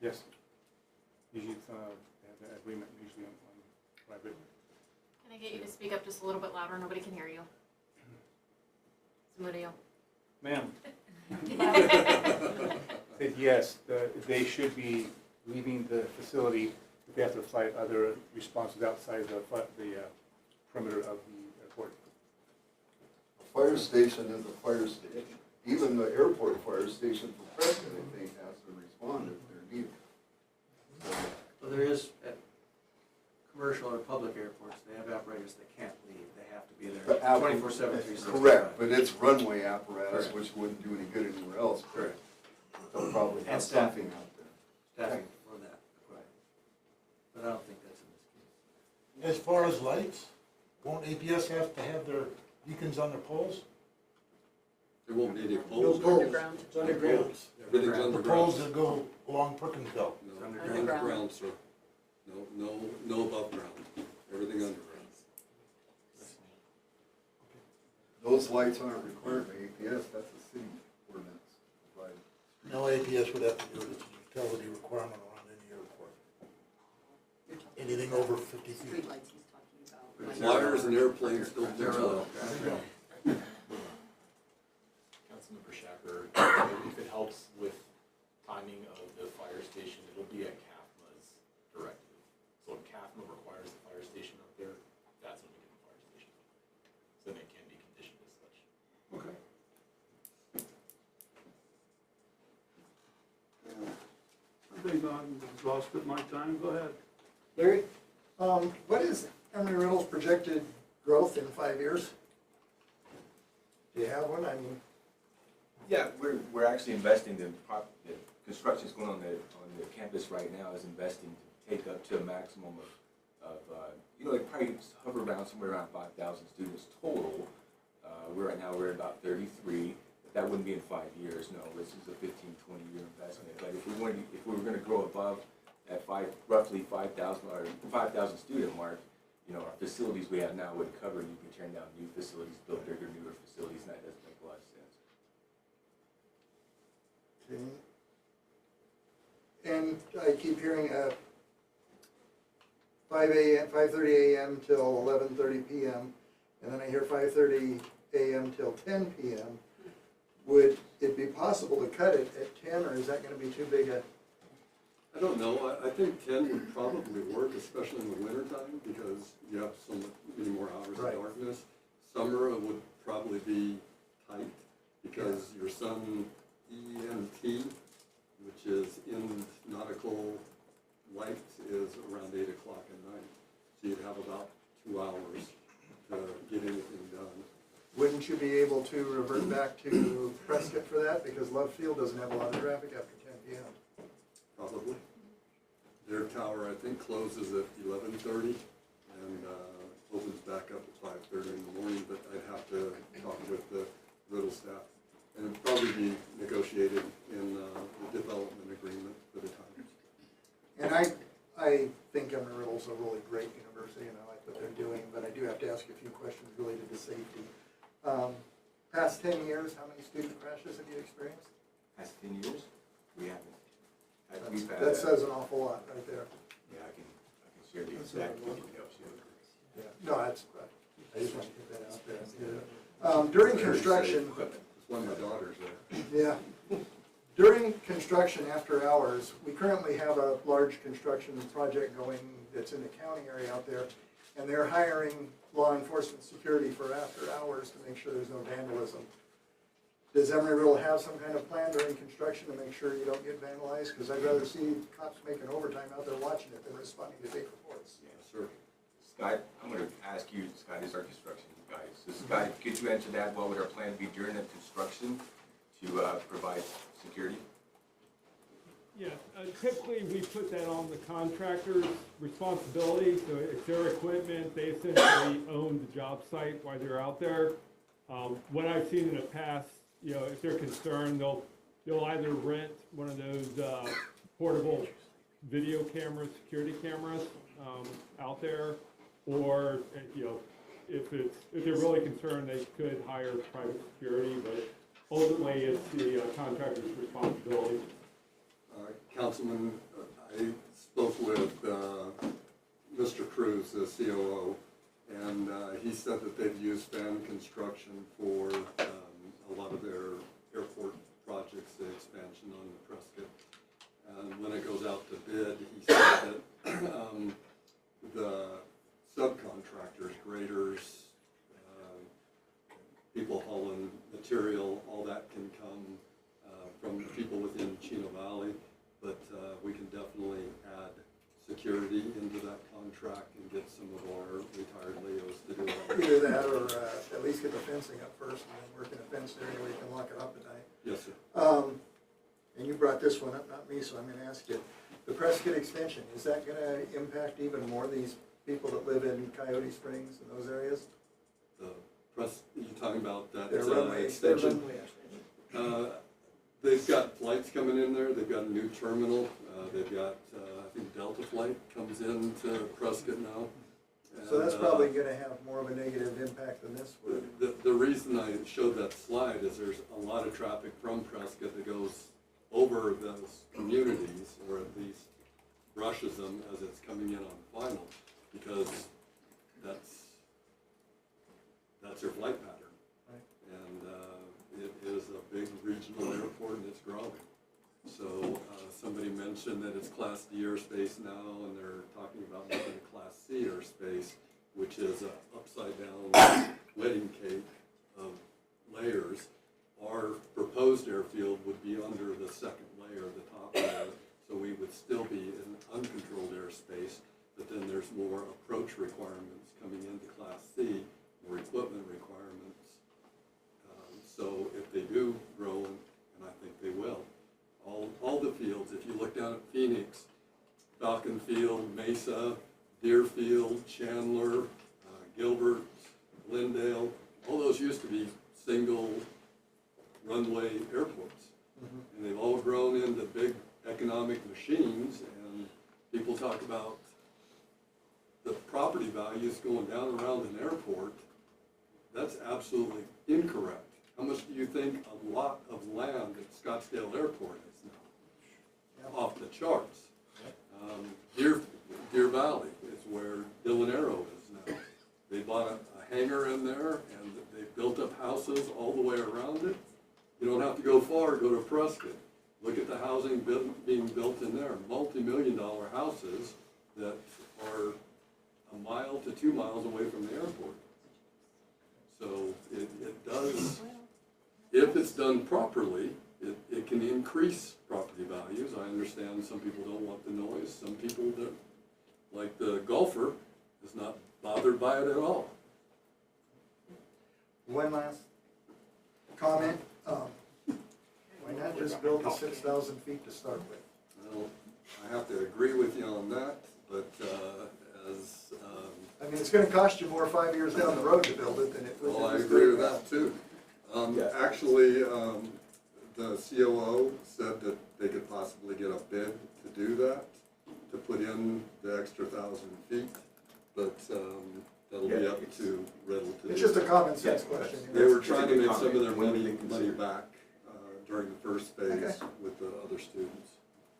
Yes. Usually it's, they have an agreement usually on private. Can I get you to speak up just a little bit louder? Nobody can hear you. Somebody else. Ma'am. Said yes, they should be leaving the facility if they have to fly other responses outside the perimeter of the airport. A fire station is a fire station. Even the airport fire station for Prescott, I think, has to respond if they're needed. Well, there is, at commercial or public airports, they have operators that can't leave, they have to be there 24/7, 365. Correct, but it's runway apparatus, Correct. which wouldn't do any good anywhere else. Correct. They'll probably have And staffing. something out there. Staffing for that, right. But I don't think that's in this case. As far as lights, won't APS have to have their beacons on their poles? There won't be any poles. Underground. It's underground. Everything's The underground. poles that go along Perkinsville? No, Underground. underground, sir. No above ground. Everything underground. Those lights aren't required by APS, that's a city ordinance. Right. No, APS would have to do it, it's a utility requirement around any airport. Anything over 50 feet. Streetlights he's talking about. Flyers and airplanes don't do well. Councilmember Shacker, if it helps with timing of the fire station, it'll be at CAFMA's directive. So if CAFMA requires the fire station up there, that's when we get the fire station. So then it can be conditioned as such. Okay. I think I'm exhausted my time. Go ahead. Larry? What is Embry-Riddle's projected growth in 5 years? Do you have one? I mean, Yeah, we're actually investing, the construction's going on the campus right now is investing to take up to a maximum of like probably hover around somewhere around 5,000 students total. Right now we're at about 33, but that wouldn't be in 5 years, no, this is a 15, 20-year investment. But if we were gonna grow above that roughly 5,000 or 5,000 student mark, our facilities we have now would cover, you can turn down new facilities, build bigger, newer facilities, and that doesn't make a lot of sense. okay. And I keep hearing 5:30 a.m. till 11:30 p.m. and then I hear 5:30 a.m. till 10 p.m. Would it be possible to cut it at 10, or is that going to be too big a? I don't know. I think 10 would probably work, especially in the wintertime, because you have so many more hours of Right. darkness. Summer would probably be tight, because your sun ENT, which is in nautical light, is around 8 o'clock at night. So you'd have about 2 hours to get anything done. Wouldn't you be able to revert back to Prescott for that? Because Love Field doesn't have a lot of traffic after 10 p.m. Probably. Their tower, I think, closes at 11:30 and opens back up at 5:30 in the morning, but I'd have to talk with the Riddle staff. And it'd probably be negotiated in the development agreement for the times. And I think Embry-Riddle's a really great university, and I like what they're doing, but I do have to ask a few questions related to safety. Past 10 years, how many student crashes have you experienced? Past 10 years, we haven't. That says an awful lot right there. Yeah, I can share the exact details. Yeah. No, that's, I just want to get that out there. During construction. It's one of my daughters there. Yeah. During construction after hours, we currently have a large construction project going that's in the county area out there, and they're hiring law enforcement security for after hours to make sure there's no vandalism. Does Embry-Riddle have some kind of plan during construction to make sure you don't get vandalized? Because I'd rather see cops making overtime out there watching it than responding to fake reports. Yes, sir. Scott, I'm going to ask you, Scott is our construction guy. So Scott, could you answer that? What would our plan be during the construction to provide security? Yeah, typically we put that on the contractor's responsibility, so it's their equipment, they essentially own the job site while they're out there. What I've seen in the past, you know, if they're concerned, they'll either rent one of those portable video cameras, security cameras out there, or you know, if they're really concerned, they could hire private security, but ultimately it's the contractor's responsibility. Councilman, I spoke with Mr. Cruz, the COO, and he said that they've used Fan Construction for a lot of their airport projects, the expansion on the Prescott. And when it goes out to bid, he said that the subcontractors, graders, people hauling material, all that can come from the people within Chino Valley. But we can definitely add security into that contract and get some of our retired Leos to do that. Either that or at least get the fencing up first and then work in a fenced area where you can lock it up at night. Yes, sir. And you brought this one up, not me, so I'm going to ask you. The Prescott extension, is that going to impact even more these people that live in Coyote Springs and those areas? You're talking about that Their runway extension? extension. They've got flights coming in there, they've got a new terminal, they've got, I think Delta flight comes into Prescott now. So that's probably gonna have more of a negative impact than this would. The reason I showed that slide is there's a lot of traffic from Prescott that goes over those communities, or at least brushes them as it's coming in on final, because that's their flight pattern. Right. And it is a big regional airport and it's growing. So somebody mentioned that it's Class D airspace now, and they're talking about making it Class C airspace, which is an upside down wedding cake of layers. Our proposed airfield would be under the second layer, the top layer, so we would still be in uncontrolled airspace, but then there's more approach requirements coming into Class C, more equipment requirements. So if they do grow, and I think they will, all the fields, if you look down at Phoenix, Falcon Field, Mesa, Deerfield, Chandler, Gilbert, Glendale, all those used to be single runway airports. And they've all grown into big economic machines, and people talk about the property values going down around an airport. That's absolutely incorrect. How much do you think a lot of land at Scottsdale Airport is now? Off the charts. Deer Valley is where Dillon Arrow is now. They bought a hangar in there, and they built up houses all the way around it. You don't have to go far, go to Prescott. Look at the housing being built in there, multi-million-dollar houses that are a mile to 2 miles away from the airport. So it does, if it's done properly, it can increase property values. I understand some people don't want the noise. Some people that, like the golfer, is not bothered by it at all. One last comment, why not just build the 6,000 feet to start with? Well, I have to agree with you on that, but as, I mean, it's gonna cost you more 5 years down the road to build it than it would. well, I agree with that too. Actually, the COO said that they could possibly get a bid to do that, to put in the extra 1,000 feet, but that'll be up to Riddle to do. It's just a common sense question. They were trying to make some of their money back during the first phase Okay. with the other students.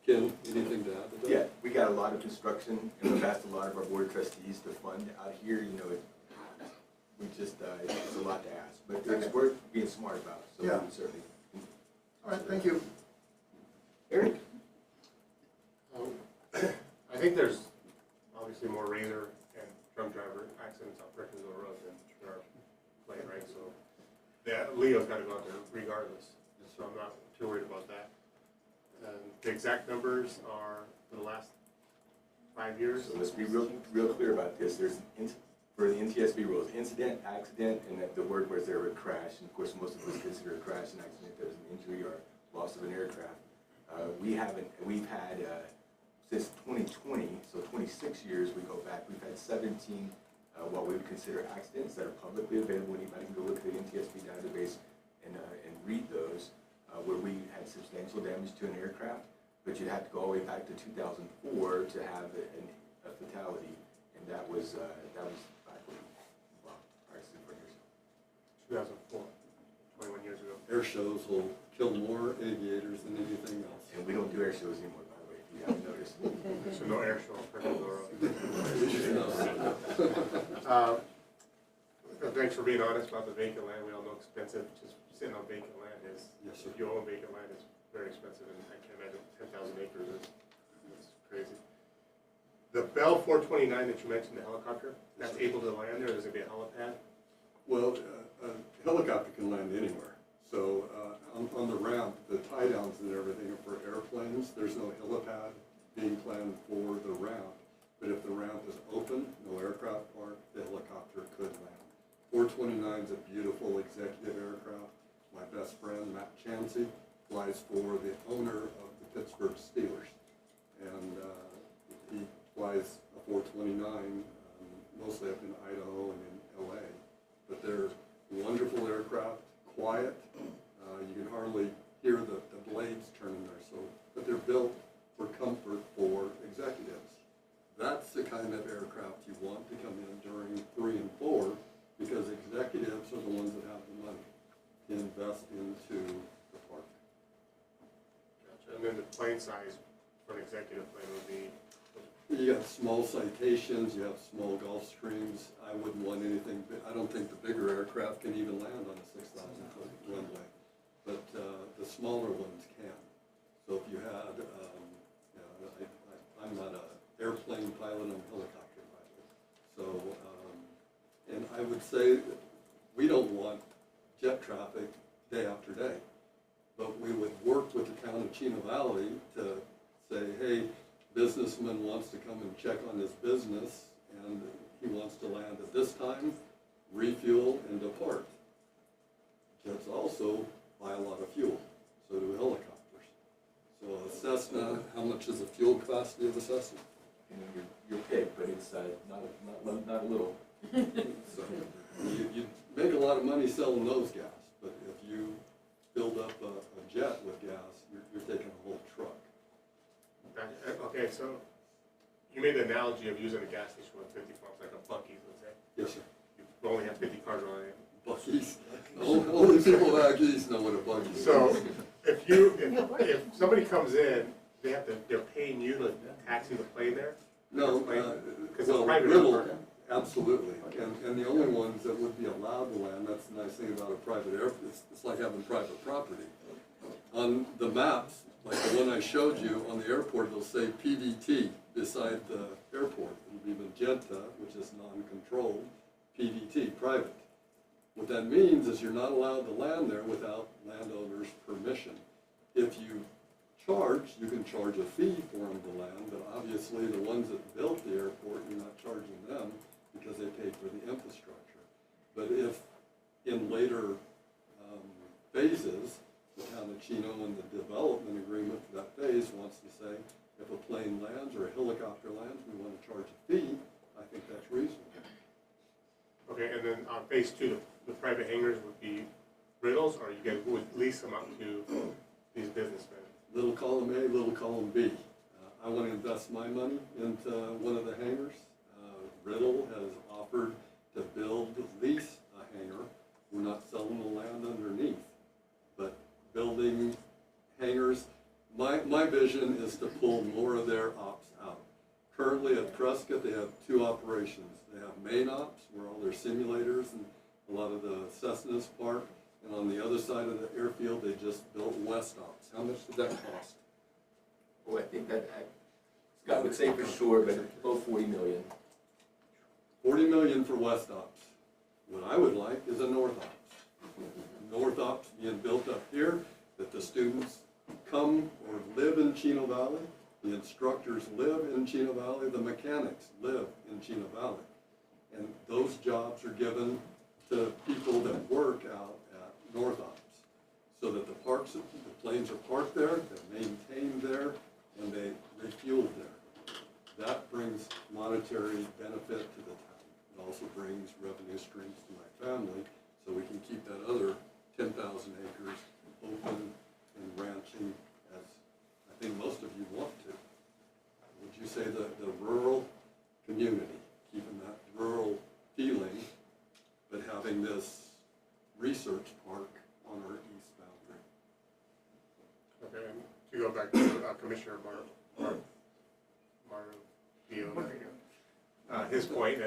Ken, anything to add to that? Yeah, we got a lot of construction, and we've asked a lot of our board of trustees to fund out here, you know, we just, it's a lot to ask, but we're being smart about it, so we Yeah. would certainly. All right, thank you. Eric? I think there's obviously more razor and drunk driver accidents on Brickensville Road than Sharp Lane, right? So Leo's got to go out there regardless, so I'm not too worried about that. And the exact numbers are for the last 5 years. So let's be real clear about this. There's, for the NTSB rules, incident, accident, and that the word was there a crash. And of course, most of us consider a crash an accident if there's an injury or loss of an aircraft. We've had, since 2020, so 26 years we go back, we've had 17 what we would consider accidents that are publicly available. Anybody can go look at the NTSB database and read those, where we had substantial damage to an aircraft, but you'd have to go all the way back to 2004 to have a fatality, and that was back when, well, actually 4 years ago. 2004, 21 years ago. Air shows will kill more aviators than anything else. And we don't do air shows anymore, by the way, if you haven't noticed. So no air show on Brickensville Road. Thanks for being honest about the vacant land. We all know expensive, just sitting on vacant land is, Yes, sir. if you own vacant land, is very expensive, and I can't imagine 10,000 acres is crazy. The Bell 429 that you mentioned, the helicopter, that's able to land there, there's gonna be a helipad? Well, a helicopter can land anywhere. So on the ramp, the tie downs and everything are for airplanes. There's no helipad being planned for the ramp. But if the ramp is open, no aircraft park, the helicopter could land. 429 is a beautiful executive aircraft. My best friend, Matt Chansey, flies for the owner of the Pittsburgh Steelers. And he flies a 429 mostly up in Idaho and in LA. But they're wonderful aircraft, quiet. You can hardly hear the blades turning there. But they're built for comfort for executives. That's the kind of aircraft you want to come in during 3 and 4, because executives are the ones that have the money to invest into the park. Gotcha. And then the plane size for an executive plane would be? You have small citations, you have small Gulfstreams. I wouldn't want anything, I don't think the bigger aircraft can even land on a 6,000-foot runway, but the smaller ones can. So if you had, I'm not an airplane pilot, I'm a helicopter pilot. So, and I would say we don't want jet traffic day after day, but we would work with the town of Chino Valley to say, hey, businessman wants to come and check on his business, and he wants to land at this time, refuel, and depart. Jets also buy a lot of fuel, so do helicopters. So a Cessna, how much is the fuel capacity of a Cessna? You're paid, but it's not a little. So you make a lot of money selling those gas, but if you build up a jet with gas, you're taking a whole truck. Okay, so you made the analogy of using a gas station with 50 pumps, like a Buc-ee's, let's say. Yes, sir. You only have 50 cars on it. Buc-ee's. Only people back east know what a Buc-ee's is. So if somebody comes in, they're paying you to taxi the plane there? No, Because well, it's private Riddle, airport. absolutely. And the only ones that would be allowed to land, that's the nice thing about a private airport, it's like having private property. On the maps, like the one I showed you on the airport, it'll say PVT beside the airport. It'll be magenta, which is non-controlled, PVT, private. What that means is you're not allowed to land there without landowner's permission. If you charge, you can charge a fee for them to land, but obviously the ones that built the airport, you're not charging them. because they paid for the infrastructure. But if in later phases, the town of Chino and the development agreement for that phase wants to say, if a plane lands or a helicopter lands, we want to charge a fee, I think that's reasonable. Okay, and then on phase two, the private hangars would be Riddles, or you guys would lease them out to these businessmen? Little column A, little column B. I want to invest my money into one of the hangars. Riddle has offered to build, lease a hangar. We're not selling the land underneath, but building hangars. My vision is to pull more of their ops out. Currently at Prescott, they have two operations. They have main ops, where all their simulators and a lot of the Cessnas park. And on the other side of the airfield, they just built West Ops. How much did that cost? Oh, I think that, Scott would say for sure, but about 40 million. 40 million for West Ops. What I would like is a North Ops. North Ops being built up here, that the students come or live in Chino Valley, the instructors live in Chino Valley, the mechanics live in Chino Valley. And those jobs are given to people that work out at North Ops, so that the planes are parked there, they're maintained there, and they refueled there. That brings monetary benefit to the town. It also brings revenue streams to my family, so we can keep that other 10,000 acres open and ranching, as I think most of you want to. Would you say the rural community, keeping that rural feeling, but having this research park on our east boundary? Okay, and to go back to Commissioner his point,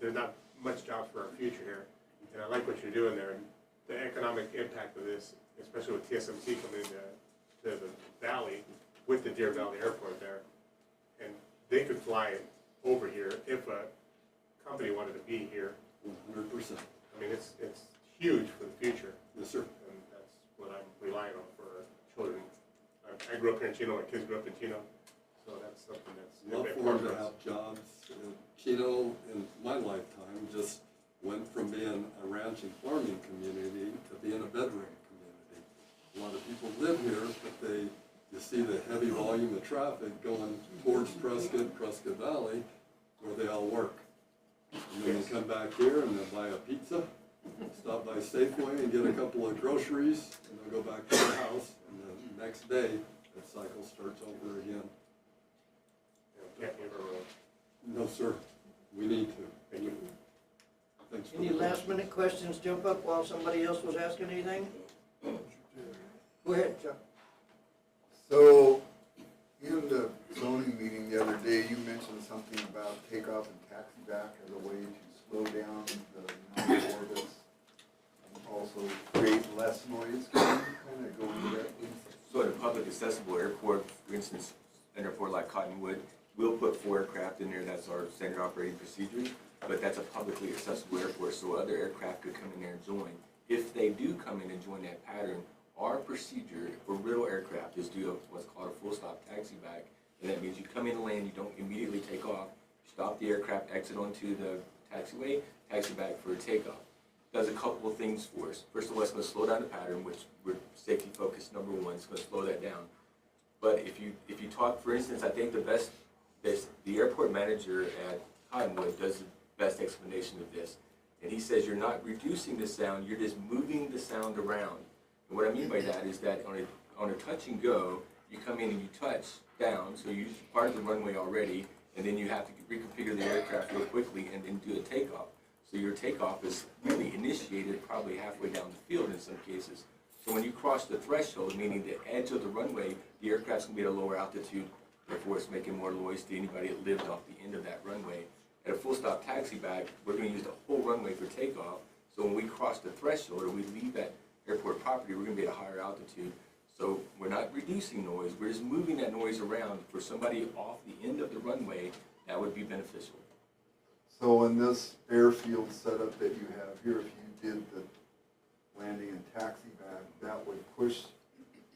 there's not much jobs for our future here, and I like what you're doing there, and the economic impact of this, especially with TSMC coming into the valley, with the Deer Valley Airport there, and they could fly over here if a company wanted to be here. 100%. I mean, it's huge for the future. Yes, sir. And that's what I'm relying on for our children. I grew up here in Chino, my kids grew up in Chino, so that's something that's Love for them to have jobs. Chino, in my lifetime, just went from being a ranching farming community to being a bedroom community. A lot of people live here, but you see the heavy volume of traffic going towards Prescott Valley, where they all work. And then they come back here and they'll buy a pizza, stop by Safeway and get a couple of groceries, and they'll go back to their house, and the next day, that cycle starts over again. No, sir. We need to. Thank you. Thanks for Any the last minute questions jump up while somebody else was asking anything? Go ahead, Chuck. So, in the zoning meeting the other day, you mentioned something about takeoff and taxi back as a way to slow down the number of orbits and also create less noise. Can you kind of go into that, please? So at a public accessible airport, for instance, an airport like Cottonwood, we'll put 4 aircraft in there, that's our standard operating procedure, but that's a publicly accessible airport, so other aircraft could come in there and join. If they do come in and join that pattern, our procedure for real aircraft is do what's called a full stop taxi back, and that means you come in to land, you don't immediately take off, stop the aircraft, exit onto the taxiway, taxi back for a takeoff. Does a couple of things for us. First of all, it's going to slow down the pattern, which we're safety focused number one. It's going to slow that down. But if you talk, for instance, I think the airport manager at Cottonwood does the best explanation of this, and he says you're not reducing the sound, you're just moving the sound around. And what I mean by that is that on a touch and go, you come in and you touch down, so you're part of the runway already, and then you have to reconfigure the aircraft real quickly and then do a takeoff. So your takeoff is really initiated probably halfway down the field in some cases. So when you cross the threshold, meaning the edge of the runway, the aircraft's gonna be at a lower altitude, therefore it's making more noise to anybody that lived off the end of that runway. At a full stop taxi back, we're gonna use the whole runway for takeoff. So when we cross the threshold or we leave that airport property, we're gonna be at a higher altitude. So we're not reducing noise, we're just moving that noise around. For somebody off the end of the runway, that would be beneficial. So in this airfield setup that you have here, if you did the landing and taxi back, that would push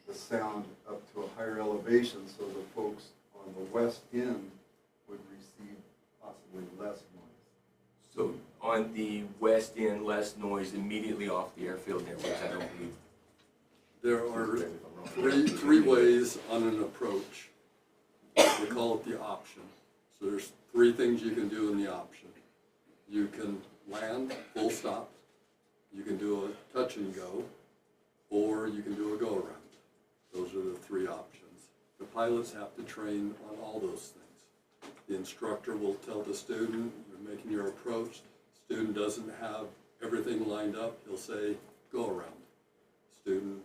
the sound up to a higher elevation, so the folks on the west end would receive possibly less noise. on the west end, less noise immediately off the airfield there, which I don't believe. There are three ways on an approach. We call it the option. So there's three things you can do in the option. You can land, full stop. You can do a touch and go, or you can do a go around. Those are the three options. The pilots have to train on all those things. The instructor will tell the student, you're making your approach. Student doesn't have everything lined up, he'll say, go around. Student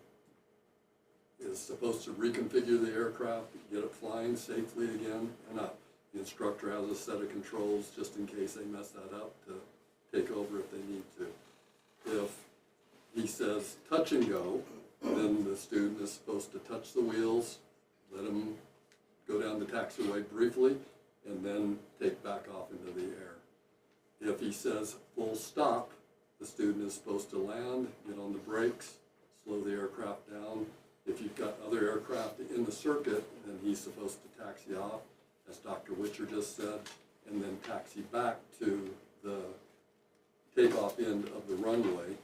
is supposed to reconfigure the aircraft, get it flying safely again and up. The instructor has a set of controls just in case they mess that up to take over if they need to. If he says touch and go, then the student is supposed to touch the wheels, let him go down the taxiway briefly, and then take back off into the air. If he says full stop, the student is supposed to land, get on the brakes, slow the aircraft down. If you've got other aircraft in the circuit, then he's supposed to taxi off, as Dr. Witcher just said, and then taxi back to the takeoff end of the runway,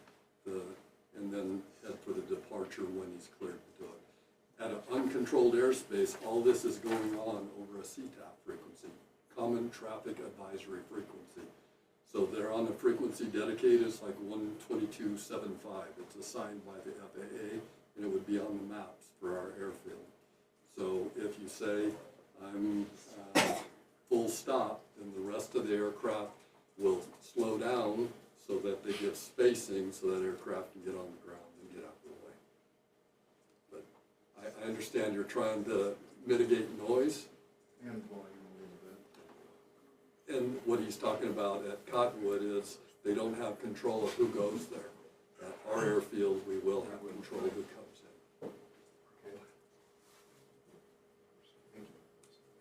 and then head for the departure when he's cleared to do it. At an uncontrolled airspace, all this is going on over a CTAF frequency, Common Traffic Advisory Frequency. So they're on a frequency dedicated, it's like 122.75. It's assigned by the FAA, and it would be on the maps for our airfield. So if you say, I'm full stop, then the rest of the aircraft will slow down so that they get spacing so that aircraft can get on the ground and get out of the way. But I understand you're trying to mitigate noise. And volume a little bit. And what he's talking about at Cottonwood is they don't have control of who goes there. At our airfield, we will have control of who comes in.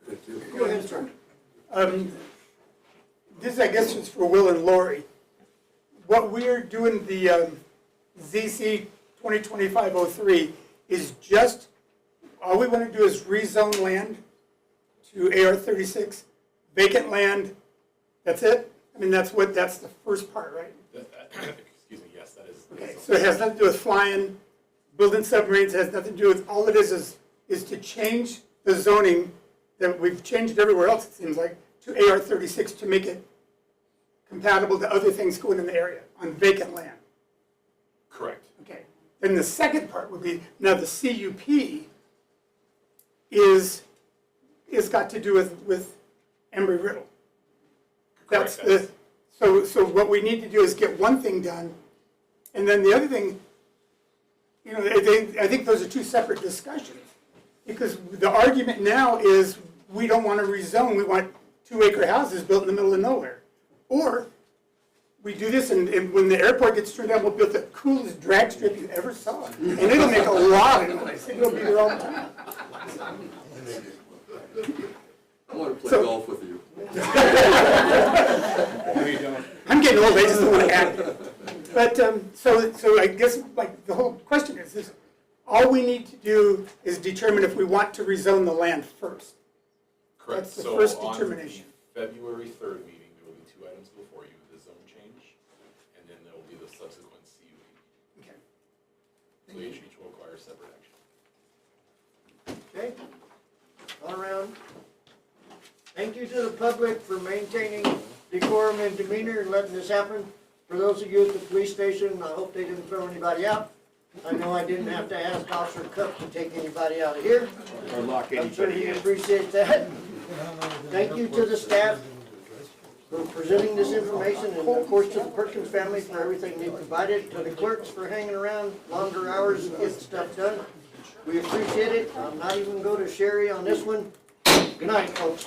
Thank you. Go ahead, sir. This, I guess, is for Will and Lori. What we're doing, the ZC 2025-03, is just, all we want to do is rezone land to AR-36, vacant land, that's it? I mean, that's the first part, right? Excuse me, yes, that is. Okay, so it has nothing to do with flying, building submarines, it has nothing to do with, all it is to change the zoning that we've changed everywhere else, it seems like, to AR-36 to make it compatible to other things going in the area on vacant land. Correct. Okay. Then the second part would be, now the CUP is got to do with Embry-Riddle. That's the, so what we need to do is get one thing done, and then the other thing, you know, I think those are two separate discussions. Because the argument now is we don't want to rezone, we want 2-acre houses built in the middle of nowhere. Or we do this and when the airport gets turned down, we'll build the coolest drag strip you ever saw. And it'll make a lot of noise, it'll be there all the time. I want to play golf with you. I'm getting old, I just don't want to act. But, so I guess like the whole question is this, all we need to do is determine if we want to rezone the land first. Correct. That's the So first on determination. the February 3rd meeting, there will be two items before you, the zone change, and then there will be the subsequent CUP. Okay. So each will require separate action. Okay, all around. Thank you to the public for maintaining decorum and demeanor and letting this happen. For those of you at the police station, I hope they didn't throw anybody out. I know I didn't have to ask Officer Cup to take anybody out of here. Or lock I'm sure anybody he in. appreciates that. Thank you to the staff for presenting this information, and of course to the Perkins family for everything they provided, to the clerks for hanging around longer hours to get stuff done. We appreciate it. I'm not even going to Sherry on this one. Good night, folks.